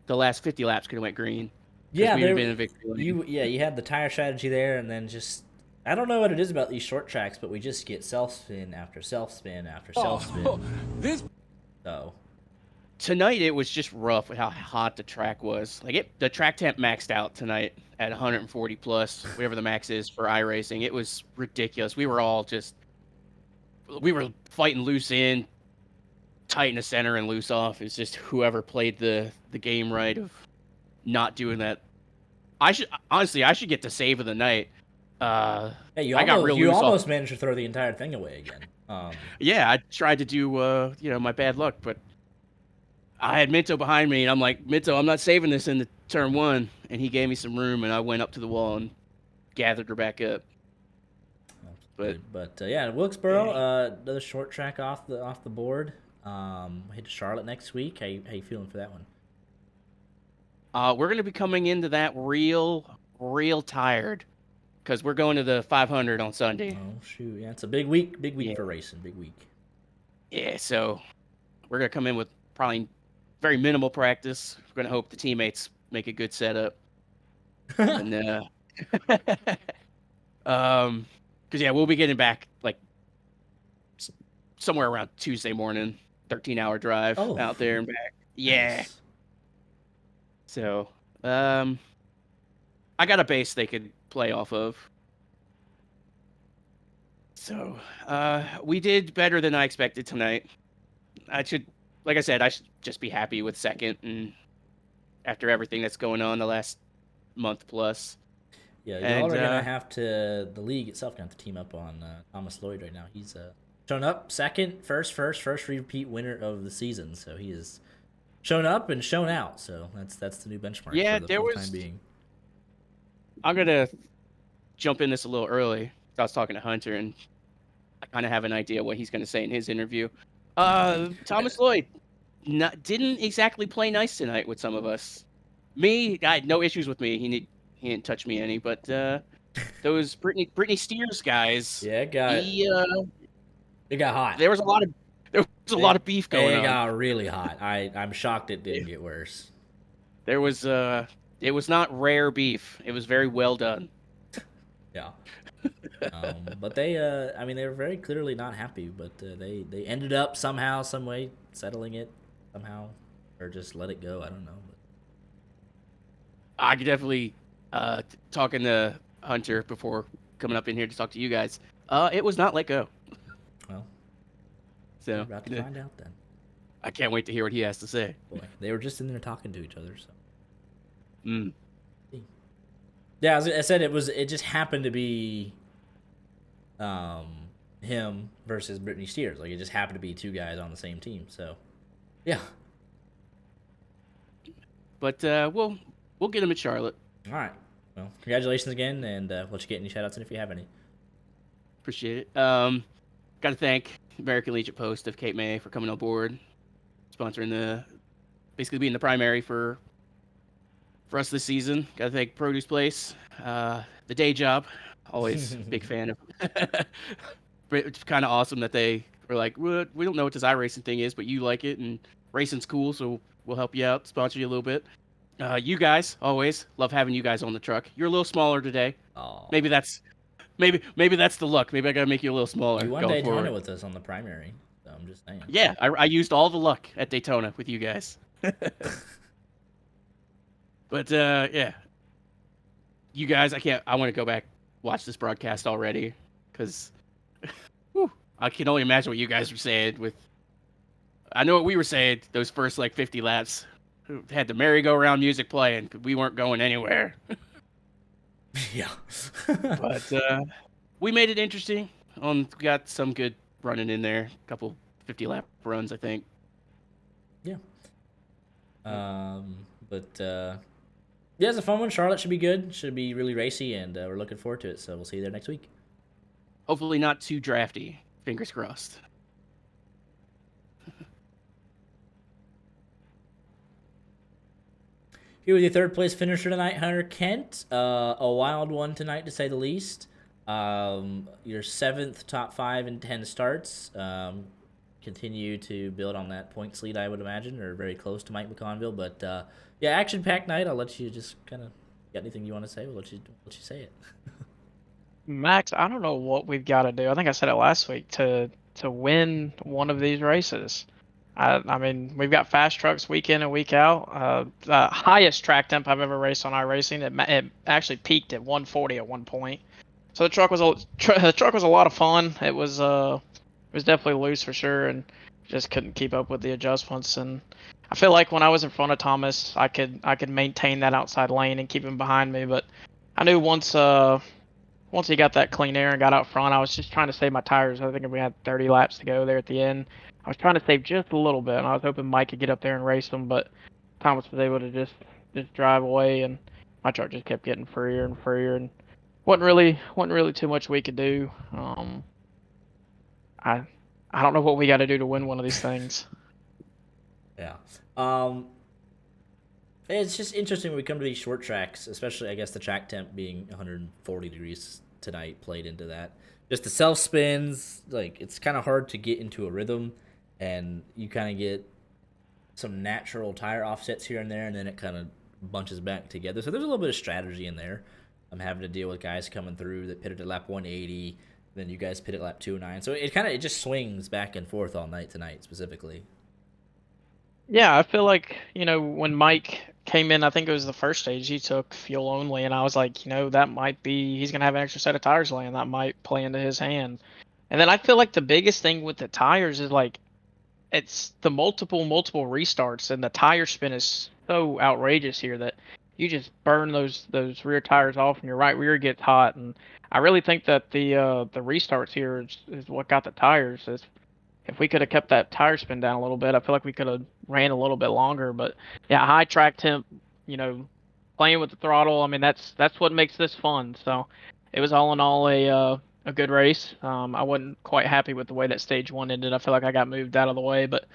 last 50 laps could have went green. Yeah, we'd have been in victory lane. you had the tire strategy there, and then just I don't know what it is about these short tracks, but we just get self spin after self spin after self spin. So Tonight it was just rough with how hot the track was. The track temp maxed out tonight at 140 plus, whatever the max is for iRacing. It was ridiculous. We were fighting loose in, tight in the center and loose off. It's just whoever played the game right of not doing that. I should get the save of the night. yeah, you loose almost managed to throw the entire thing away again. Yeah, I tried to do my bad luck, but I had Minto behind me, and I'm like, Minto, I'm not saving this in the turn one. And he gave me some room, and I went up to the wall and gathered her back up. But yeah, Wilkesboro, another short track off the board. Head to Charlotte next week. How you feeling for that one? We're going to be coming into that real tired because we're going to the 500 on Sunday. Oh shoot, yeah, it's a big week for racing. Big week. Yeah, so we're going to come in with probably very minimal practice. We're going to hope the teammates make a good setup. And because yeah, we'll be getting back like somewhere around Tuesday morning, 13-hour drive out there and back. Yeah. Nice. So, I got a base they could play off of. So, we did better than I expected tonight. Like I said, I should just be happy with second, and after everything that's going on the last month plus. Yeah, y'all are gonna have to. The league itself gonna have to team up on Thomas Lloyd right now. He's shown up second, first repeat winner of the season. So he is shown up and shown out. So that's the new benchmark. Yeah, for the time being. I'm gonna jump in this a little early. I was talking to Hunter, and I kind of have an idea what he's gonna say in his interview. Thomas Lloyd didn't exactly play nice tonight with some of us. I had no issues with me. He didn't touch me any, but those Brittany Steers guys. Yeah, it got hot. There was a lot of beef going on. It got really hot. I'm shocked it didn't get worse. There was it was not rare beef. It was very well done. Yeah. But they were very clearly not happy, but they ended up somehow, some way settling it somehow, or just let it go. I don't know. But I could definitely talking to Hunter before coming up in here to talk to you guys. It was not let go. Well, so we're about to find out then. I can't wait to hear what he has to say. Boy, they were just in there talking to each other. So. Mm. Yeah, as I said, it just happened to be, him versus Brittany Steers. Like it just happened to be two guys on the same team. So, yeah. But we'll get him at Charlotte. All right. Well, congratulations again, and let you get any shout-outs in if you have any. Appreciate it. Got to thank American Legion Post of Cape May for coming on board, sponsoring basically being the primary for us this season. Got to thank Produce Place, the day job. Always big fan of. It's kind of awesome that they We're like, we don't know what this iRacing thing is, but you like it, and racing's cool, so we'll help you out, sponsor you a little bit. You guys always love having you guys on the truck. You're a little smaller today. Oh, Maybe that's the luck. Maybe I gotta make you a little smaller you won going Daytona forward. with us on the primary, so I'm just saying. Yeah, I used all the luck at Daytona with you guys. But yeah, you guys, I want to go back watch this broadcast already because I can only imagine what you guys were saying. I know what we were saying those first like 50 laps. Had the merry-go-round music playing. We weren't going anywhere. Yeah. But we made it interesting. Got some good running in there. A couple 50-lap runs, I think. Yeah. But yeah, it's a fun one. Charlotte should be good. Should be really racy, and we're looking forward to it. So we'll see you there next week. Hopefully not too drafty. Fingers crossed. Here with your third place finisher tonight, Hunter Kent. A wild one tonight, to say the least. Your 7th top 5 in 10 starts. Continue to build on that points lead, I would imagine, or very close to Mike McConville. But yeah, action-packed night. I'll let you just kind of got anything you want to say. We'll let you say it. Max, I don't know what we've got to do. I think I said it last week to win one of these races. I mean, we've got fast trucks week in and week out. The highest track temp I've ever raced on iRacing, it actually peaked at 140 at one point. So the truck was a lot of fun. It was definitely loose for sure, and just couldn't keep up with the adjustments. And I feel like when I was in front of Thomas, I could maintain that outside lane and keep him behind me. But I knew once he got that clean air and got out front, I was just trying to save my tires. I think we had 30 laps to go there at the end. I was trying to save just a little bit, and I was hoping Mike could get up there and race them, but Thomas was able to just drive away, and my truck just kept getting freer and freer, and wasn't really too much we could do. I don't know what we got to do to win one of these things. Yeah. It's just interesting when we come to these short tracks, especially I guess the track temp being 140 degrees tonight played into that. Just the self spins, like it's kind of hard to get into a rhythm, and you kind of get some natural tire offsets here and there, and then it kind of bunches back together. So there's a little bit of strategy in there. I'm having to deal with guys coming through that pitted at lap 180, then you guys pit at lap 209. So it just swings back and forth all night tonight specifically. Yeah, I feel like, when Mike came in, I think it was the first stage, he took fuel only, and I was like, that might be, he's going to have an extra set of tires laying, that might play into his hand. And then I feel like the biggest thing with the tires is like, it's the multiple restarts, and the tire spin is so outrageous here that you just burn those rear tires off, and your right rear gets hot. And I really think that the restarts here is what got the tires. If we could have kept that tire spin down a little bit, I feel like we could have ran a little bit longer. But yeah, high track temp, playing with the throttle. I mean, that's what makes this fun. So it was all in all a good race. I wasn't quite happy with the way that stage one ended. I feel like I got moved out of the way, but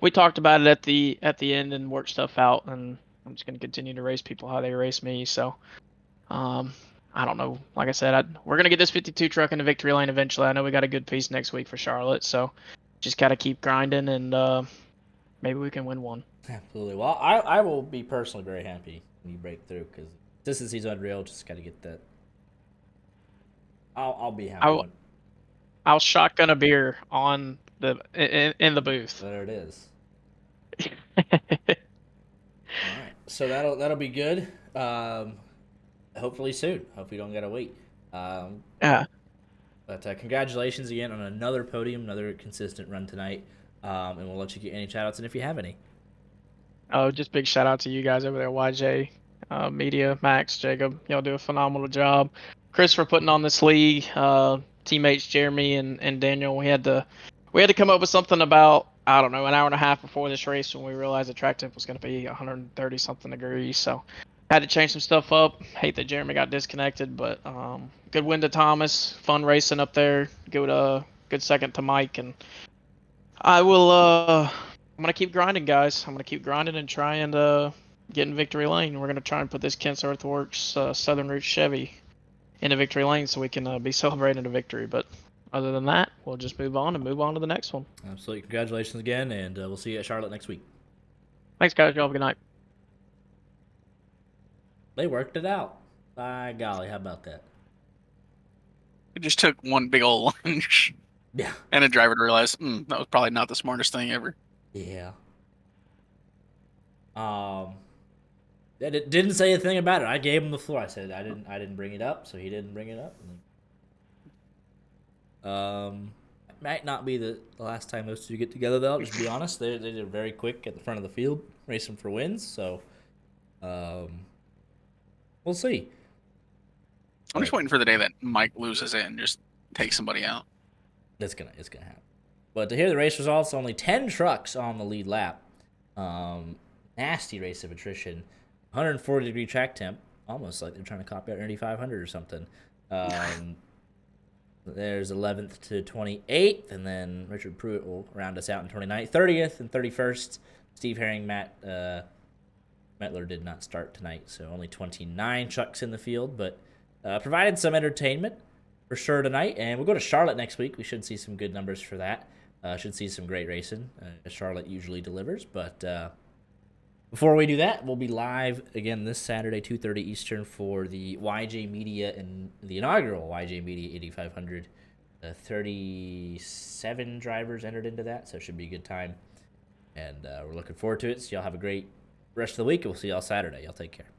we talked about it at the end and worked stuff out. And I'm just going to continue to race people how they race me. So I don't know. Like I said, we're going to get this 52 truck into victory lane eventually. I know we got a good piece next week for Charlotte. So just got to keep grinding, and maybe we can win one. Absolutely. Well, I will be personally very happy when you break through, because consistency's unreal. Just got to get that. I'll be happy. I'll shotgun a beer on in the booth. There it is. All right, so that'll be good. Hopefully soon. Hope we don't gotta wait. Yeah. But congratulations again on another podium, another consistent run tonight. And we'll let you get any shout outs, and if you have any. Oh, just big shout out to you guys over there, YJ, Media, Max, Jacob. Y'all do a phenomenal job. Chris for putting on this league. Teammates Jeremy and Daniel. We had to come up with something about, I don't know, an hour and a half before this race when we realized the track temp was going to be 130 something degrees. So had to change some stuff up. Hate that Jeremy got disconnected, but good win to Thomas. Fun racing up there. Good second to Mike, and I will. I'm gonna keep grinding, guys. I'm gonna keep grinding and try and get in victory lane. We're gonna try and put this Kent's Earthworks Southern Route Chevy into victory lane so we can be celebrating a victory. But Other than that, we'll just move on to the next one. Absolutely. Congratulations again, and we'll see you at Charlotte next week. Thanks, guys. Y'all have a good night. They worked it out. By golly, how about that? It just took one big old lunge Yeah. and a driver to realize that was probably not the smartest thing ever. Yeah. It didn't say a thing about it. I gave him the floor. I said I didn't bring it up, so he didn't bring it up. It might not be the last time those two get together, though. I'll just be honest. They're very quick at the front of the field, racing for wins. So, we'll see. I'm just waiting for the day that Mike loses it and just takes somebody out. It's gonna happen. But to hear the race results, only 10 trucks on the lead lap. Nasty race of attrition. 140-degree track temp. Almost like they're trying to copy out Indy 500 or something. There's 11th to 28th, and then Richard Pruitt will round us out in 29th. 30th and 31st, Steve Herring, Matt Metler did not start tonight, so only 29 trucks in the field, but provided some entertainment for sure tonight. And we'll go to Charlotte next week. We should see some good numbers for that. Should see some great racing. Charlotte usually delivers, but before we do that, we'll be live again this Saturday, 2:30 Eastern, for the YJ Media and the inaugural YJ Media 8500. 37 drivers entered into that, so it should be a good time. And we're looking forward to it. So y'all have a great rest of the week, and we'll see y'all Saturday. Y'all take care.